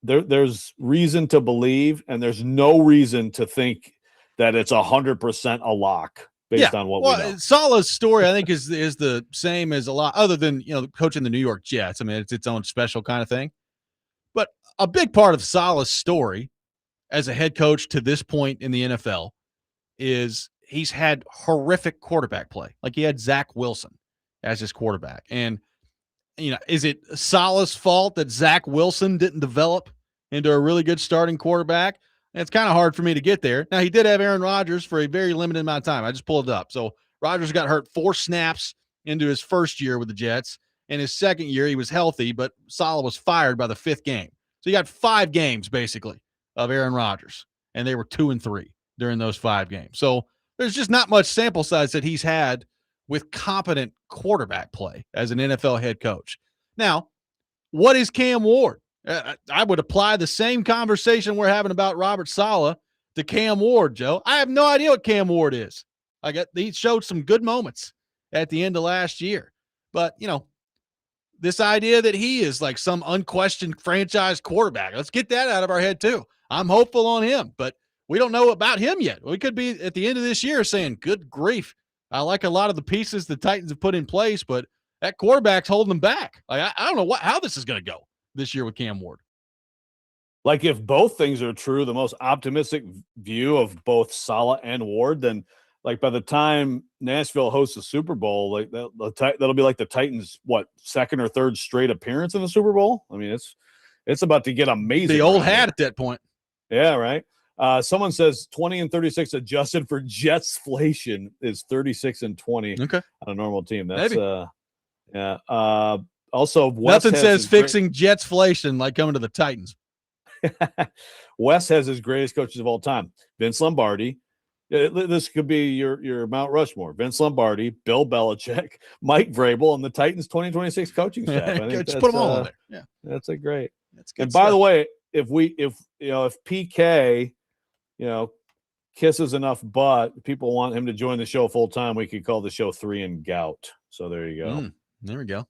there's reason to believe, and there's no reason to think that it's 100% a lock based on what we know. Saleh's story, I think, is the same as a lot, other than, you know, coaching the New York Jets. I mean, it's its own special kind of thing. But a big part of Saleh's story as a head coach to this point in the NFL is he's had horrific quarterback play. Like he had Zach Wilson as his quarterback. And is it Salah's fault that Zach Wilson didn't develop into a really good starting quarterback? And it's kind of hard for me to get there. Now, he did have Aaron Rodgers for a very limited amount of time. I just pulled it up. So Rodgers got hurt 4 snaps into his first year with the Jets. In his second year, he was healthy, but Salah was fired by the 5th game. So you got 5 games, basically, of Aaron Rodgers, and they were 2-3 during those 5 games. So there's just not much sample size that he's had with competent quarterback play as an NFL head coach. Now, what is Cam Ward? I would apply the same conversation we're having about Robert Saleh to Cam Ward, Joe. I have no idea what Cam Ward is. He showed some good moments at the end of last year. But, this idea that he is like some unquestioned franchise quarterback, let's get that out of our head too. I'm hopeful on him, but we don't know about him yet. We could be at the end of this year saying, good grief, I like a lot of the pieces the Titans have put in place, but that quarterback's holding them back. I don't know how this is going to go this year with Cam Ward. Like, if both things are true, the most optimistic view of both Saleh and Ward, then like by the time Nashville hosts the Super Bowl, like that'll be like the Titans' second or third straight appearance in the Super Bowl. I mean, it's about to get amazing. The old hat at that point. Yeah, right. Someone says 20-36 adjusted for Jetsflation is 36-20. Okay, on a normal team. That's maybe. Yeah. Also, Wes nothing says fixing Jetsflation like coming to the Titans. Wes has his greatest coaches of all time: Vince Lombardi. This could be your Mount Rushmore: Vince Lombardi, Bill Belichick, Mike Vrabel, and the Titans 2026 coaching staff. I think just put them all in there. Yeah, that's a great. That's good. And by the way, if PK, kisses enough butt, people want him to join the show full time, we could call the show 3 and Gout. So there you go. There we go.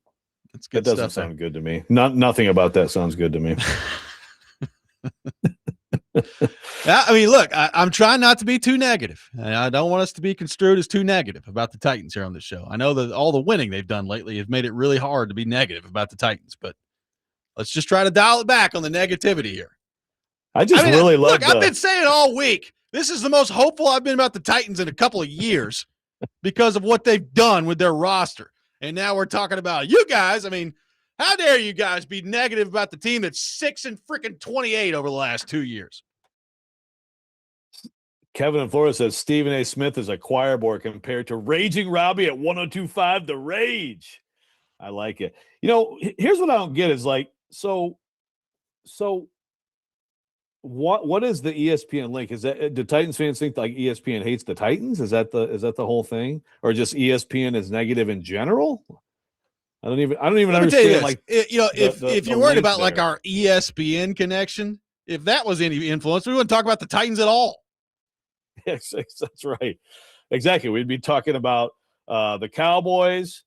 That's good. That doesn't sound good to me. Nothing about that sounds good to me. I mean, look, I'm trying not to be too negative. I don't want us to be construed as too negative about the Titans here on the show. I know that all the winning they've done lately has made it really hard to be negative about the Titans, but let's just try to dial it back on the negativity here. I've been saying all week, this is the most hopeful I've been about the Titans in a couple of years because of what they've done with their roster. And now we're talking about you guys. I mean, how dare you guys be negative about the team that's 6-28 over the last 2 years? Kevin in Florida says Stephen A. Smith is a choir boy compared to Raging Robby at 102.5 The Rage. I like it. Here's what I don't get is like, so what is the ESPN link? Is that, do Titans fans think like ESPN hates the Titans? Is that the whole thing, or just ESPN is negative in general? I don't even understand. Like, if you're worried about like our ESPN connection, if that was any influence, we wouldn't talk about the Titans at all. Yes, that's right. Exactly. We'd be talking about the Cowboys.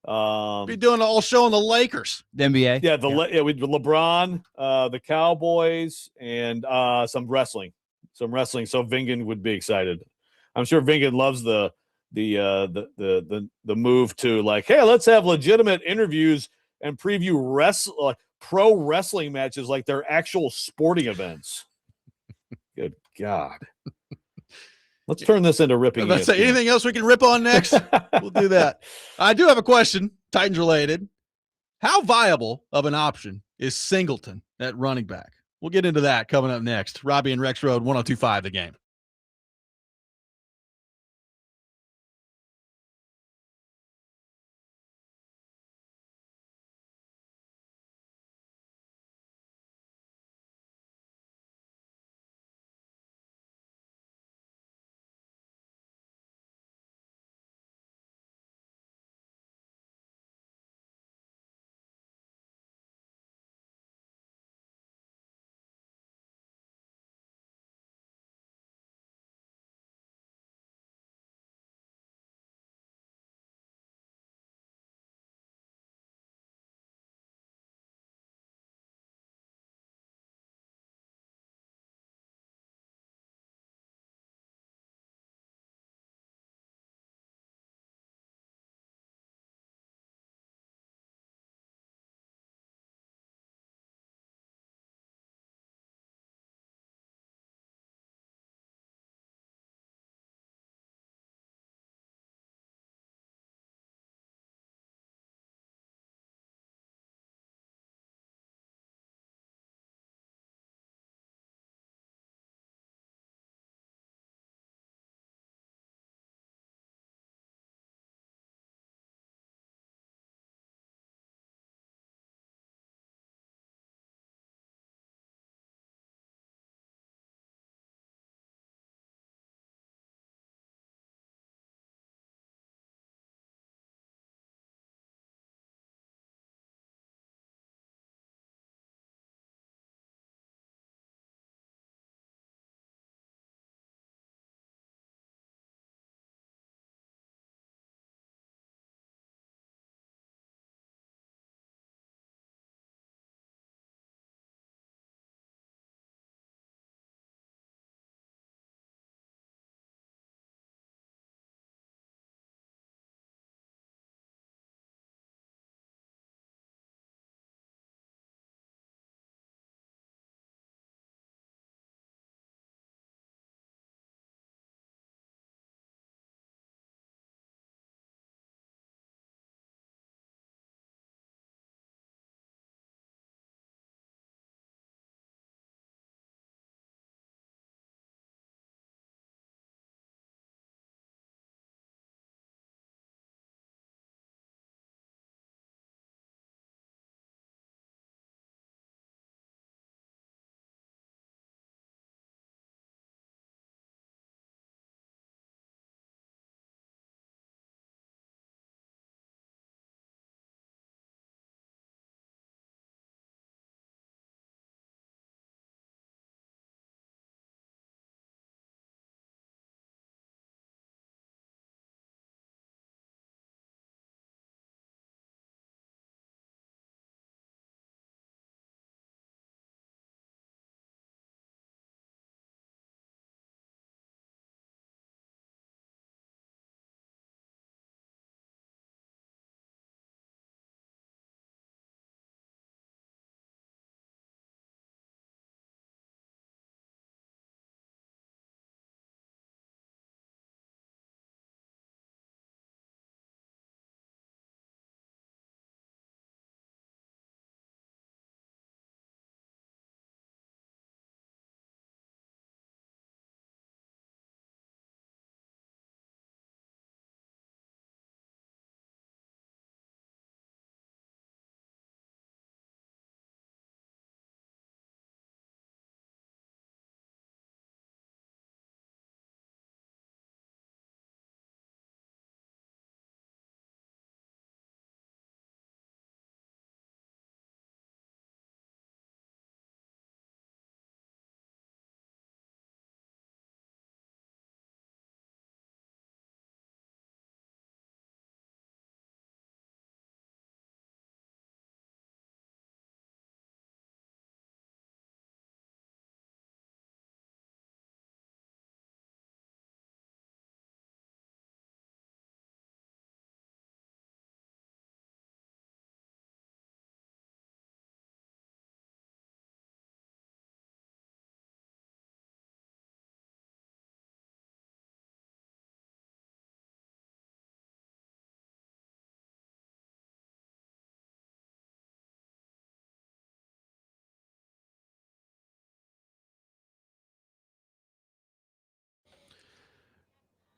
Be doing a whole show on the Lakers, the NBA. Yeah, with LeBron, the Cowboys, and some wrestling. So Vingan would be excited. I'm sure Vingan loves the move to like, hey, let's have legitimate interviews and preview pro wrestling matches like they're actual sporting events. Good God. Let's turn this into ripping. Let's say anything else we can rip on next. We'll do that. I do have a question, Titans related. How viable of an option is Singleton at running back? We'll get into that coming up next. Robby and Rexrode, 102.5 The Game.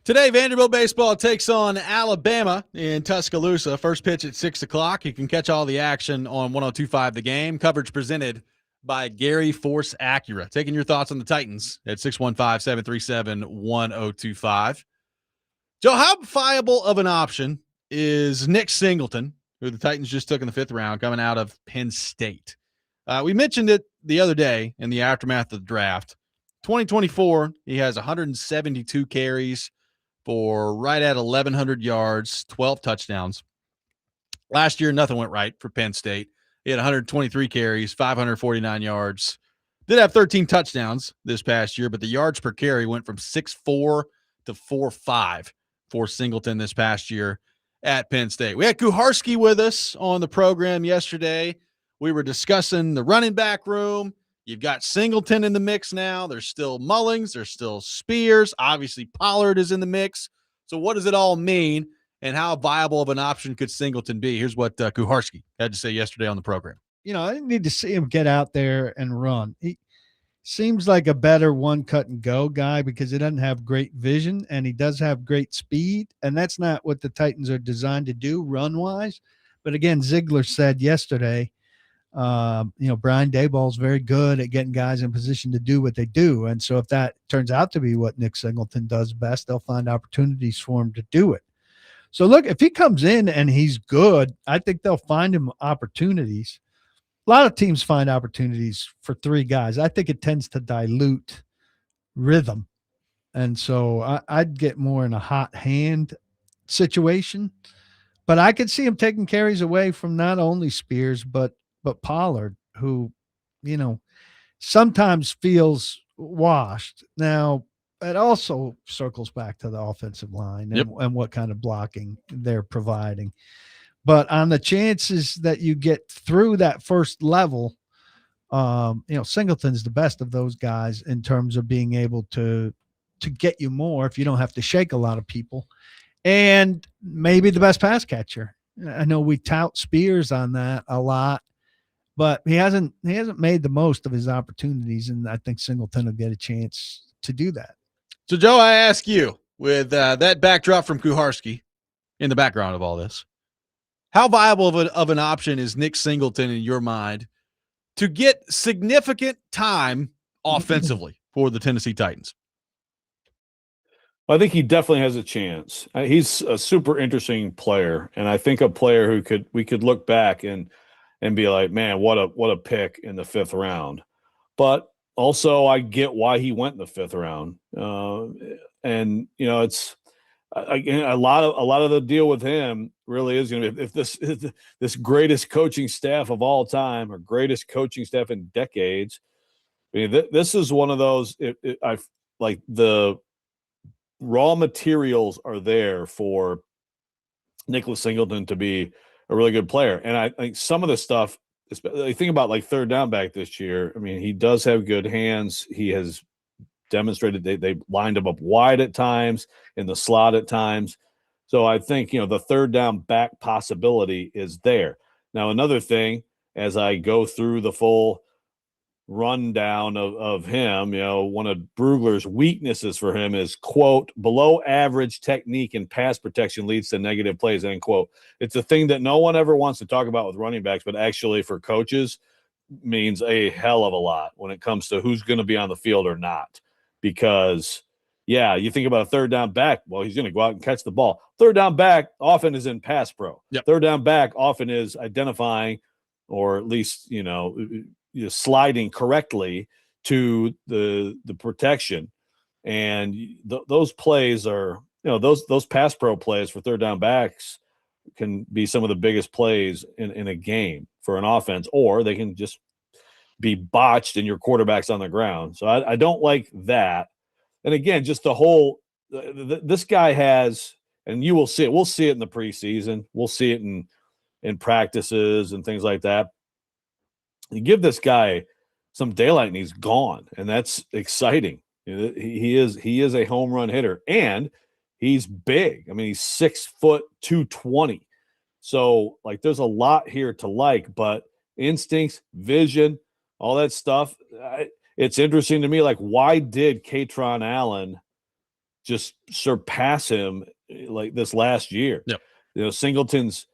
Today, Vanderbilt baseball takes on Alabama in Tuscaloosa. First pitch at 6 o'clock. You can catch all the action on 102.5 The Game. Coverage presented by Gary Force Acura. Taking your thoughts on the Titans at 615-737-1025. Joe, how viable of an option is Nick Singleton, who the Titans just took in the 5th round, coming out of Penn State? We mentioned it the other day in the aftermath of the draft. 2024, he has 172 carries for right at 1,100 yards, 12 touchdowns. Last year, nothing went right for Penn State. He had 123 carries, 549 yards. Did have 13 touchdowns this past year, but the yards per carry went from 6.4 to 4.5 for Singleton this past year at Penn State. We had Kuharski with us on the program yesterday. We were discussing the running back room. You've got Singleton in the mix now. There's still Mullings. There's still Spears. Obviously, Pollard is in the mix. So what does it all mean, and how viable of an option could Singleton be? Here's what Kuharski had to say yesterday on the program. I need to see him get out there and run. He seems like a better one cut and go guy because he doesn't have great vision, and he does have great speed, and that's not what the Titans are designed to do run-wise. But again, Ziegler said yesterday, Brian Daboll's very good at getting guys in position to do what they do. And so if that turns out to be what Nick Singleton does best, they'll find opportunities for him to do it. So look, if he comes in and he's good, I think they'll find him opportunities. A lot of teams find opportunities for 3 guys. I think it tends to dilute rhythm. And so I'd get more in a hot hand situation, but I could see him taking carries away from not only Spears, but Pollard, who, sometimes feels washed. Now, it also circles back to the offensive line and what kind of blocking they're providing. But on the chances that you get through that first level, Singleton's the best of those guys in terms of being able to get you more if you don't have to shake a lot of people, and maybe the best pass catcher. I know we tout Spears on that a lot, but he hasn't made the most of his opportunities, and I think Singleton will get a chance to do that. So, Joe, I ask you, with that backdrop from Kuharski in the background of all this, how viable of an option is Nick Singleton in your mind to get significant time offensively for the Tennessee Titans? I think he definitely has a chance. He's a super interesting player, and I think a player who we could look back and be like, man, what a pick in the 5th round. But also, I get why he went in the 5th round, and it's a lot of the deal with him really is going to be if this greatest coaching staff of all time or greatest coaching staff in decades. I mean, this is one of those. I like the raw materials are there for Nicholas Singleton to be a really good player. And I think some of the stuff, I think about like third down back this year. I mean, he does have good hands. He has demonstrated they lined him up wide at times, in the slot at times. So I think, the third down back possibility is there. Now, another thing, as I go through the full rundown of him, one of Brugler's weaknesses for him is, quote, below average technique and pass protection leads to negative plays, end quote. It's a thing that no one ever wants to talk about with running backs, but actually for coaches means a hell of a lot when it comes to who's going to be on the field or not. Because, you think about a third down back, well, he's going to go out and catch the ball. Third down back often is in pass pro. Yep. Third down back often is identifying, or at least, sliding correctly to the protection. And those plays are, those pass pro plays for third down backs can be some of the biggest plays in a game for an offense, or they can just be botched and your quarterback's on the ground. So I don't like that. And again, just the whole, this guy has, and you will see it. We'll see it in the preseason. We'll see it in practices and things like that. You give this guy some daylight and he's gone, and that's exciting. He is a home run hitter, and he's big. I mean, he's 6 foot 220. So like, there's a lot here to like, but instincts, vision, all that stuff. It's interesting to me. Like, why did Katron Allen just surpass him like this last year. Yep. Singleton's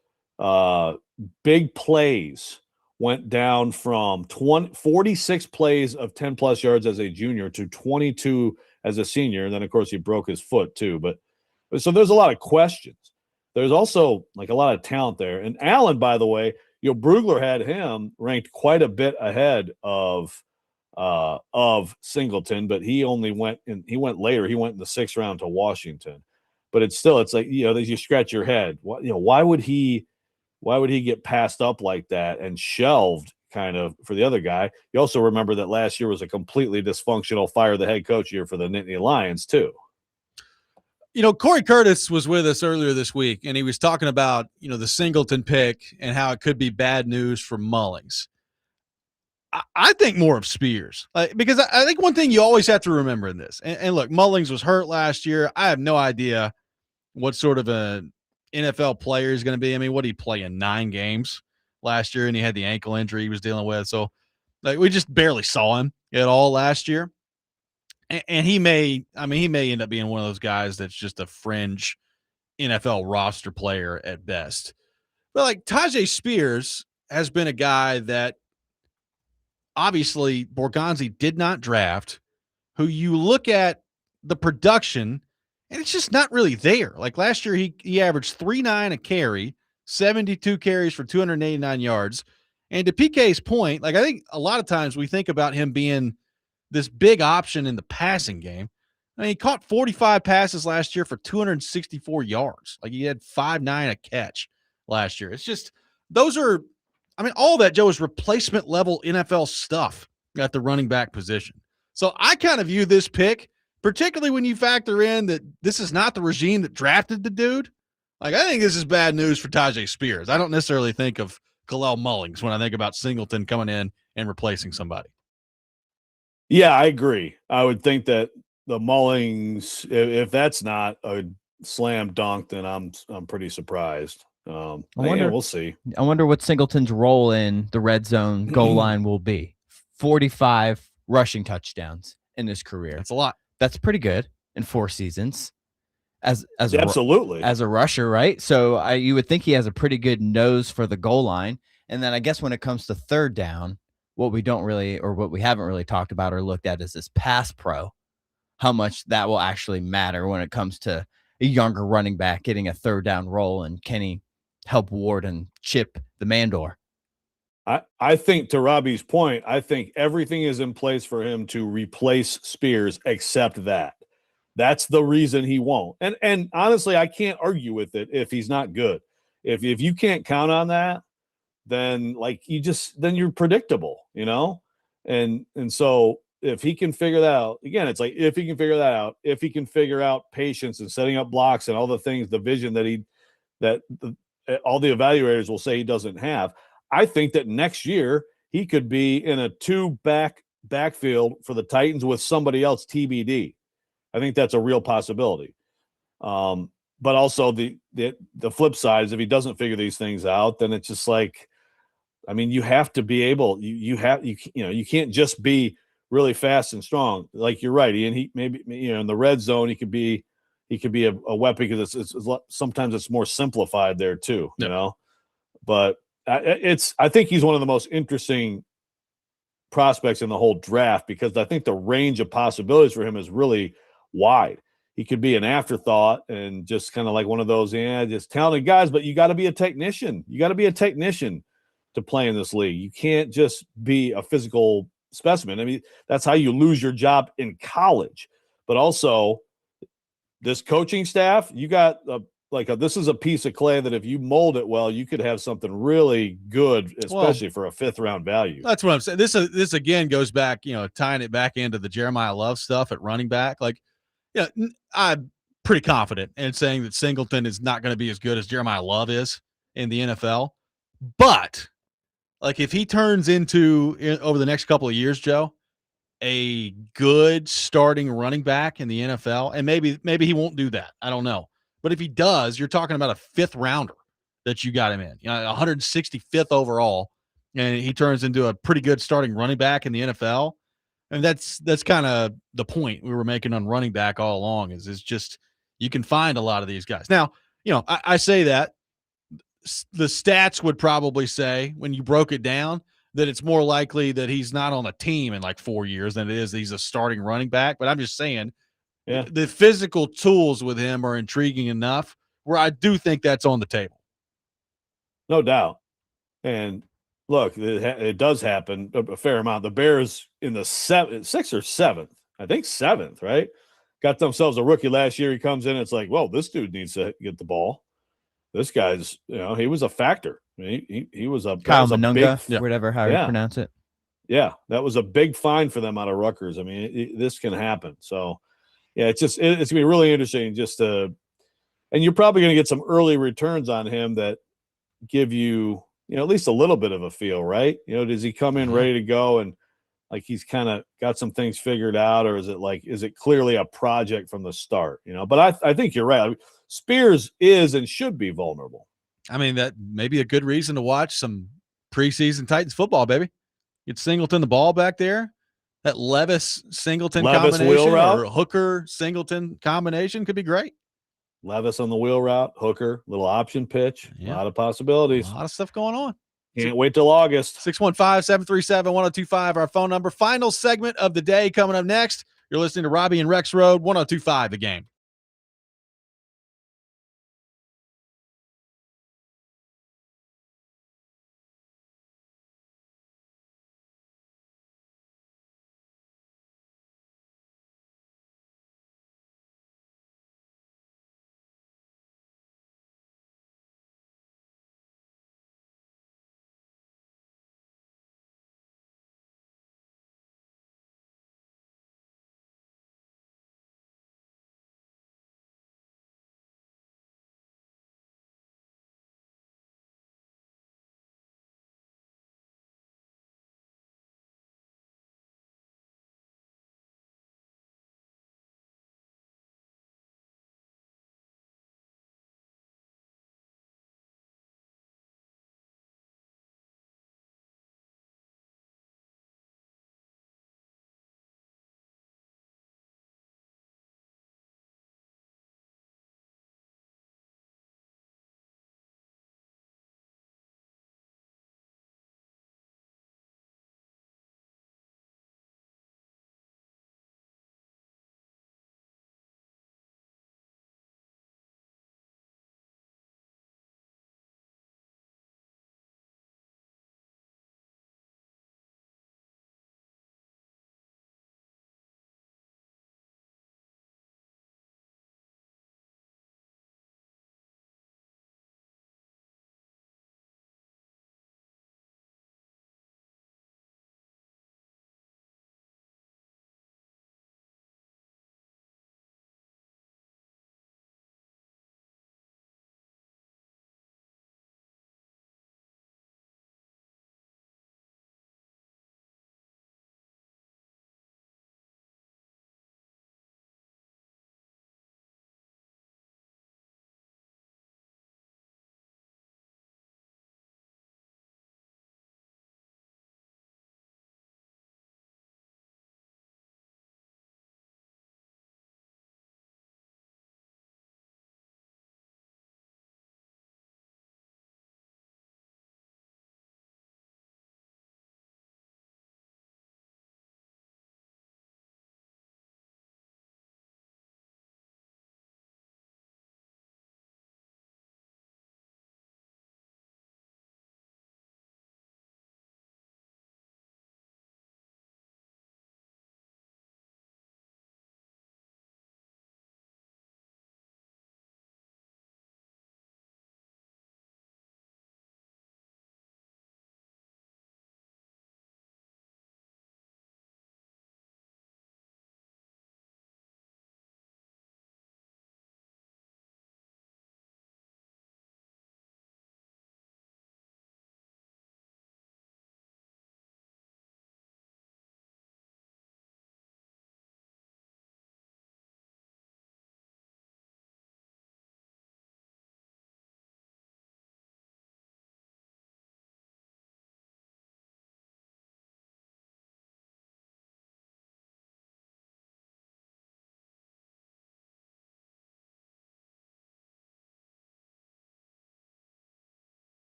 big plays went down from 46 plays of 10 plus yards as a junior to 22 as a senior. And then, of course, he broke his foot too. But so there's a lot of questions. There's also like a lot of talent there. And Allen, by the way, Brugler had him ranked quite a bit ahead of Singleton, but he only went later. He went in the 6th round to Washington. But it's like, you scratch your head. Why would he get passed up like that and shelved kind of for the other guy? You also remember that last year was a completely dysfunctional fire the head coach year for the Nittany Lions too. Corey Curtis was with us earlier this week, and he was talking about, the Singleton pick and how it could be bad news for Mullings. I think more of Spears, because I think one thing you always have to remember in this, and look, Mullings was hurt last year. I have no idea what sort of an NFL player is going to be. I mean, what did he play in 9 games last year, and he had the ankle injury he was dealing with. So we just barely saw him at all last year. And he may end up being one of those guys that's just a fringe NFL roster player at best. But like Tajay Spears has been a guy that obviously Borgonzi did not draft, who you look at the production and it's just not really there. Like last year, he averaged 3.9 a carry, 72 carries for 289 yards. And to PK's point, like I think a lot of times we think about him being this big option in the passing game. I mean, he caught 45 passes last year for 264 yards. Like he had 5.9 a catch last year. It's just all that, Joe, is replacement level NFL stuff at the running back position. So I kind of view this pick, particularly when you factor in that this is not the regime that drafted the dude. Like I think this is bad news for Tajay Spears. I don't necessarily think of Kalel Mullings when I think about Singleton coming in and replacing somebody. Yeah, I agree. I would think that the Mullings, if that's not a slam dunk, then I'm pretty surprised. We'll see. I wonder what Singleton's role in the red zone goal line will be. 45 rushing touchdowns in his career. That's a lot. That's pretty good in 4 seasons. Absolutely as a rusher, right? So you would think he has a pretty good nose for the goal line. And then I guess when it comes to third down, what we haven't really talked about or looked at is this pass pro, how much that will actually matter when it comes to a younger running back getting a third down role, and can he help ward and chip the Mandor? I think, to Robbie's point, I think everything is in place for him to replace Spears except that. That's the reason he won't. And honestly, I can't argue with it if he's not good. If you can't count on that, then then you're predictable, And so if he can figure that out, again, it's like if he can figure that out, if he can figure out patience and setting up blocks and all the things, the vision that all the evaluators will say he doesn't have, I think that next year he could be in a 2-backfield for the Titans with somebody else TBD. I think that's a real possibility. But also the flip side is if he doesn't figure these things out, then it's just like, I mean, you have to be able, you can't just be really fast and strong. Like you're right, Ian. He maybe in the red zone he could be a weapon because it's sometimes it's more simplified there too. But I think he's one of the most interesting prospects in the whole draft because I think the range of possibilities for him is really wide. He could be an afterthought and just kind of like one of those, just talented guys, but you got to be a technician. You got to be a technician to play in this league. You can't just be a physical specimen. I mean, that's how you lose your job in college. But also, this coaching staff, you got this is a piece of clay that if you mold it well, you could have something really good, especially for a 5th-round value. That's what I'm saying. This again goes back, tying it back into the Jeremiah Love stuff at running back. I'm pretty confident in saying that Singleton is not going to be as good as Jeremiah Love is in the NFL. But if he turns into over the next couple of years, Joe, a good starting running back in the NFL, and maybe he won't do that. I don't know. But if he does, you're talking about a 5th rounder that you got him in, 165th overall, and he turns into a pretty good starting running back in the NFL. And that's kind of the point we were making on running back all along is just you can find a lot of these guys. Now, I say that the stats would probably say when you broke it down that it's more likely that he's not on a team in like 4 years than it is that he's a starting running back. But I'm just saying the physical tools with him are intriguing enough where I do think that's on the table. No doubt. And look, it does happen a fair amount. The Bears in the 6th or 7th, I think 7th, right? Got themselves a rookie last year. He comes in, it's like, well, this dude needs to get the ball. This guy's, he was a factor. He was a Kyle that was Manunga, a big, whatever how you pronounce it. Yeah, that was a big find for them out of Rutgers. I mean, this can happen. So, yeah, it's gonna be really interesting. And you're probably gonna get some early returns on him that give you, at least a little bit of a feel, right? Does he come in ready to go and like he's kind of got some things figured out, or is it clearly a project from the start? But I think you're right. I mean, Spears is and should be vulnerable. I mean, that may be a good reason to watch some preseason Titans football, baby. Get Singleton the ball back there. That Levis-Singleton combination wheel route, or Hooker-Singleton combination could be great. Levis on the wheel route, Hooker, little option pitch, a lot of possibilities. A lot of stuff going on. Can't wait till August. 615-737-1025, our phone number. Final segment of the day coming up next. You're listening to Robby and Rexrode, 1025 The Game.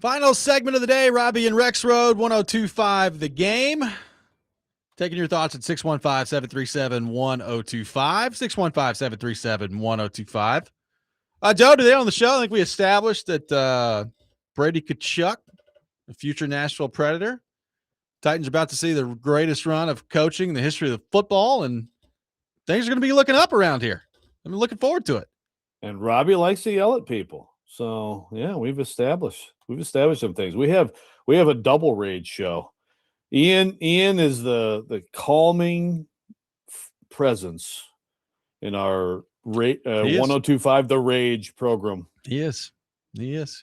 Final segment of the day, Robby and Rexrode, 102.5 The Game. Taking your thoughts at 615-737-1025, 615-737-1025. Joe, today on the show, I think we established that Brady Tkachuk, the future Nashville Predator, Titans are about to see the greatest run of coaching in the history of football, and things are going to be looking up around here. I'm looking forward to it. And Robby likes to yell at people. So yeah, we've established some things. We have a double rage show. Ian is the calming presence in our 1025 The Rage program. He is. It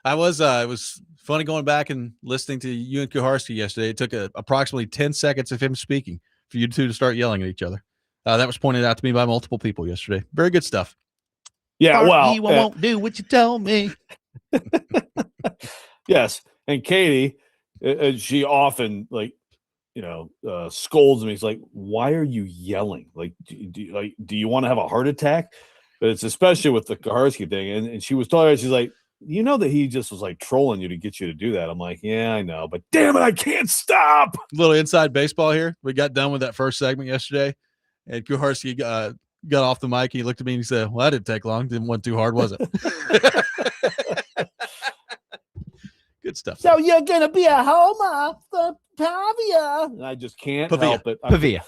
was funny going back and listening to you and Kuharski yesterday. It took approximately 10 seconds of him speaking for you two to start yelling at each other. That was pointed out to me by multiple people yesterday. Very good stuff. Yeah, well, won't do what you tell me. Yes, and Katie, she often scolds me. It's like, why are you yelling? Like, do you want to have a heart attack? But it's especially with the Kuharski thing. And she was telling her, she's like, you know that he just was like trolling you to get you to do that. I'm like, yeah, I know, but damn it, I can't stop. Little inside baseball here. We got done with that first segment yesterday, and Kuharski got off the mic. He looked at me and he said, well, that didn't take long. Didn't want too hard, was it? Good stuff. So you're going to be a homer for Pavia. And I just can't Pavia. help it. Pavia.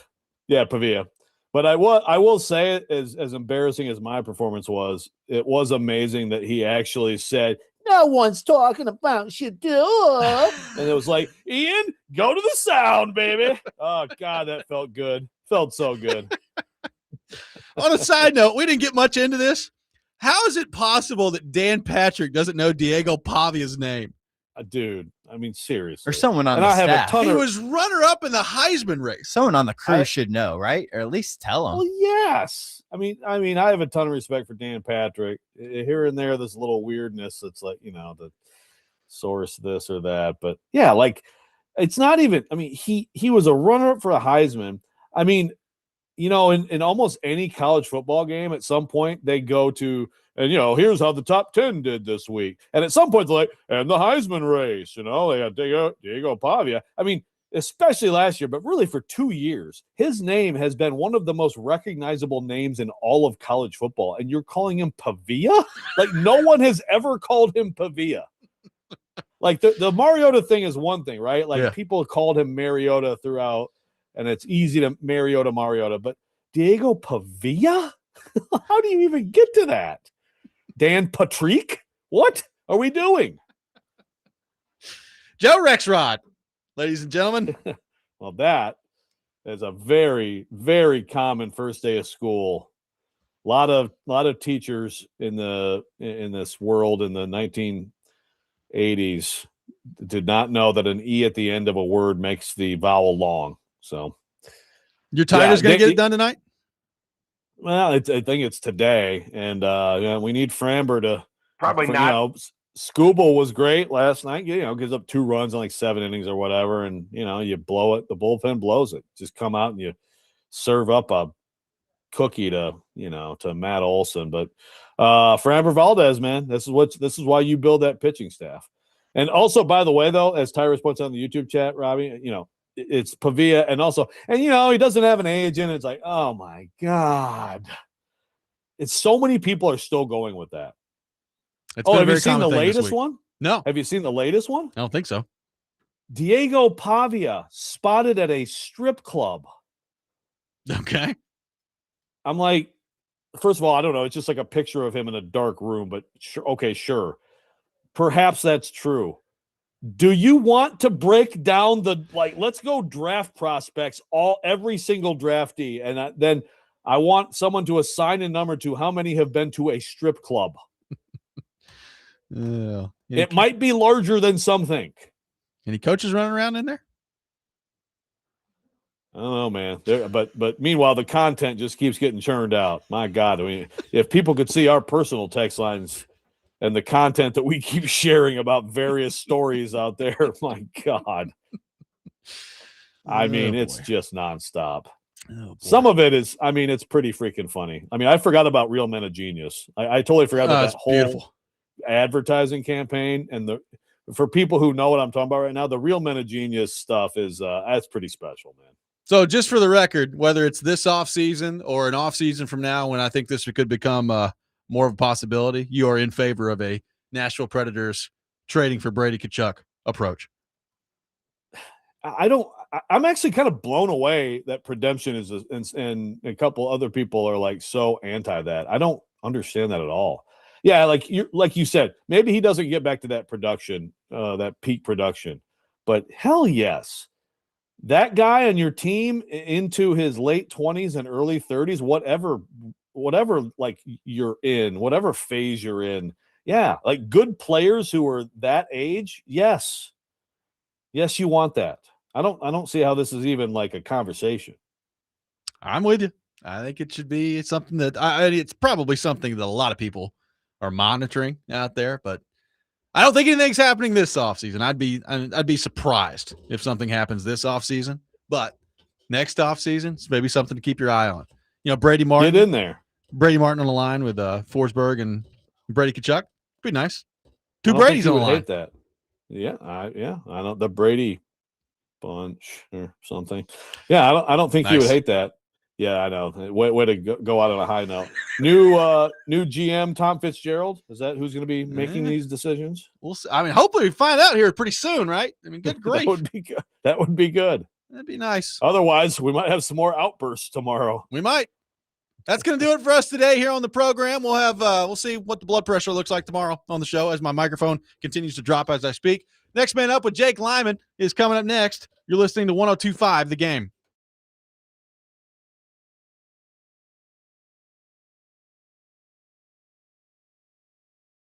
Yeah, Pavia. But I will say it, as embarrassing as my performance was, it was amazing that he actually said, No one's talking about you, dude. and it was like, Ian, go to the sound, baby. Oh, God, that felt good. Felt so good. On a side note, we didn't get much into this. How is it possible that Dan Patrick doesn't know Diego Pavia's name? Dude, I mean, seriously. Or someone on And the I have staff. a ton He of was runner-up in the Heisman race. Someone on the crew should know, right? Or at least tell them. Well, yes. I mean, I have a ton of respect for Dan Patrick. Here and there, this little weirdness that's like, the source this or that. But yeah, like, it's not even. I mean, he was a runner-up for a Heisman. I mean, in almost any college football game, at some point they go to, and here's how the top 10 did this week. And at some point, they're like, and the Heisman race, they got Diego Pavia. I mean, especially last year, but really for 2 years, his name has been one of the most recognizable names in all of college football. And you're calling him Pavia? Like, no one has ever called him Pavia. Like, the Mariota thing is one thing, right? Like, people called him Mariota throughout, and it's easy to Mariota. But Diego Pavia? How do you even get to that? Dan Patrick? What are we doing? Joe Rexrode, ladies and gentlemen. Well, that is a very, very common first day of school. A lot of teachers in this world in the 1980s did not know that an E at the end of a word makes the vowel long. So your Tigers going to get it done tonight? Well, I think it's today, and we need Framber to probably not. Scooble was great last night. Gives up 2 runs in like 7 innings or whatever, and you blow it. The bullpen blows it. Just come out and you serve up a cookie to Matt Olson. But Framber Valdez, man, this is why you build that pitching staff. And also, by the way, though, as Tyrus points out in the YouTube chat, Robby, it's Pavia, and he doesn't have an agent. It's like, oh my God. It's so many people are still going with that. Have you seen the latest one? No. Have you seen the latest one? I don't think so. Diego Pavia spotted at a strip club. Okay. I'm like, first of all, I don't know. It's just like a picture of him in a dark room, but sure. Perhaps that's true. Do you want to break down let's go draft prospects, every single draftee, and then I want someone to assign a number to how many have been to a strip club. It might be larger than some think. Any coaches running around in there? I don't know, man. But meanwhile, the content just keeps getting churned out. My God, I mean, if people could see our personal text lines and the content that we keep sharing about various stories out there, my God. I mean, it's just nonstop. Some of it is, it's pretty freaking funny. I mean, I forgot about Real Men of Genius. I totally forgot about that whole advertising campaign and for people who know what I'm talking about right now, the real Men of Genius stuff is that's pretty special, man. So just for the record, whether it's this offseason or an offseason from now when I think this could become more of a possibility, you are in favor of a Nashville Predators trading for Brady Tkachuk approach. I'm actually kind of blown away that Redemption is and a couple other people are like so anti that. I don't understand that at all. Yeah, like you said, maybe he doesn't get back to that production, that peak production, but hell yes. That guy on your team into his late 20s and early 30s, whatever like you're in, whatever phase you're in. Yeah, like good players who are that age, yes. Yes, you want that. I don't see how this is even like a conversation. I'm with you. I think it should be something that it's probably something that a lot of people are monitoring out there, but I don't think anything's happening this offseason. I'd be surprised if something happens this offseason, but next offseason, it's maybe something to keep your eye on. You know, Brady Martin. Get in there. Brady Martin on the line with Forsberg and Brady Tkachuk. Pretty nice. Two Brady's on the line. Hate that. Yeah, I know the Brady bunch or something. Yeah, I don't think you would hate that. Yeah, I know. Way to go out on a high note. New GM Tom Fitzgerald. Is that who's going to be making these decisions? We'll see. I mean, hopefully we find out here pretty soon, right? I mean, good grief. That would be good. That would be good. That'd be nice. Otherwise, we might have some more outbursts tomorrow. We might. That's going to do it for us today here on the program. We'll have we'll see what the blood pressure looks like tomorrow on the show as my microphone continues to drop as I speak. Next Man Up with Jake Lyman is coming up next. You're listening to 102.5 The Game.